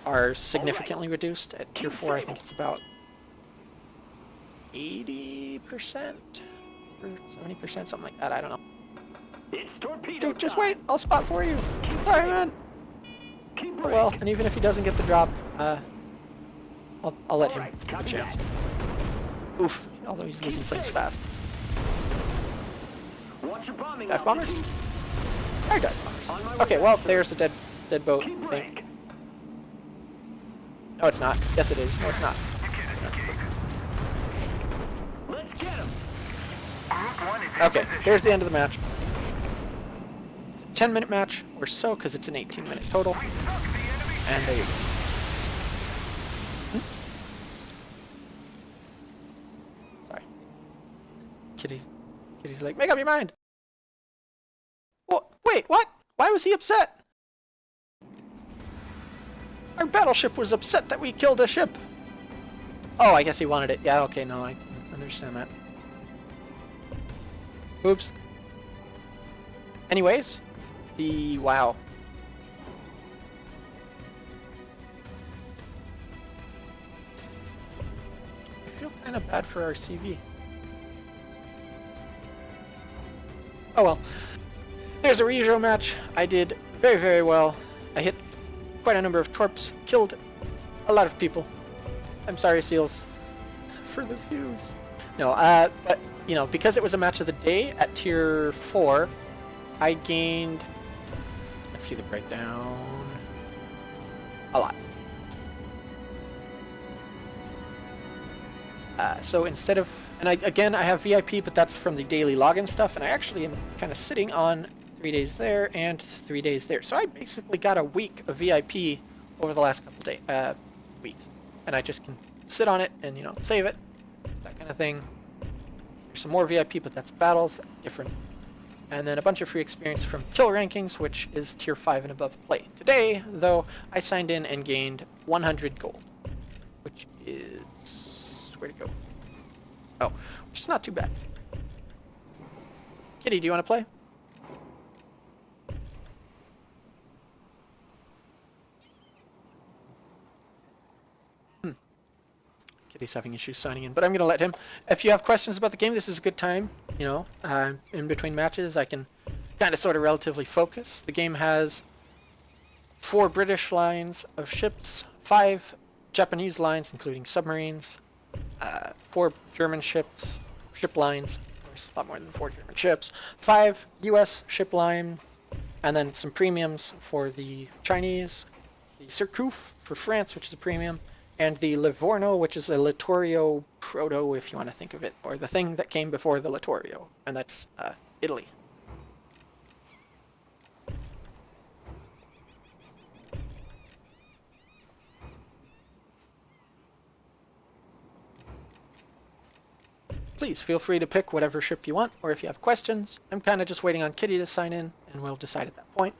are significantly reduced. At tier 4, I think it's about 80% or 70%, something like that. I don't know. It's torpedo Dude, just time. wait. I'll spot for you. Sorry, man. Keep Oh, well, breaking. and even if he doesn't get the drop, I'll let him Alright, have a copy chance. that. Oof. Although he's losing planes fast. Watch your bombing Dive bombers? altitude. Or dive bombers. Okay, well, there's a dead boat Keep thing. break. No, it's not. Yes, it is. No, it's not. You can escape. Let's get him. Group 1 is in Okay, position. here's the end of the match. It's a 10-minute match or so, because it's an 18-minute total. We suck the enemy. And there you go. Sorry. Kitty's like, make up your mind. Well, wait, what? Why was he upset? Our battleship was upset that we killed a ship. Oh, I guess he wanted it. Yeah, okay, no, I can understand that. Oops. Anyways, wow. I feel kind of bad for our CV. Oh well. There's a Regio match. I did very, very well. I hit quite a number of torps, killed a lot of people. I'm sorry, SEALs, for the views. No, but, you know, because it was a match of the day at tier 4, I gained, let's see the breakdown, a lot. So instead of, and again, I have VIP, but that's from the daily login stuff, and I actually am kind of sitting on 3 days there and 3 days there. So I basically got a week of VIP over the last couple weeks, and I just can sit on it and, you know, save it, that kind of thing. There's some more VIP, but that's battles, that's different. And then a bunch of free experience from kill rankings, which is tier 5 and above play. Today, though, I signed in and gained 100 gold, which is, where'd it go? Oh, which is not too bad. Kitty, do you want to play? Kitty's having issues signing in, but I'm going to let him. If you have questions about the game, this is a good time. You know, in between matches, I can kind of sort of relatively focus. The game has 4 British lines of ships, 5 Japanese lines, including submarines, 4 German ship lines, of course, a lot more than 4 German ships, 5 US ship lines, and then some premiums for the Chinese, the Surcouf for France, which is a premium, and the Livorno, which is a Littorio proto, if you want to think of it, or the thing that came before the Littorio, and that's Italy. Please feel free to pick whatever ship you want, or if you have questions. I'm kind of just waiting on Kitty to sign in, and we'll decide at that point.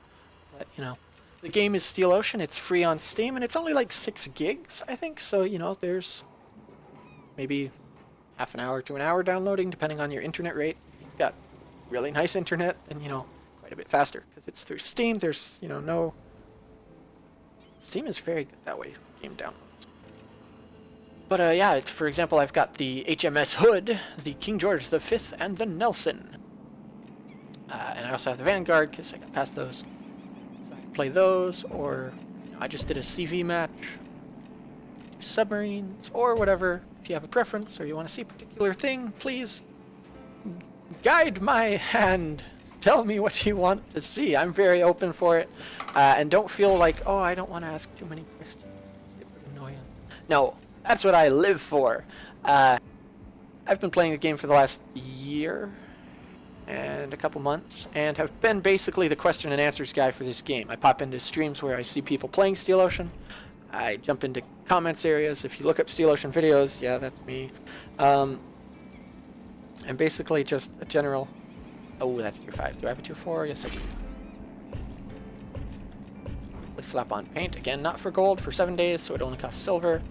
But, you know, the game is Steel Ocean. It's free on Steam, and it's only like 6 gigs, I think. So, you know, there's maybe half an hour to an hour downloading, depending on your internet rate. If you've got really nice internet, and, you know, quite a bit faster, because it's through Steam. There's, you know, no... Steam is very good that way, game downloads. But yeah, for example, I've got the HMS Hood, the King George V, and the Nelson. And I also have the Vanguard, because I got past those. So I can play those, or you know, I just did a CV match, submarines, or whatever. If you have a preference, or you want to see a particular thing, please guide my hand. Tell me what you want to see. I'm very open for it. And don't feel like, oh, I don't want to ask too many questions. It would annoy him. No. That's what I live for. I've been playing the game for the last year and a couple months, and have been basically the question and answers guy for this game. I pop into streams where I see people playing Steel Ocean. I jump into comments areas. If you look up Steel Ocean videos, yeah, that's me. And basically just a general... Oh, that's tier 5. Do I have a tier 4? Yes, I do. Quickly slap on paint. Again, not for gold, for 7 days, so it only costs silver.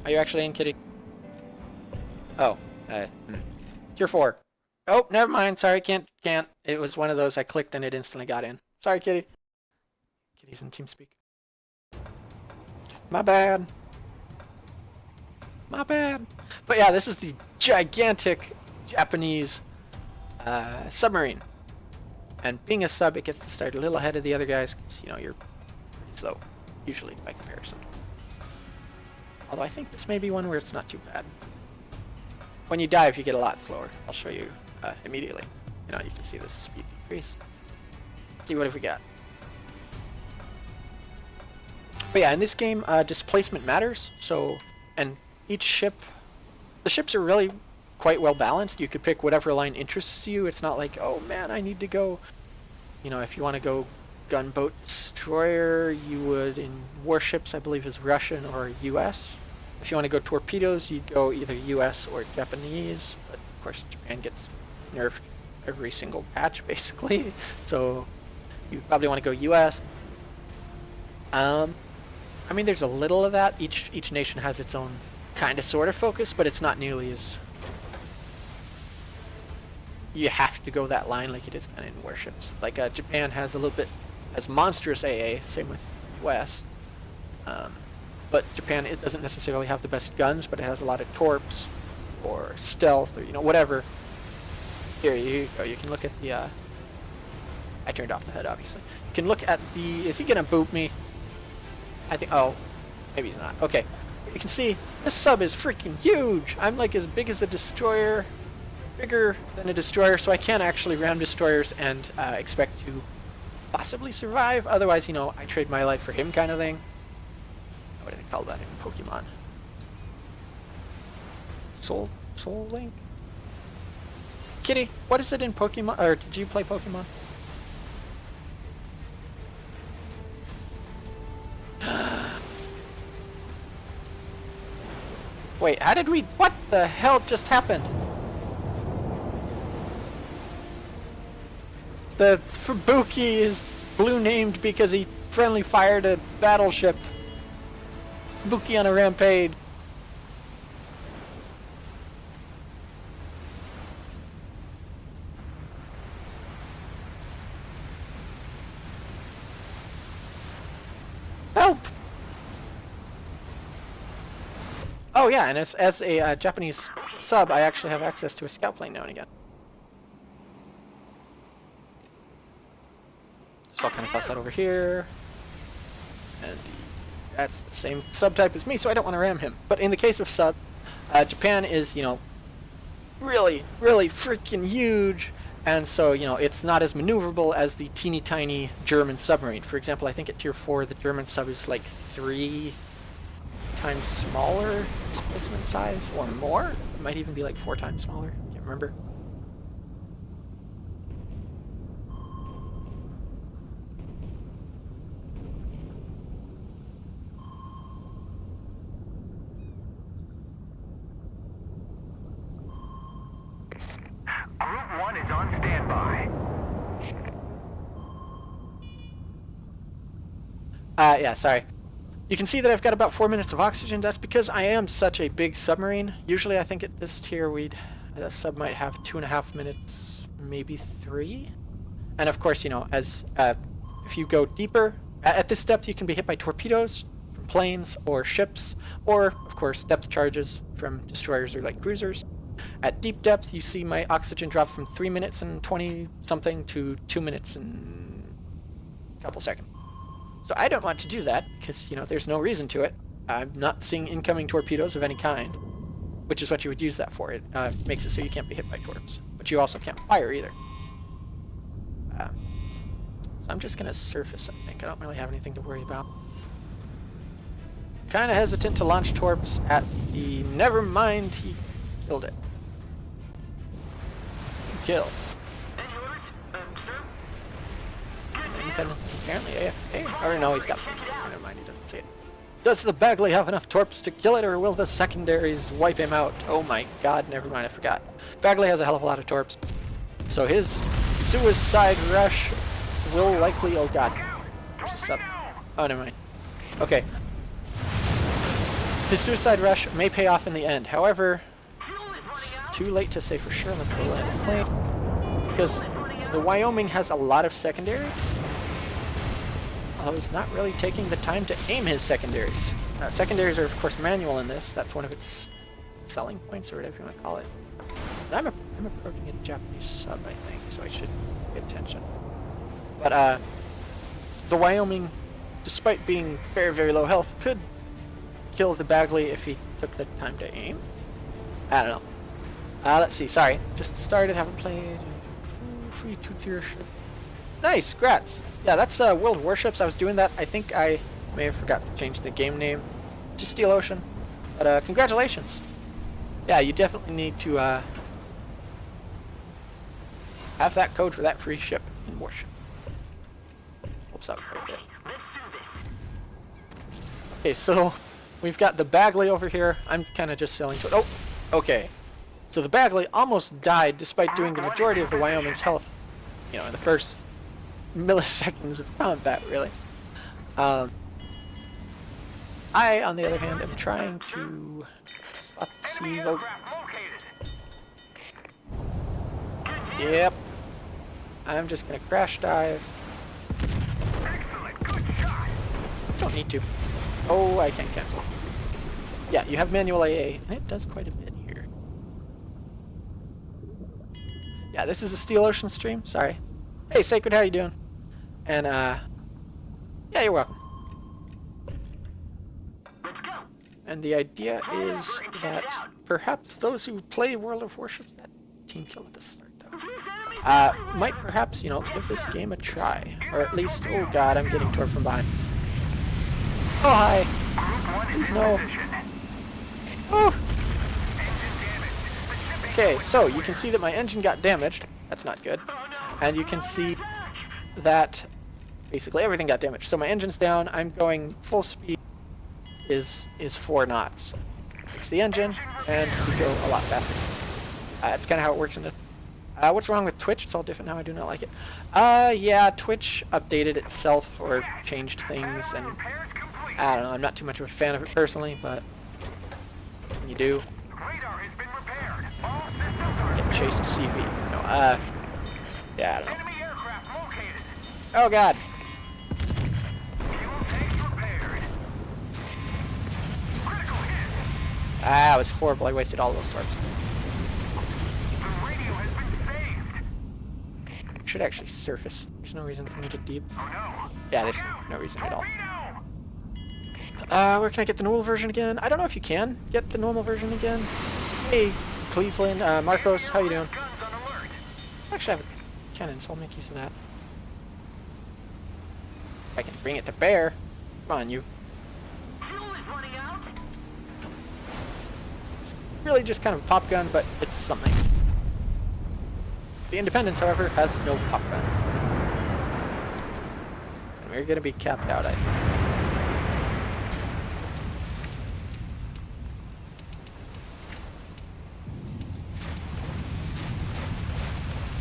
Are you actually in, Kitty? Oh, tier 4. Oh, never mind. Sorry, can't. It was one of those I clicked and it instantly got in. Sorry, Kitty. Kitty's in TeamSpeak. My bad. My bad. But yeah, this is the gigantic Japanese submarine. And being a sub, it gets to start a little ahead of the other guys, because, you know, you're pretty slow, usually, by comparison. Although I think this may be one where it's not too bad. When you dive, you get a lot slower. I'll show you immediately. You know, you can see the speed decrease. Let's see what have we got. But yeah, in this game, displacement matters. So, and each ship, the ships are really quite well balanced. You could pick whatever line interests you. It's not like, oh man, I need to go, you know, if you want to go gunboat destroyer, you would, in warships, I believe is Russian or US. If you want to go torpedoes, you'd go either US or Japanese, but of course Japan gets nerfed every single patch basically, so you probably want to go US. I mean, there's a little of that. Each nation has its own kind of sort of focus, but it's not nearly as... You have to go that line like it is kind of in warships. Like Japan has a little bit, has monstrous AA, same with US. But Japan, it doesn't necessarily have the best guns, but it has a lot of torps or stealth or, you know, whatever. Here you go. You can look at the... I turned off the HUD, obviously. You can look at the... Is he going to boot me? I think... Oh, maybe he's not. Okay. You can see this sub is freaking huge. I'm like as big as a destroyer, bigger than a destroyer, so I can't actually ram destroyers and expect to possibly survive. Otherwise, you know, I trade my life for him kind of thing. What do they call that in Pokemon? Soul Link? Kitty, what is it in Pokemon? Or did you play Pokemon? Wait, how did we... What the hell just happened? The Fubuki is blue named because he friendly fired a battleship. Fubuki on a rampage. Help! Oh yeah, and as a Japanese sub, I actually have access to a scout plane now and again. So I'll kind of pass that over here. And that's the same subtype as me, so I don't want to ram him. But in the case of sub, Japan is, you know, really, really freaking huge. And so, you know, it's not as maneuverable as the teeny tiny German submarine. For example, I think at tier 4, the German sub is like 3 times smaller displacement size, or more. It might even be like 4 times smaller. Can't remember. Group 1 is on standby. Yeah, sorry. You can see that I've got about 4 minutes of oxygen. That's because I am such a big submarine. Usually I think at this tier the sub might have 2.5 minutes, maybe 3. And of course, you know, as if you go deeper, at this depth you can be hit by torpedoes from planes or ships, or of course depth charges from destroyers or light cruisers. At deep depth you see my oxygen drop from 3 minutes and 20 something to 2 minutes and a couple seconds. So I don't want to do that, because, you know, there's no reason to it. I'm not seeing incoming torpedoes of any kind, which is what you would use that for. It makes it so you can't be hit by torps, but you also can't fire either. So I'm just going to surface, I think. I don't really have anything to worry about. Kind of hesitant to launch torps at the... Never mind, he killed it. Kill. And yours, sir? Independence is apparently AFK. Or no, he's got something. Never mind, he doesn't see it. Does the Bagley have enough torps to kill it, or will the secondaries wipe him out? Oh my god, never mind, I forgot. Bagley has a hell of a lot of torps. So his suicide rush will likely... Oh god. There's a sub. Oh, never mind. Okay. His suicide rush may pay off in the end. However, it's too late to say for sure. Let's go land and plane. Because the Wyoming has a lot of secondary. Although he's not really taking the time to aim his secondaries. Secondaries are of course manual in this. That's one of its selling points, or whatever you want to call it. I'm approaching a Japanese sub, I think, so I should pay attention. But the Wyoming, despite being very, very low health, could kill the Bagley if he took the time to aim. I don't know. Let's see, sorry. Just started, haven't played. Free 2-tier ship. Nice, grats. Yeah, that's World of Warships. I was doing that. I think I may have forgot to change the game name to Steel Ocean. But congratulations. Yeah, you definitely need to have that code for that free ship in Warship. Helps out quite a bit. Let's do this. Okay, so we've got the Bagley over here. I'm kind of just sailing to it. Oh, okay. So the Bagley almost died despite doing the majority of the Wyoming's health, you know, in the first milliseconds of combat, really. I, on the other hand, am trying to spot the sea. Yep. I'm just gonna crash dive. Excellent, good shot. Don't need to. Oh, I can cancel. Yeah, you have manual AA, and it does quite a bit here. Yeah, this is a Steel Ocean stream. Sorry. Hey, Sacred, how you doing? And, yeah, you're welcome. Let's go. And the idea is that perhaps those who play World of Warships, that team kill at the start, though, might perhaps, you know, give this game a try. Or at least, oh god, I'm getting torn from behind. Oh, hi. Please, no. Oh. Okay, so you can see that my engine got damaged. That's not good. And you can see that basically everything got damaged. So my engine's down. I'm going full speed. Is 4 knots. Fix the engine, and we go a lot faster. It's kind of how it works in this. What's wrong with Twitch? It's all different now. I do not like it. Yeah, Twitch updated itself or changed things, and I don't know. I'm not too much of a fan of it personally, but what can you do? Radar has been repaired. All systems are Get chased CV. No, yeah, I don't know. enemy aircraft located. Oh god. Fuel tanks repaired. Critical hit. Ah, it was horrible. I wasted all those torps. The radio has been saved. Should actually surface. There's no reason for me to deep. Oh no. Yeah, there's no reason at all. Torpedo! Where can I get the normal version again? I don't know if you can get the normal version again. Hey, Cleveland, Marcos, how you doing? Guns on alert. Actually, I have a cannon, so I'll make use of that. If I can bring it to bear. Come on, you. Fuel is running out. really just kind of a pop gun, but it's something. The Independence, however, has no pop gun. And we're going to be capped out, I think.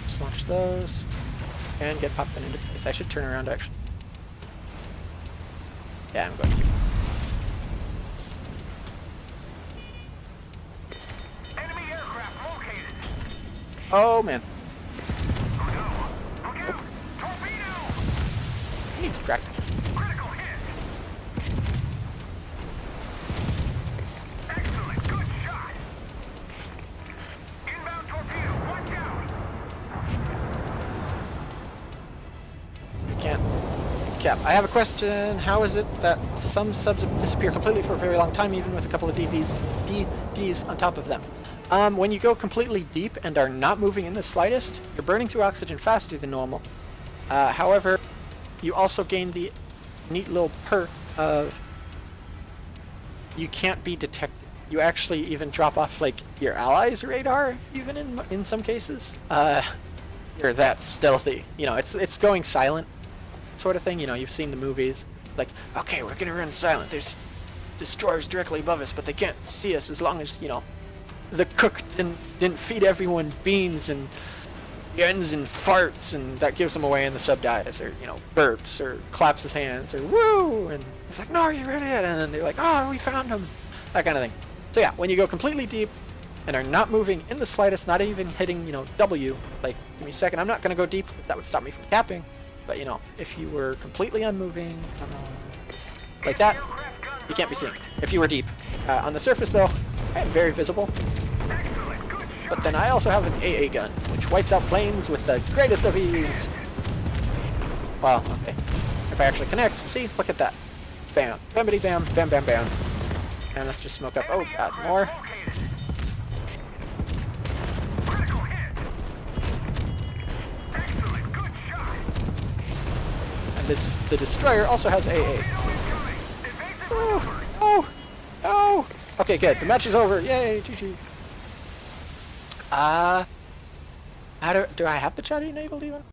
Just launch those. And get pop gun into place. I should turn around, actually. Yeah, I'm going to. Enemy aircraft located. Oh, man. Oh no. Look out! Torpedo! I need to practice. Critical hit. Excellent. Good shot. Inbound torpedo. Watch out. I can't. Cap, I have a question. How is it that some subs disappear completely for a very long time, even with a couple of DDs on top of them? When you go completely deep and are not moving in the slightest, you're burning through oxygen faster than normal. However, you also gain the neat little perk of you can't be detected. You actually even drop off like your allies' radar, even in some cases. You're that stealthy. You know, it's going silent, sort of thing. You know, you've seen the movies. It's like, okay, we're gonna run silent. There's destroyers directly above us, but they can't see us as long as, you know, the cook didn't feed everyone beans and guns and farts, and that gives them away and the sub dies, or, you know, burps, or claps his hands, or woo, and it's like, no, you're idiot, and then they're like, oh, we found him, that kind of thing. So yeah, when you go completely deep and are not moving in the slightest, not even hitting, you know, W, like, give me a second, I'm not gonna go deep, that would stop me from capping, but, you know, if you were completely unmoving, like that, you can't be seen. If you were deep. On the surface, though, I am very visible. But then I also have an AA gun, which wipes out planes with the greatest of ease. Wow, okay. If I actually connect, see, look at that. Bam, bamity bam, bam bam bam. And let's just smoke up. Oh god, more. And the destroyer also has AA. Oh, oh, oh. Okay, good. The match is over. Yay, GG. Do I have the chat enabled even?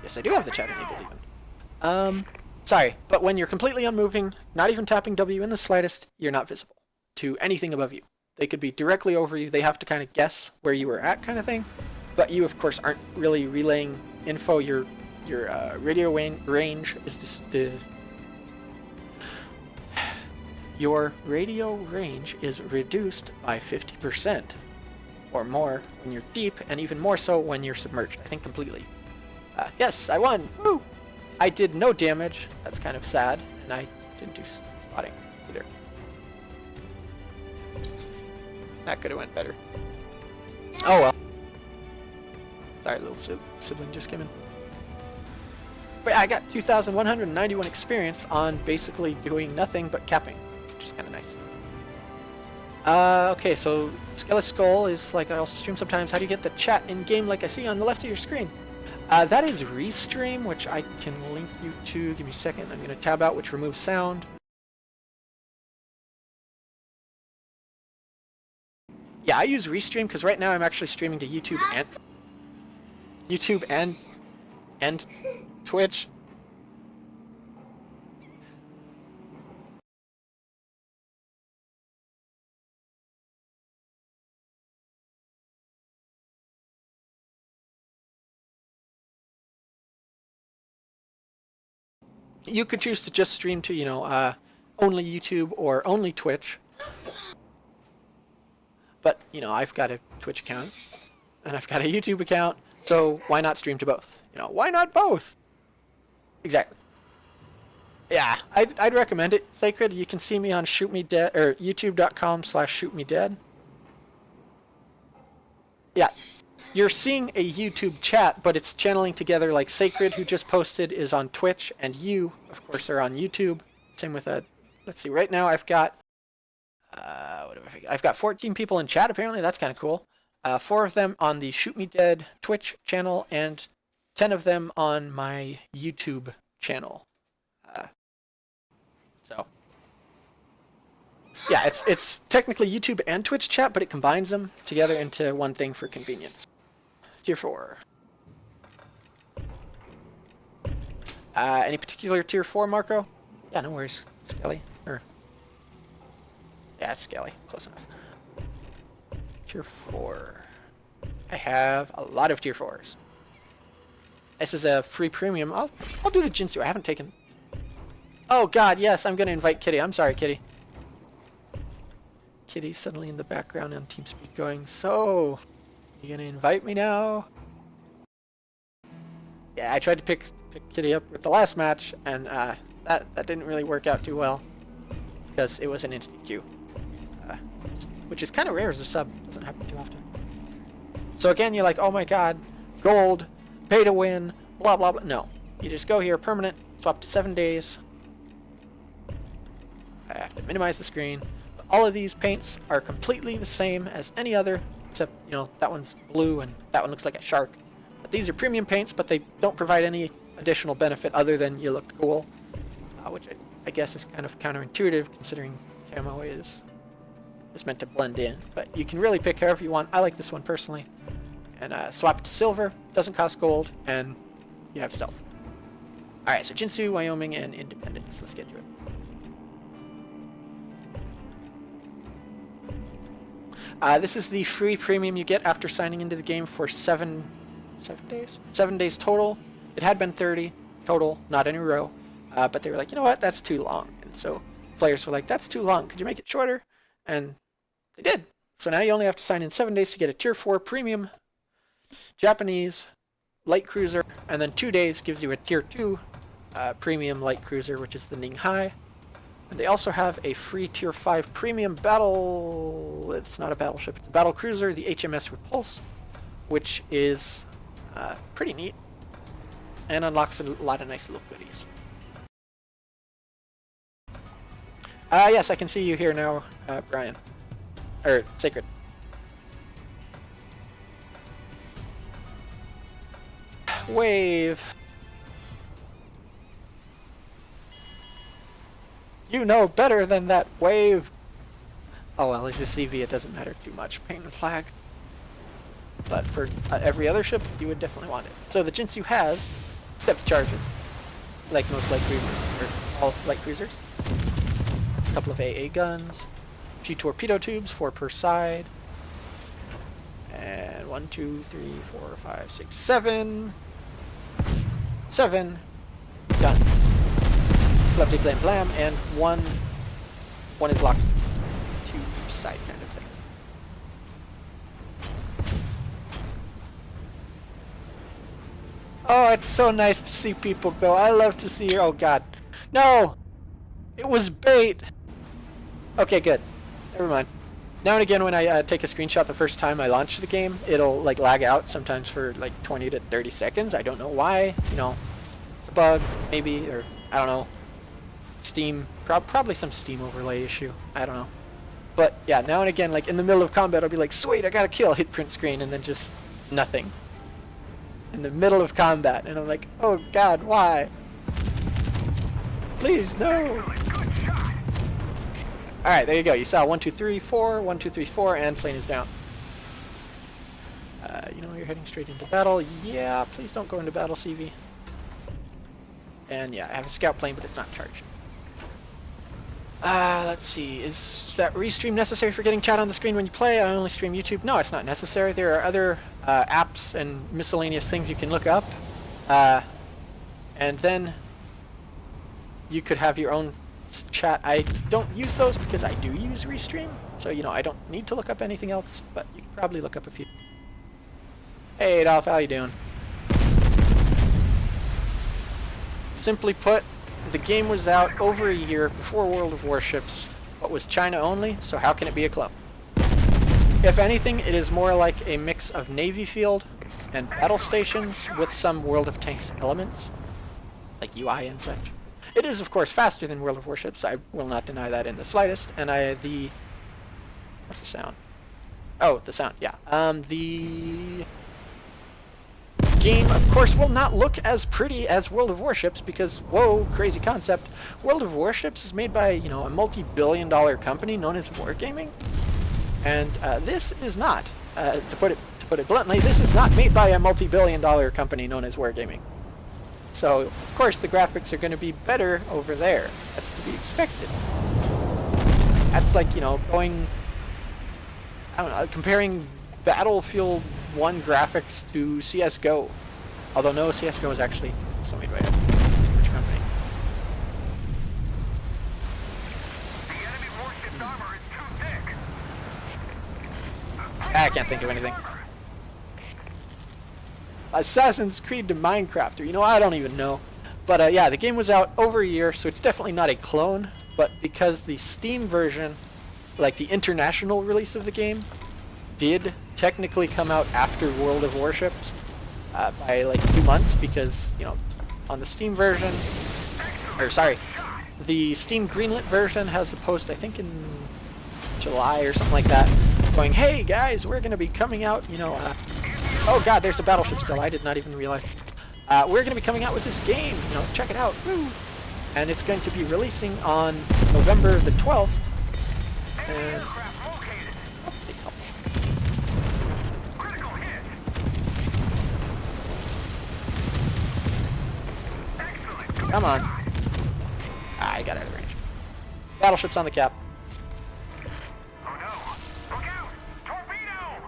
Yes, I do have the chat enabled even. Sorry, but when you're completely unmoving, not even tapping W in the slightest, you're not visible to anything above you. They could be directly over you. They have to kind of guess where you were at, kind of thing. But you, of course, aren't really relaying info. Your radio range is just your radio range is reduced by 50% or more when you're deep, and even more so when you're submerged. I think completely. Yes, I won! Woo! I did no damage. That's kind of sad, and I didn't do spotting either. That could have went better. Oh well. Sorry, little sibling just came in. But yeah, I got 2,191 experience on basically doing nothing but capping, which is kind of nice. Okay, so Skeleton Skull is like I also stream sometimes. How do you get the chat in game like I see on the left of your screen? That is Restream, which I can link you to. Give me a second. I'm going to tab out, which removes sound. Yeah, I use Restream because right now I'm actually streaming to YouTube and Twitch. You could choose to just stream to, you know, only YouTube or only Twitch. But, you know, I've got a Twitch account and I've got a YouTube account, so why not stream to both? You know, why not both? Exactly. Yeah, I'd recommend it. Sacred, you can see me on shootmedead or youtube.com/shootmedead. Yeah. You're seeing a YouTube chat, but it's channeling together, like Sacred, who just posted, is on Twitch, and you, of course, are on YouTube. Same with let's see, right now I've got, what do I think? I've got 14 people in chat, apparently, that's kind of cool. 4 of them on the Shoot Me Dead Twitch channel, and 10 of them on my YouTube channel. So. Yeah, it's technically YouTube and Twitch chat, but it combines them together into one thing for convenience. Tier 4. Any particular tier 4, Marco? Yeah, no worries. Skelly. Yeah, it's Skelly. Close enough. Tier 4. I have a lot of tier 4s. This is a free premium. I'll do the Jinsu. I haven't taken... Oh god, yes, I'm gonna invite Kitty. I'm sorry, Kitty. Kitty's suddenly in the background on TeamSpeak going, so, you gonna invite me now? Yeah, I tried to pick Kitty up with the last match, and that didn't really work out too well, because it was an instant queue. Which is kind of rare as a sub. Doesn't happen too often. So again, you're like, oh my god, gold, pay to win, blah blah blah. No, you just go here, permanent, swap to 7 days. I have to minimize the screen. But all of these paints are completely the same as any other, except, you know, that one's blue and that one looks like a shark. But these are premium paints, but they don't provide any additional benefit other than you look cool, which I guess is kind of counterintuitive considering camo is meant to blend in. But you can really pick however you want. I like this one personally. And swap it to silver, doesn't cost gold, and you have stealth. Alright, so Jinsu, Wyoming, and Independence. Let's get to it. This is the free premium you get after signing into the game for 7 days? 7 days total. It had been 30 total, not in a row. But they were like, you know what, that's too long. And so players were like, that's too long. Could you make it shorter? And they did. So now you only have to sign in 7 days to get a tier 4 premium Japanese light cruiser, and then 2 days gives you a tier 2 premium light cruiser, which is the Ninghai. And they also have a free tier 5 premium battle... It's not a battleship, it's a battle cruiser, the HMS Repulse, which is pretty neat and unlocks a lot of nice little goodies. Yes, I can see you here now, Brian. Or Sacred. Wave. You know better than that, Wave. Oh well, it's a CV, it doesn't matter too much. Paint and flag. But for every other ship, you would definitely want it. So the Jinsu has depth charges, like most light cruisers, or all light cruisers. A couple of AA guns, a few torpedo tubes, 4 per side, and 1, 2, 3, 4, 5, 6, 7 guns. Lovely blam blam, and one is locked to each side, kind of thing. Oh, it's so nice to see people go. I love to see your... Oh god. No! It was bait! Okay, good. Never mind. Now and again when I take a screenshot the first time I launch the game, it'll like lag out sometimes for like 20 to 30 seconds. I don't know why. You know, it's a bug, maybe, or I don't know. Steam, probably some Steam overlay issue. I don't know. But yeah, now and again, like in the middle of combat, I'll be like, sweet, I got a kill, hit print screen, and then just nothing. In the middle of combat, and I'm like, oh god, why? Please, no! Alright, there you go. You saw 1, 2, 3, 4, 1, 2, 3, 4, and plane is down. You know, you're heading straight into battle. Yeah, please don't go into battle, CV. And yeah, I have a scout plane, but it's not charged. Let's see. Is that restream necessary for getting chat on the screen when you play? I only stream YouTube. No, it's not necessary. There are other apps and miscellaneous things you can look up. And then you could have your own chat. I don't use those because I do use Restream. So, you know, I don't need to look up anything else, but you can probably look up a few. Hey, Adolf, how you doing? Simply put, the game was out over a year before World of Warships, but was China only, so how can it be a clone? If anything, it is more like a mix of Navy field and battle stations with some World of Tanks elements, like UI and such. It is, of course, faster than World of Warships. I will not deny that in the slightest. And what's the sound? Oh, the sound, yeah. game, of course, will not look as pretty as World of Warships because, whoa, crazy concept. World of Warships is made by, a multi-billion-dollar company known as Wargaming, and this is not. To put it bluntly, this is not made by a multi-billion-dollar company known as Wargaming. So, of course, the graphics are going to be better over there. That's to be expected. That's like, going, I don't know, comparing Battlefield 1 graphics to CSGO. Although no, CSGO is actually also made by a French company. The enemy warship's armor is too thick. I can't think of anything. Assassin's Creed to Minecraft, or I don't even know. But yeah, the game was out over a year, so it's definitely not a clone. But because the Steam version, like the international release of the game, did technically come out after World of Warships by like 2 months, because on the Steam version, the Steam greenlit version has a post I think in July or something like that, going, hey guys, we're gonna be coming out, oh god, there's a battleship still, I did not even realize. We're gonna be coming out with this game, check it out, woo! And it's going to be releasing on November the 12th. And come on. I got out of range. Battleship's on the cap. Oh no! Look out! Torpedo!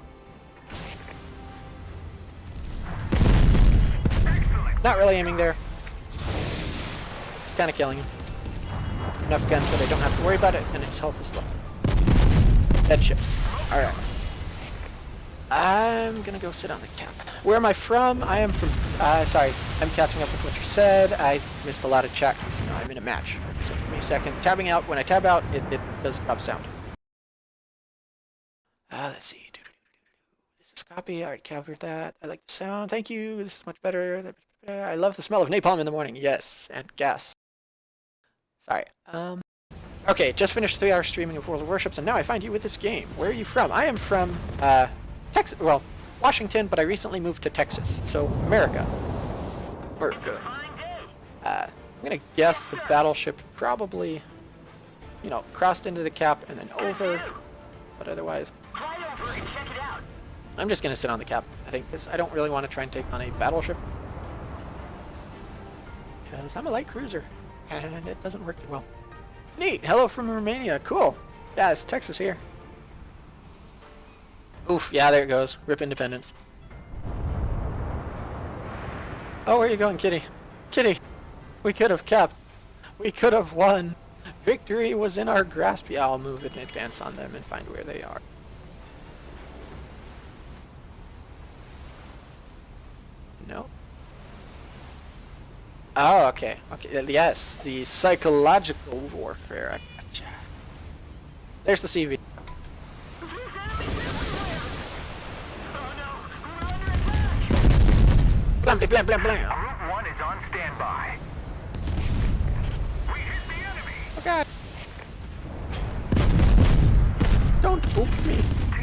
Excellent! Not really aiming there. Just kind of killing him. Enough guns that I don't have to worry about it, and his health is low. Dead ship. Alright. I'm gonna go sit on the cap. Where am I from? I am from, sorry, I'm catching up with what you said. I missed a lot of chat because, I'm in a match. So give me a second. Tabbing out, when I tab out, it does drop sound. Let's see. This is copy. I already covered that. I like the sound. Thank you. This is much better. I love the smell of napalm in the morning. Yes, and gas. Sorry. Okay, just finished 3 hours streaming of World of Warships, and now I find you with this game. Where are you from? I am from, Texas, well, Washington, but I recently moved to Texas, so America. America. I'm gonna guess the battleship probably, crossed into the cap and then over, but otherwise, I'm just gonna sit on the cap, I think, because I don't really want to try and take on a battleship, because I'm a light cruiser, and it doesn't work too well. Neat! Hello from Romania, cool! Yeah, it's Texas here. Oof, yeah, there it goes. Rip Independence. Oh, where are you going, Kitty? Kitty! We could have kept. We could have won. Victory was in our grasp. Yeah, I'll move in advance on them and find where they are. No? Oh, okay. Okay, yes, the psychological warfare. I gotcha. There's the CV. Blam, blam, blam, blam. Group 1 is on standby. We hit the enemy! Oh god. Don't boop me.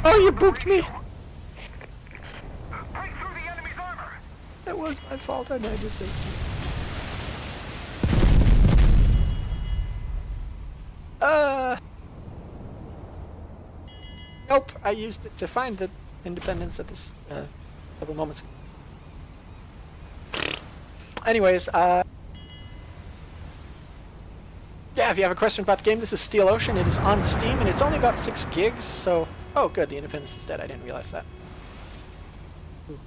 Oh, you booped me. Break through the enemy's armor! That was my fault. I made to say. Nope. I used it to find the Independence at this couple moments ago. Anyways, yeah, if you have a question about the game, this is Steel Ocean. It is on Steam, and it's only about 6 gigs, so... Oh, good, the Independence is dead. I didn't realize that. Ooh.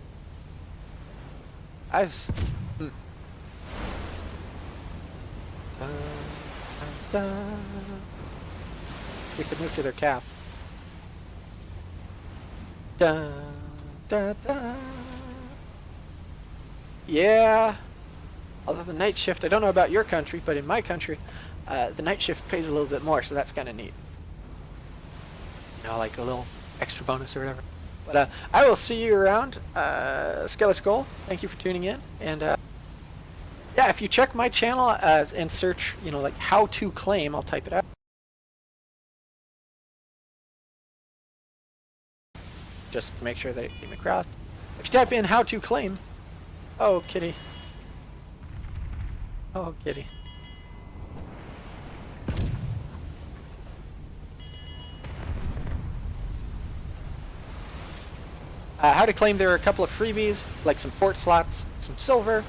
We could move to their cap. Yeah. Although the night shift, I don't know about your country, but in my country, the night shift pays a little bit more, so that's kind of neat. Like a little extra bonus or whatever. But I will see you around. Skelly Skull, thank you for tuning in. And yeah, if you check my channel and search, like how to claim, I'll type it out. Just to make sure that it came across. If you type in how to claim, Oh, kitty. Oh, kitty. How to claim, there are a couple of freebies, like some port slots, some silver,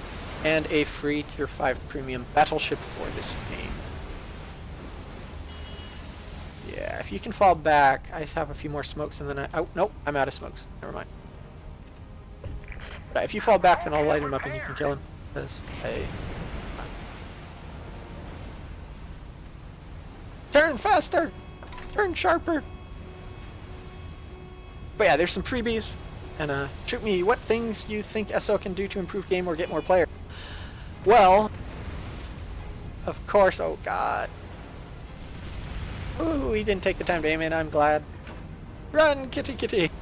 and a free tier 5 premium battleship for this game. Yeah, if you can fall back, I have a few more smokes and then oh, nope, I'm out of smokes. Never mind. But if you fall back, then I'll light him up and you can kill him. Because, hey. Turn faster! Turn sharper! But yeah, there's some freebies. And shoot me what things you think SO can do to improve game or get more players. Well, of course, oh god. Ooh, he didn't take the time to aim in, I'm glad. Run, kitty kitty!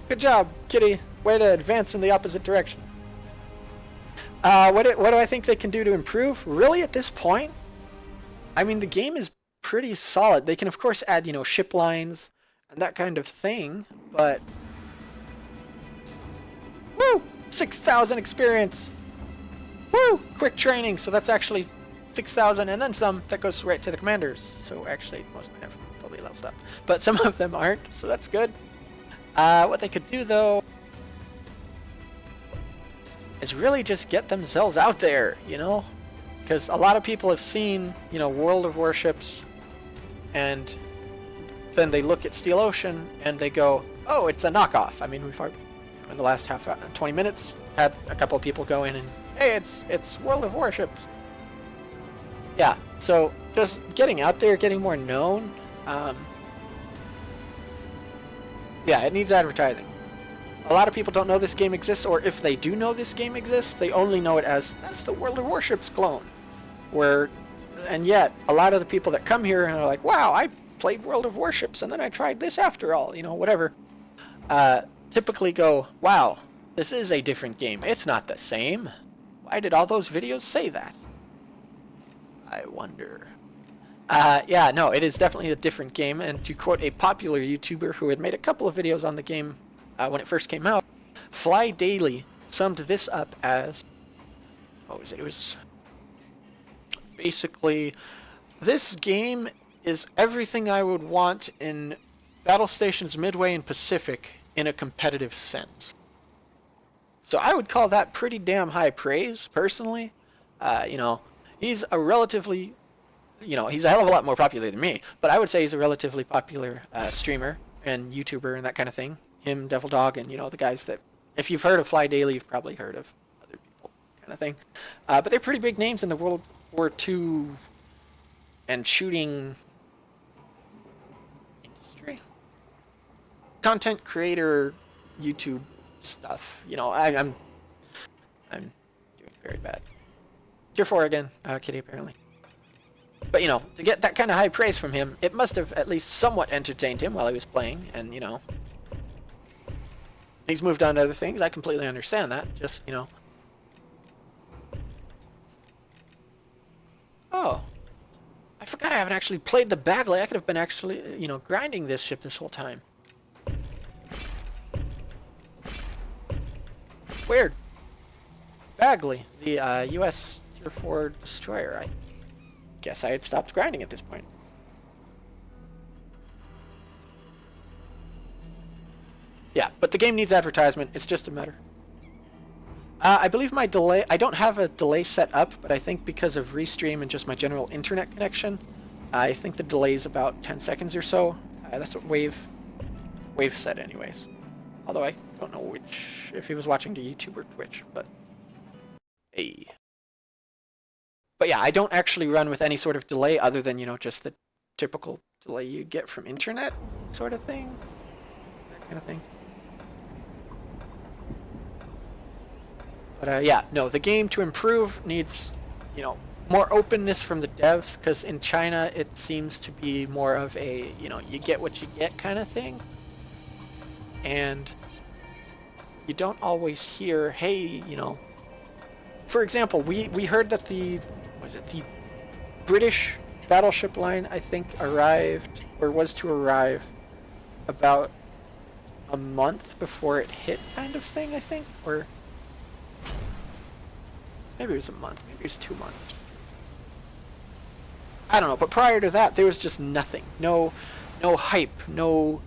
Good job, kitty. Way to advance in the opposite direction. What do I think they can do to improve? Really, at this point? I mean, the game is pretty solid. They can, of course, add, you know, ship lines and that kind of thing, but... Woo! 6,000 experience! Woo! Quick training, so that's actually 6,000 and then some that goes right to the commanders. So actually, most of them have fully leveled up. But some of them aren't, so that's good. What they could do, though, is really just get themselves out there, you know? Because a lot of people have seen, you know, World of Warships, and then they look at Steel Ocean and they go, oh, it's a knockoff. I mean, we've already, in the last 20 minutes, had a couple of people go in and, hey, it's World of Warships. Yeah, so just getting out there, getting more known, yeah, it needs advertising. A lot of people don't know this game exists, or if they do know this game exists, they only know it as, that's the World of Warships clone. And yet, a lot of the people that come here and are like, wow, I played World of Warships, and then I tried this after all, you know, whatever, typically go, wow, this is a different game. It's not the same. Why did all those videos say that? I wonder. Yeah, no, it is definitely a different game, and to quote a popular YouTuber who had made a couple of videos on the game when it first came out, Fly Daily summed this up as, what was it? It was basically, this game is everything I would want in battle stations Midway and Pacific in a competitive sense. So I would call that pretty damn high praise, personally. You know, he's a relatively, you know, he's a hell of a lot more popular than me, but I would say he's a relatively popular streamer and YouTuber and that kind of thing. Him, Devil Dog, and, you know, the guys that, if you've heard of Fly Daily, you've probably heard of other people, kind of thing. But they're pretty big names in the World War II and shooting industry. Content creator, YouTube stuff. You know, I'm doing very bad. Tier 4 again, Kitty, apparently. But, you know, to get that kind of high praise from him, it must have at least somewhat entertained him while he was playing, and, you know, he's moved on to other things. I completely understand that. Just, you know. Oh. I forgot I haven't actually played the Bagley. I could have been actually, you know, grinding this ship this whole time. Weird. Bagley, the US Tier 4 destroyer. I guess I had stopped grinding at this point. Yeah, but the game needs advertisement. It's just a matter. I believe my delay... I don't have a delay set up, but I think because of Restream and just my general internet connection, I think the delay is about 10 seconds or so. That's what Wave said anyways. Although I don't know which... if he was watching to YouTube or Twitch, but... Hey. But yeah, I don't actually run with any sort of delay other than, you know, just the typical delay you get from internet sort of thing. That kind of thing. But yeah, no, the game to improve needs, you know, more openness from the devs, because in China it seems to be more of a, you know, you get what you get kind of thing. And you don't always hear, hey, you know, for example, we heard that the British battleship line, I think, arrived, or was to arrive, about a month before it hit, kind of thing, I think? Or maybe it was a month, maybe it was 2 months. I don't know, but prior to that, there was just nothing. No hype, no,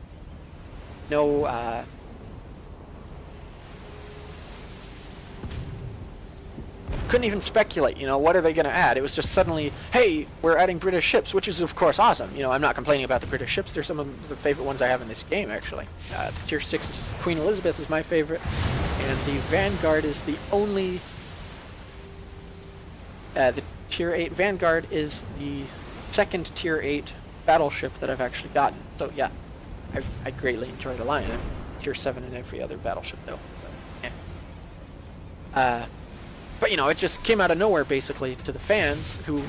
couldn't even speculate, you know, what are they going to add? It was just suddenly, hey, we're adding British ships, which is, of course, awesome. You know, I'm not complaining about the British ships. They're some of the favorite ones I have in this game, actually. The Tier 6 is Queen Elizabeth is my favorite, and the Vanguard is the only... the Tier 8 Vanguard is the second Tier 8 battleship that I've actually gotten. So, yeah, I greatly enjoy the line. I'm Tier 7 in every other battleship, though. But, yeah. But, you know, it just came out of nowhere, basically, to the fans who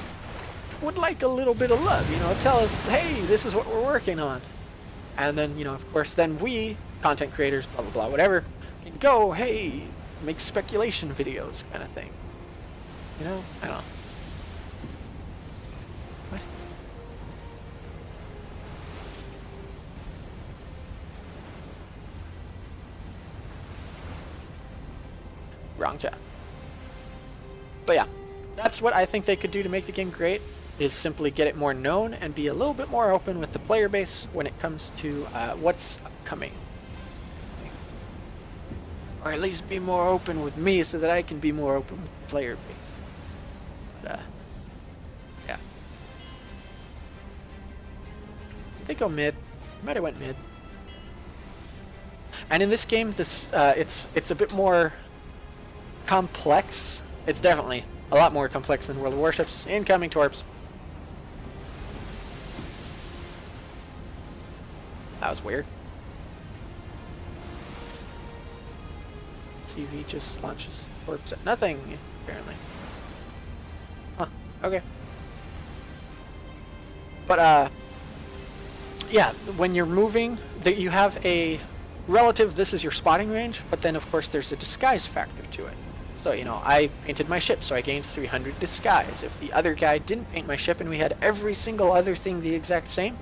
would like a little bit of love, you know, tell us, hey, this is what we're working on. And then, you know, of course, then we, content creators, blah, blah, blah, whatever, can go, hey, make speculation videos kind of thing. You know? I don't know. What? Wrong chat. But yeah, that's what I think they could do to make the game great, is simply get it more known and be a little bit more open with the player base when it comes to what's upcoming. Or at least be more open with me so that I can be more open with the player base. But, yeah. They go mid. Might have went mid. And in this game, this it's a bit more complex. It's definitely a lot more complex than World of Warships. Incoming torps. That was weird. CV just launches torps at nothing, apparently. Huh, okay. But, yeah, when you're moving, you have a relative, this is your spotting range, but then, of course, there's a disguise factor to it. So, you know, I painted my ship, so I gained 300 disguise. If the other guy didn't paint my ship and we had every single other thing the exact same,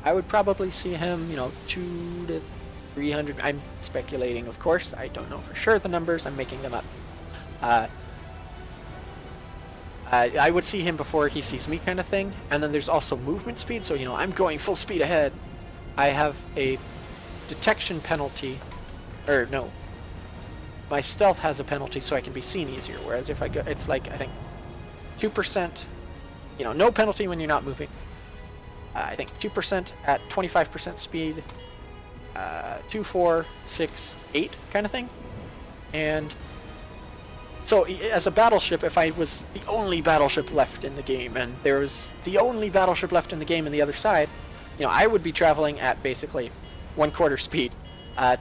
I would probably see him, you know, 200 to 300. I'm speculating, of course. I don't know for sure the numbers. I'm making them up. I would see him before he sees me, kind of thing. And then there's also movement speed, so, you know, I'm going full speed ahead. I have a detection penalty, or no. My stealth has a penalty, so I can be seen easier. Whereas if I go, it's like, I think, 2%, you know, no penalty when you're not moving. I think 2% at 25% speed, 2, 4, 6, 8 kind of thing. And so as a battleship, if I was the only battleship left in the game, and there was the only battleship left in the game on the other side, you know, I would be traveling at basically 1/4 speed.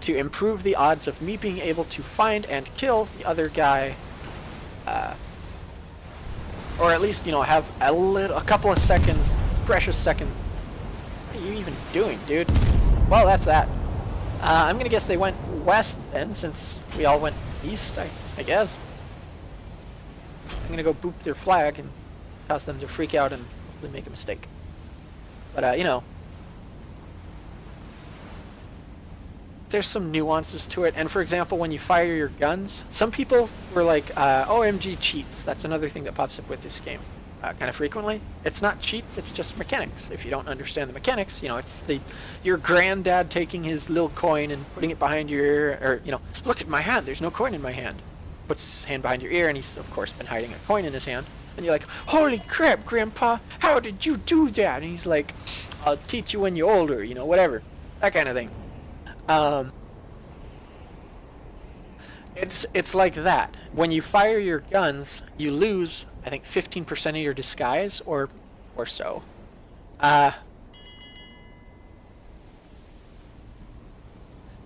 To improve the odds of me being able to find and kill the other guy, or at least, you know, have a couple of seconds, precious second. What are you even doing, dude? Well, that's that. I'm gonna guess they went west then, since we all went east, I guess. I'm gonna go boop their flag and cause them to freak out and hopefully make a mistake. But, you know, there's some nuances to it. And for example, when you fire your guns, some people were like, OMG cheats. That's another thing that pops up with this game kind of frequently. It's not cheats, it's just mechanics. If you don't understand the mechanics, you know, it's your granddad taking his little coin and putting it behind your ear, or, you know, look at my hand, there's no coin in my hand. Puts his hand behind your ear, and he's, of course, been hiding a coin in his hand. And you're like, holy crap, Grandpa, how did you do that? And he's like, I'll teach you when you're older, you know, whatever. That kind of thing. It's like that. When you fire your guns, you lose, I think, 15% of your disguise, or so. Do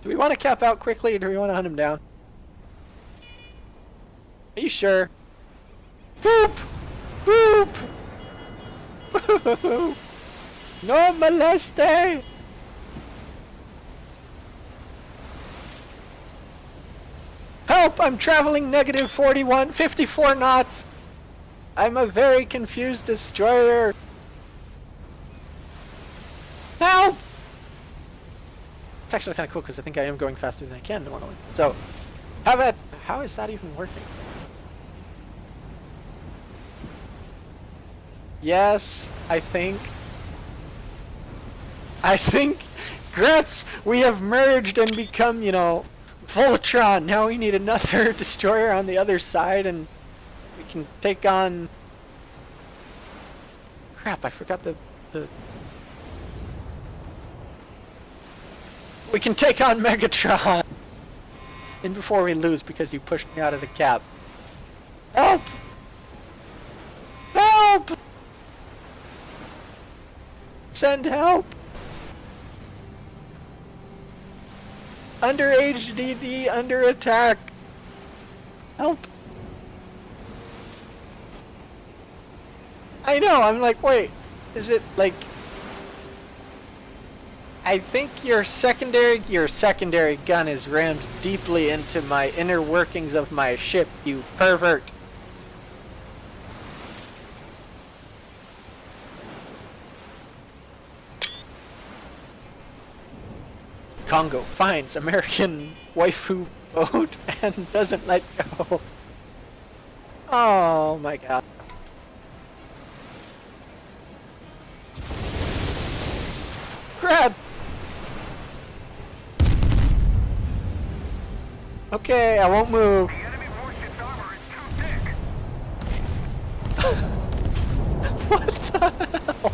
we want to cap out quickly, or do we want to hunt him down? Are you sure? Boop! Boop! Boop! No moleste! Help! I'm traveling negative 54 knots! I'm a very confused destroyer! Help! It's actually kind of cool because I think I am going faster than I can normally. So, how is that even working? Yes, I think, Gretz, we have merged and become, you know, Voltron. Now we need another destroyer on the other side and we can take on... Crap, I forgot the... We can take on Megatron! And before we lose because you pushed me out of the cap. Help! Help! Send help! Under HDD, under attack! Help! I know, I'm like, wait, is it like... I think your secondary gun is rammed deeply into my inner workings of my ship, you pervert. Congo finds American waifu boat and doesn't let go. Oh my god. Crap! Okay, I won't move. The enemy warship's armor is too thick. What the hell?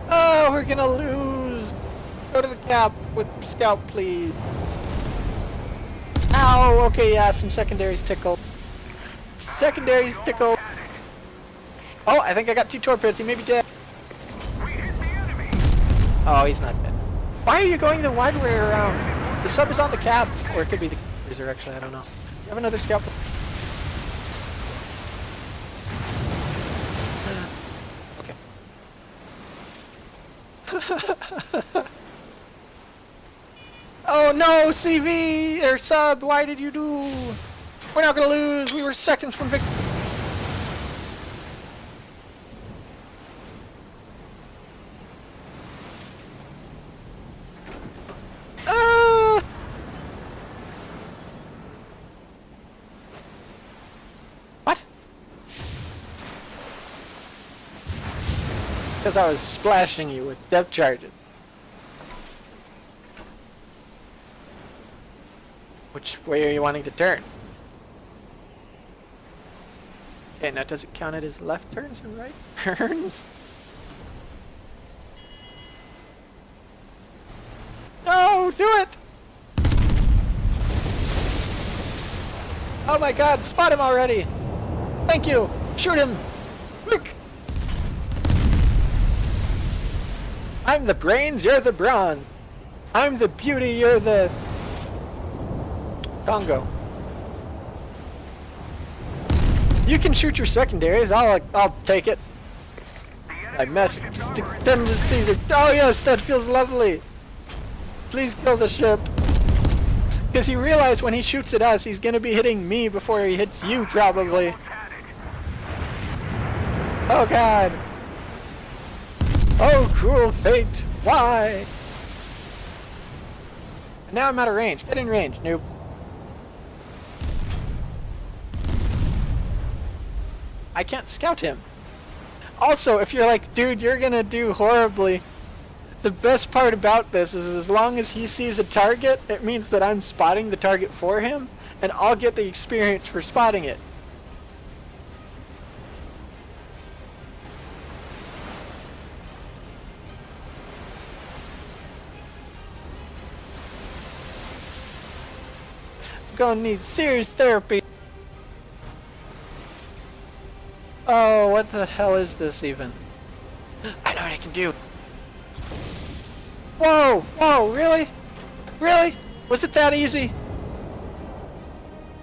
Oh, we're gonna lose. Go to the cap with scout, please. Ow, okay, yeah, some secondaries tickled. Secondaries tickled. Oh, I think I got 2 torpedoes. He may be dead. We hit the enemy. Oh, he's not dead. Why are you going the wide way around? The sub is on the cap, or it could be the cruiser, actually, I don't know. You have another scout? Okay. Oh no, CV, or sub, why did you do? We're not gonna lose, we were seconds from victory. What? It's because I was splashing you with depth charges. Which way are you wanting to turn? Okay, now does it count it as left turns or right turns? No, do it! Oh my god, spot him already! Thank you! Shoot him! Quick! I'm the brains, you're the brawn. I'm the beauty, you're the... Congo. You can shoot your secondaries, I'll take it. I messed them to Caesar. Oh yes, that feels lovely! Please kill the ship. Because he realized when he shoots at us, he's gonna be hitting me before he hits you, probably. Oh god. Oh, cruel fate. Why? Now I'm out of range. Get in range, noob. I can't scout him. Also, if you're like, dude, you're gonna do horribly, the best part about this is as long as he sees a target, it means that I'm spotting the target for him, and I'll get the experience for spotting it. I'm gonna need serious therapy. Oh, what the hell is this even? I know what I can do. Whoa! Whoa! Really? Really? Was it that easy?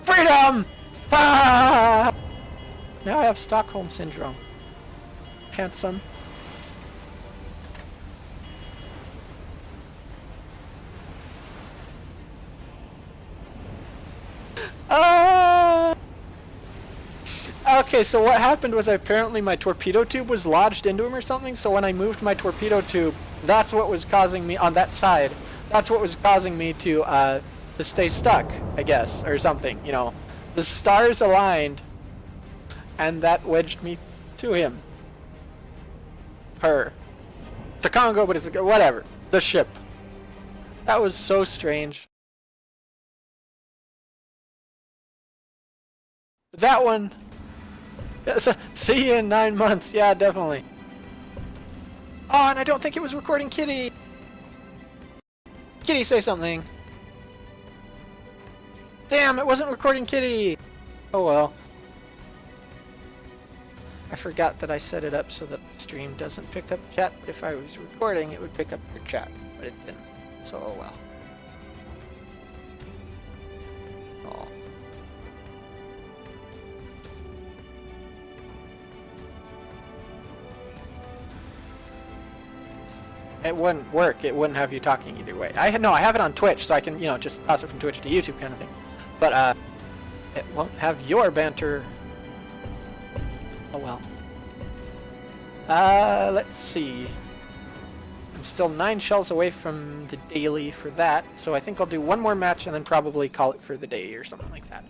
Freedom! Ah! Now I have Stockholm Syndrome. Handsome. Okay, so what happened was apparently my torpedo tube was lodged into him or something, so when I moved my torpedo tube, that's what was causing me, on that side, that's what was causing me to stay stuck, I guess, or something, you know. The stars aligned, and that wedged me to him. Her. It's a Congo, but it's a, whatever. The ship. That was so strange. That one. See you in 9 months. Yeah, definitely. Oh, and I don't think it was recording Kitty. Kitty, say something. Damn, it wasn't recording Kitty. Oh well. I forgot that I set it up so that the stream doesn't pick up chat, but if I was recording, it would pick up your chat, but it didn't. So, oh well. Oh. It wouldn't work. It wouldn't have you talking either way. I have it on Twitch, so I can, you know, just toss it from Twitch to YouTube kind of thing. But it won't have your banter. Oh well. Let's see. I'm still 9 shells away from the daily for that, so I think I'll do one more match and then probably call it for the day or something like that.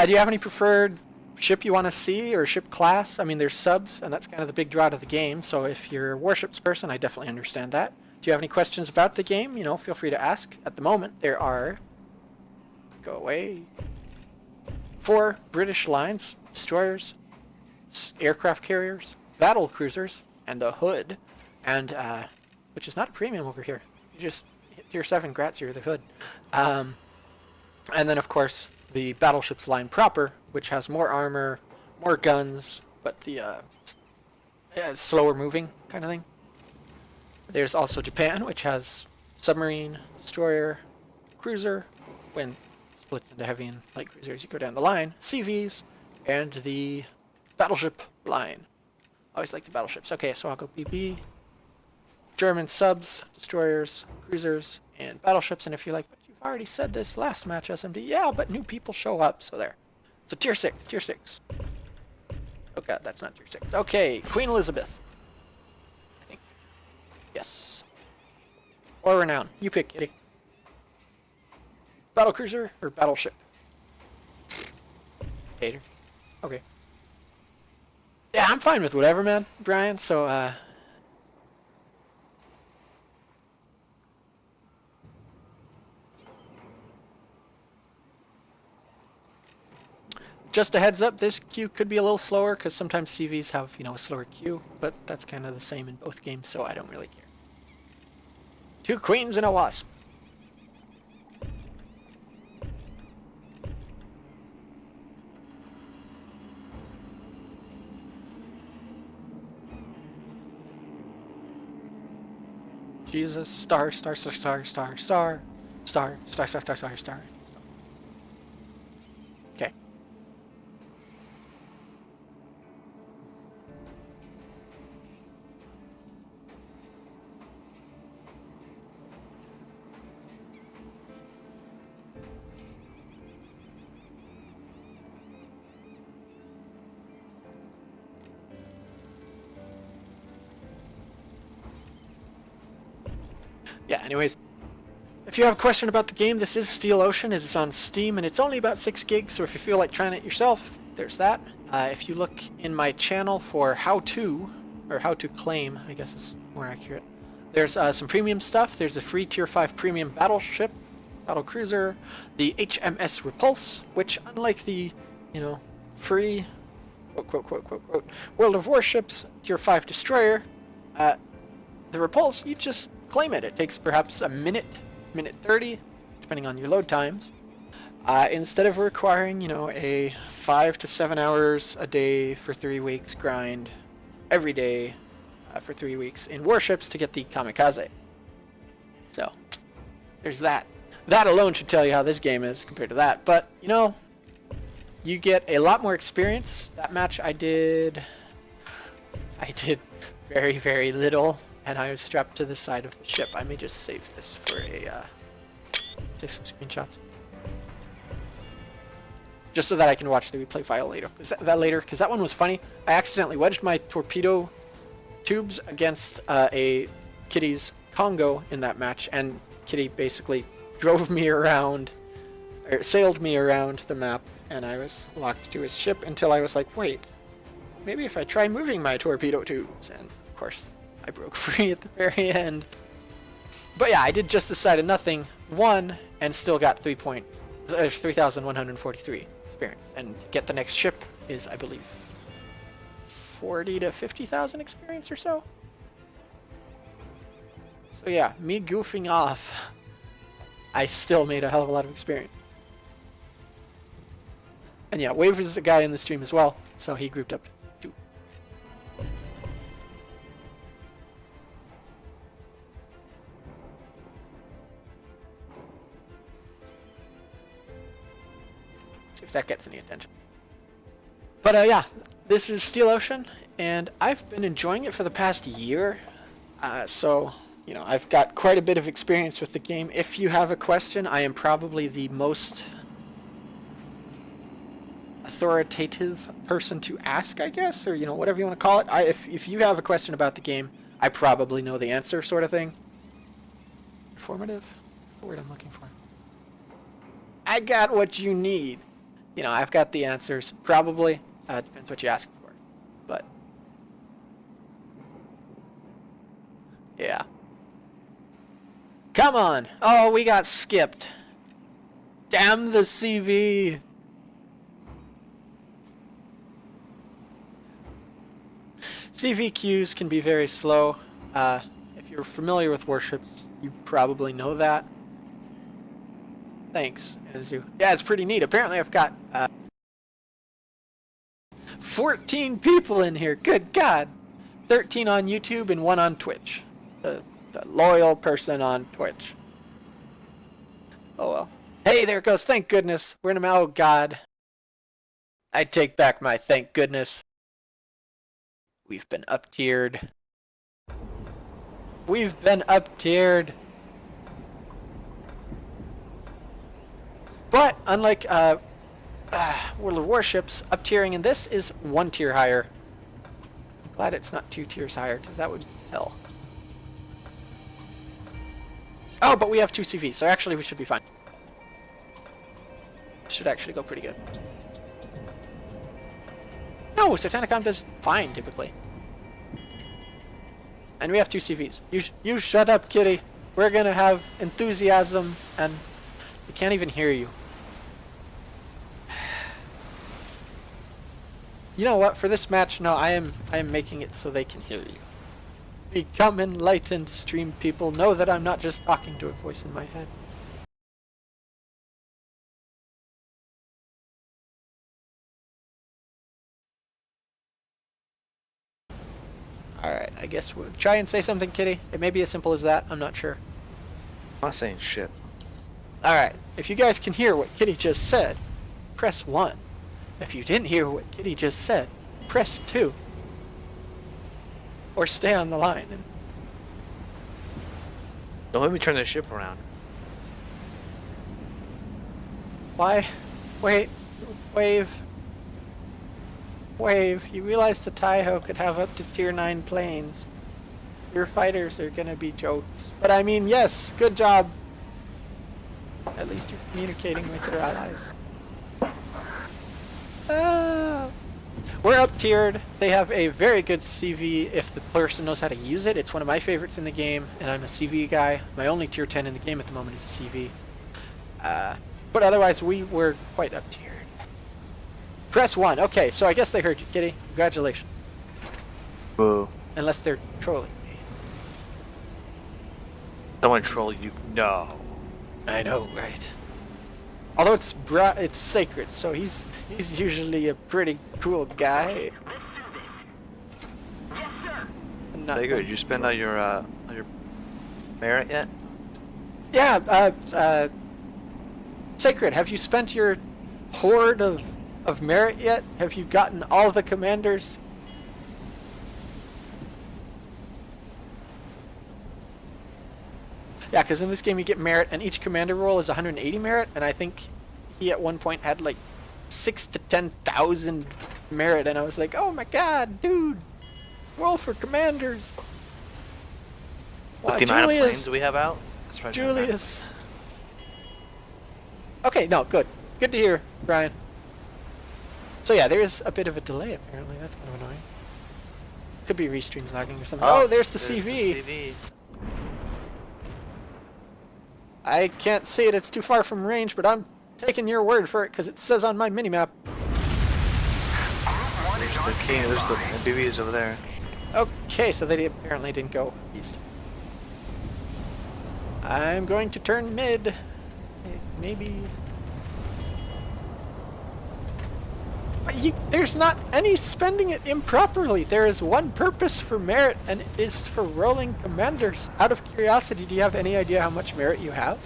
Do you have any preferred ship you want to see or ship class? I mean, there's subs, and that's kind of the big draw to the game, so if you're a warships person, I definitely understand that. Do you have any questions about the game? You know, feel free to ask. At the moment, there are... Go away. 4 British lines, destroyers, aircraft carriers, battle cruisers, and a hood, and which is not a premium over here. You just hit tier 7 grats, you're the hood. And then of course the battleships line proper, which has more armor, more guns, but the slower moving kind of thing. There's also Japan, which has submarine, destroyer, cruiser, when splits into heavy and light cruisers you go down the line, CVs, and the battleship line. Always like the battleships. Okay, so I'll go BB. German subs, destroyers, cruisers, and battleships, and if you like, but you've already said this last match, SMD. Yeah, but new people show up, so there. So tier 6, tier 6. Oh god, that's not tier 6. Okay, Queen Elizabeth. I think. Yes. Or Renown. You pick, Kitty. Battlecruiser or battleship? Hater. Okay. Yeah, I'm fine with whatever, man, Brian. So, just a heads up, this queue could be a little slower because sometimes CVs have, you know, a slower queue, but that's kind of the same in both games, so I don't really care. 2 queens and a wasp. Jesus, star, star, star, star, star, star, star, star, star, star, star, star. Okay. Yeah, anyways, if you have a question about the game, this is Steel Ocean. It is on Steam, and it's only about 6 gigs, so if you feel like trying it yourself, there's that. If you look in my channel for how to claim, I guess is more accurate, there's some premium stuff. There's a free Tier 5 premium battleship, battle cruiser, the HMS Repulse, which unlike the, you know, free, quote, quote, quote, quote, quote, World of Warships Tier 5 destroyer, the Repulse, you just claim it. It takes perhaps a minute 30, depending on your load times. Instead of requiring, you know, a 5 to 7 hours a day for 3 weeks grind every day for 3 weeks in warships to get the kamikaze. So, there's that. That alone should tell you how this game is compared to that. But, you know, you get a lot more experience. That match I did very, very little. And I was strapped to the side of the ship. I may just save this for a Take some screenshots. Just so that I can watch the replay file later. Because that one was funny. I accidentally wedged my torpedo tubes against a Kitty's Congo in that match, and Kitty basically drove me around, or sailed me around the map, and I was locked to his ship until I was like, wait, maybe if I try moving my torpedo tubes, and of course I broke free at the very end. But yeah, I did just the side of nothing, won, and still got 3,143 experience. And get the next ship is, I believe, 40 to 50,000 experience or so. So yeah, me goofing off, I still made a hell of a lot of experience. And yeah, Wave is a guy in the stream as well, so he grouped up too. See if that gets any attention. But yeah, this is Steel Ocean, and I've been enjoying it for the past year. So, you know, I've got quite a bit of experience with the game. If you have a question, I am probably the most authoritative person to ask, I guess, or, you know, whatever you want to call it. If you have a question about the game, I probably know the answer, sort of thing. Informative? That's the word I'm looking for. I got what you need. You know, I've got the answers, probably. Depends what you ask for. But yeah. Come on! Oh, we got skipped. Damn the CV! CV queues can be very slow. If you're familiar with Warships, you probably know that. Thanks, Anzu. Yeah, it's pretty neat. Apparently I've got 14 people in here. Good God! 13 on YouTube and 1 on Twitch. The loyal person on Twitch. Oh well. Hey, there it goes. Thank goodness. We're in a oh God. I take back my thank goodness. We've been up-tiered. We've been up-tiered. But, unlike World of Warships, up-tiering in this is 1 tier higher. I'm glad it's not 2 tiers higher, because that would be hell. Oh, but we have 2 CVs, so actually we should be fine. Should actually go pretty good. No, Satanicom does fine, typically. And we have 2 CVs. You shut up, kitty. We're gonna have enthusiasm, and they can't even hear you. You know what? For this match, no, I am making it so they can hear you. Become enlightened, stream people. Know that I'm not just talking to a voice in my head. Alright, I guess we'll try and say something, kitty. It may be as simple as that. I'm not sure. I'm not saying shit. Alright, if you guys can hear what Kitty just said, press 1. If you didn't hear what Kitty just said, press 2. Or stay on the line. Don't let me turn this ship around. Why? Wait. Wave. Wave. You realize the Taiho could have up to tier 9 planes. Your fighters are gonna be jokes. But I mean, yes, good job. At least you're communicating with your allies. We're up tiered. They have a very good CV if the person knows how to use it. It's one of my favorites in the game, and I'm a CV guy. My only tier 10 in the game at the moment is a CV. But otherwise, we were quite up tiered. Press 1. Okay, so I guess they heard you, Kitty. Congratulations. Boo. Unless they're trolling me. Someone troll you? No. I know, right? Although it's sacred, so he's usually a pretty cool guy. Let's do this. Yes, sir. Not Very good. Did you spend all your merit yet? Yeah, Sacred, have you spent your hoard of merit yet? Have you gotten all the commanders? Yeah, because in this game you get merit, and each commander roll is 180 merit, and I think he at one point had like 6,000 to 10,000 merit, and I was like, oh my god, dude, roll for commanders. With the amount of planes we have out? Julius. Okay, no, good. Good to hear, Brian. So yeah, there's a bit of a delay apparently. That's kind of annoying. Could be restreams lagging or something. Oh, there's the CV. The CV. I can't see it. It's too far from range, but I'm taking your word for it because it says on my minimap. There's the king. There's the BBs over there. Okay, so they apparently didn't go east. I'm going to turn mid. Maybe. But there's not any spending it improperly. There is one purpose for merit, and it is for rolling commanders. Out of curiosity, do you have any idea how much merit you have?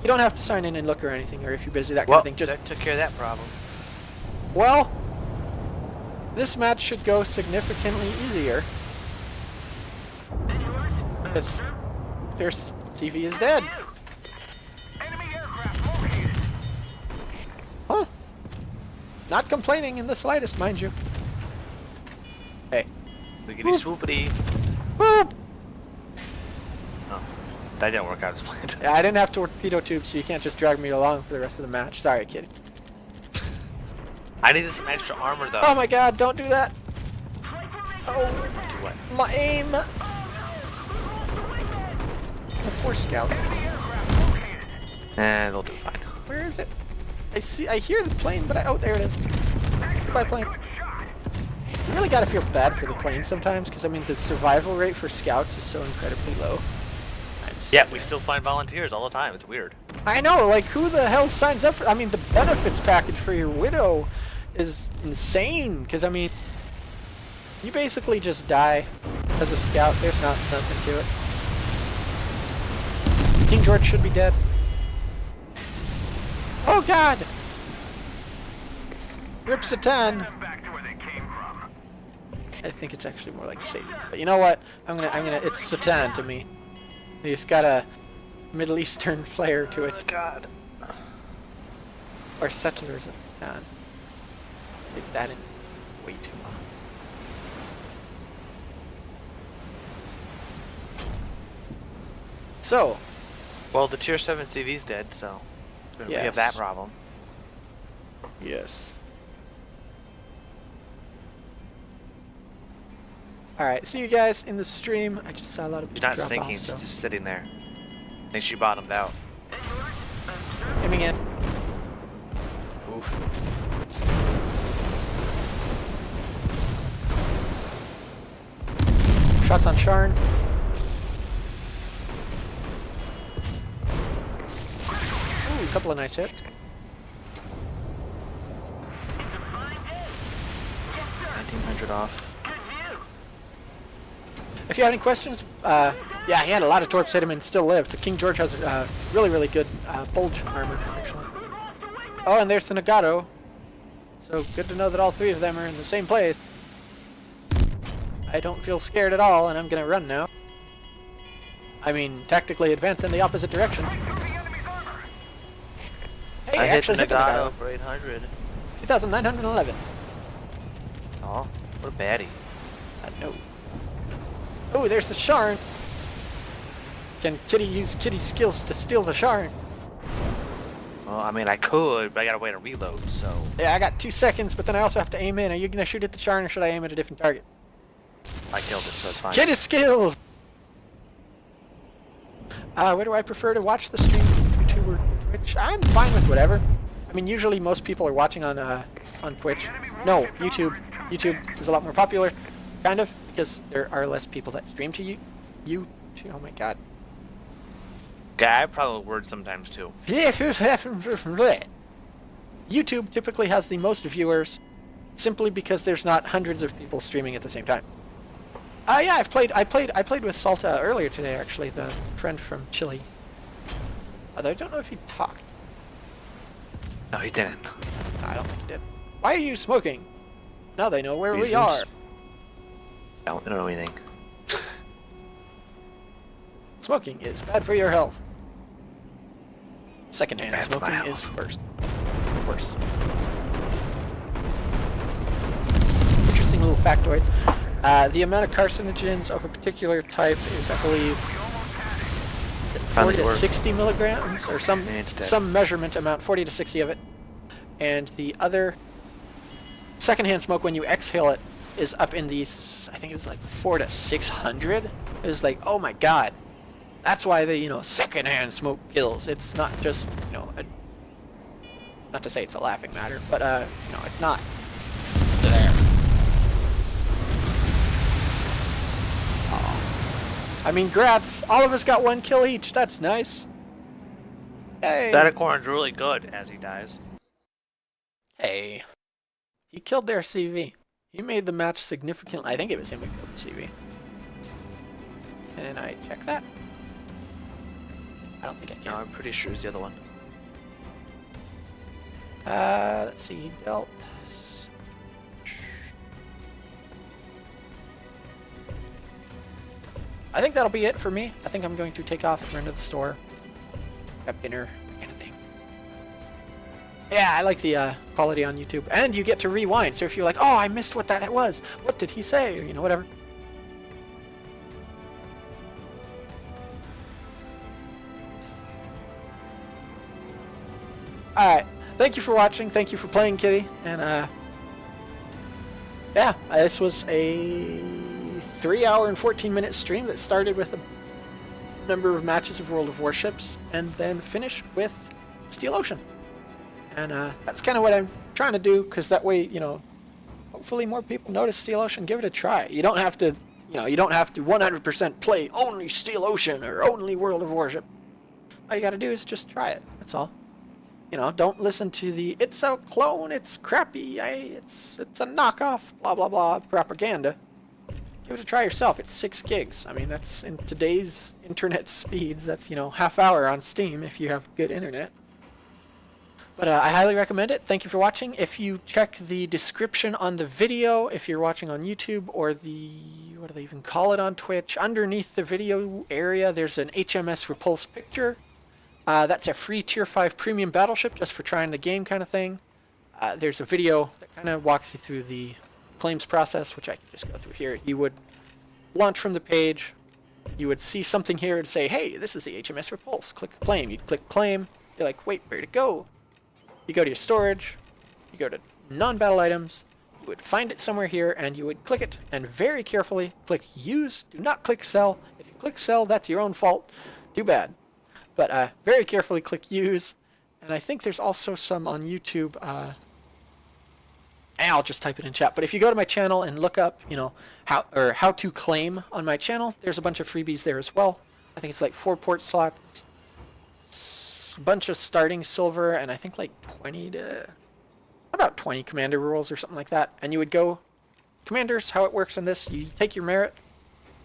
You don't have to sign in and look or anything, or if you're busy, that kind of thing. Just that took care of that problem. well, this match should go significantly easier. Because their CV is dead. Huh? Not complaining in the slightest, mind you. Hey. Wiggity swoopity. Boop! Oh, that didn't work out as planned. Yeah, I didn't have torpedo tube, so you can't just drag me along for the rest of the match. Sorry, kid. I needed some extra armor though. Oh my god, don't do that! Oh, Do what? my aim! The poor scout. They'll do fine. Where is it? I hear the plane, but oh, there it is. Goodbye, plane. You really gotta feel bad for the plane sometimes, because I mean the survival rate for scouts is so incredibly low. Yeah, we still find volunteers all the time. It's weird. I know, like who the hell signs up for? I mean, the benefits package for your widow is insane, because I mean, you basically just die as a scout. There's nothing to it. King George should be dead. Oh God! Rip Satan. I think it's actually more like Satan. But you know what? It's Satan to me. He's got a Middle Eastern flair to it. God. Or settlers of Satan. Take that in way too long. So. Well, the tier 7 CV's dead, so we have that problem. Yes. Alright, see you guys in the stream. I just saw a lot of She's people not drop sinking, off, she's so. just sitting there. I think she bottomed out. Coming in. Oof. Shots on Sharn. Ooh, a couple of nice hits. 1900 off. If you have any questions, yeah, he had a lot of torps hit him and still lived. The King George has really, really good bulge armor, actually. Oh, and there's the Nagato. So good to know that all three of them are in the same place. I don't feel scared at all, and I'm gonna run now. I mean, tactically advance in the opposite direction. Hey, I hit the actually Nagato for 800. 2,911. Oh, what a baddie. No. Oh, there's the Sharn. Can Kitty use Kitty's skills to steal the Sharn? Well, I mean, I could, but I gotta wait to reload, so. Yeah, I got 2 seconds, but then I also have to aim in. Are you gonna shoot at the Sharn, or should I aim at a different target? I killed it, so it's fine. Kitty's skills! Where do I prefer to watch the stream? YouTube or Twitch? I'm fine with whatever. I mean, usually most people are watching on Twitch. No, YouTube. YouTube is a lot more popular, kind of, because there are less people that stream to you. Oh my god. Yeah, I probably word sometimes too. YouTube typically has the most viewers, simply because there's not hundreds of people streaming at the same time. Yeah, I played with Salta earlier today, actually, the friend from Chile. Although I don't know if he talked. No, he didn't. No, I don't think he did. Why are you smoking? Now they know where we Reasons? are. I don't know anything. smoking is bad for your health. Secondhand Bad for my smoking is health. worse. Interesting little factoid. The amount of carcinogens of a particular type is, I believe, is it 40 to 60 milligrams or some measurement amount, 40 to 60 of it. And the other secondhand smoke, when you exhale it, is up in these, I think it was like 400 to 600. It was like, oh my god. That's why the, secondhand smoke kills. It's not just, not to say it's a laughing matter, but, it's not. There. Oh. I mean, grats. All of us got 1 kill each. That's nice. Hey. That acorn's really good as he dies. Hey. He killed their CV. He made the match significant. I think it was him who killed the CV. Can I check that? I don't think I can. No, I'm pretty sure it's the other one. Let's see. He dealt. I think that'll be it for me. I think I'm going to take off, run to the store, grab dinner, kind of thing. Yeah, I like the quality on YouTube. And you get to rewind. So if you're like, oh, I missed what that was. What did he say? Or, whatever. Alright. Thank you for watching. Thank you for playing, Kitty. And, yeah, this was a 3-hour and 14-minute stream that started with a number of matches of World of Warships and then finished with Steel Ocean. And that's kind of what I'm trying to do, because that way, hopefully more people notice Steel Ocean. Give it a try. You don't have to, you don't have to 100% play only Steel Ocean or only World of Warship. All you got to do is just try it. That's all. Don't listen to the "it's a clone, it's crappy, it's a knockoff, blah blah blah" propaganda. Give it a try yourself. It's 6 gigs. I mean, that's in today's internet speeds. That's half hour on Steam if you have good internet. But I highly recommend it. Thank you for watching. If you check the description on the video, if you're watching on YouTube, or the, what do they even call it on Twitch, underneath the video area, there's an HMS Repulse picture. That's a free Tier 5 premium battleship just for trying the game kind of thing. There's a video that kind of walks you through the claims process, which I can just go through here. You would launch from the page. You would see something here and say, hey, this is the HMS Repulse. Click claim. You'd click claim. You're like, wait, where to go? You go to your storage. You go to non-battle items. You would find it somewhere here, and you would click it, and very carefully click use. Do not click sell. If you click sell, that's your own fault. Too bad. But very carefully click use. And I think there's also some on YouTube. I'll just type it in chat. But if you go to my channel and look up, how to claim on my channel, there's a bunch of freebies there as well. I think it's like 4 port slots, a bunch of starting silver, and I think like about 20 commander rules or something like that. And you would go, commanders, how it works on this, you take your merit.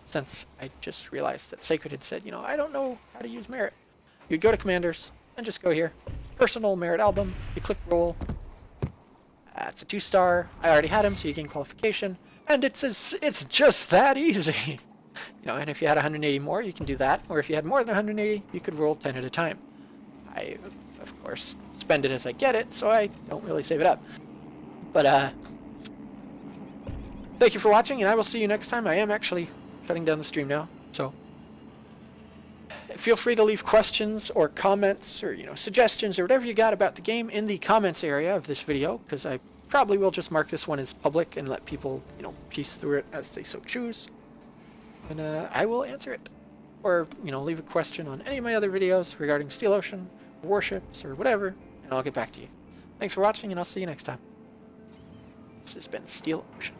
Since I just realized that Sacred had said, I don't know how to use merit. You'd go to commanders and just go here. Personal merit album. You click roll. It's a 2-star. I already had him, so you gain qualification. And it's just that easy. And if you had 180 more, you can do that. Or if you had more than 180, you could roll 10 at a time. I, of course, spend it as I get it, so I don't really save it up. But, thank you for watching, and I will see you next time. I am actually shutting down the stream now, so feel free to leave questions or comments or suggestions or whatever you got about the game in the comments area of this video, because I probably will just mark this one as public and let people piece through it as they so choose, and I will answer it, or leave a question on any of my other videos regarding Steel Ocean, warships, or whatever, and I'll get back to you. Thanks for watching, and I'll see you next time. This has been Steel Ocean.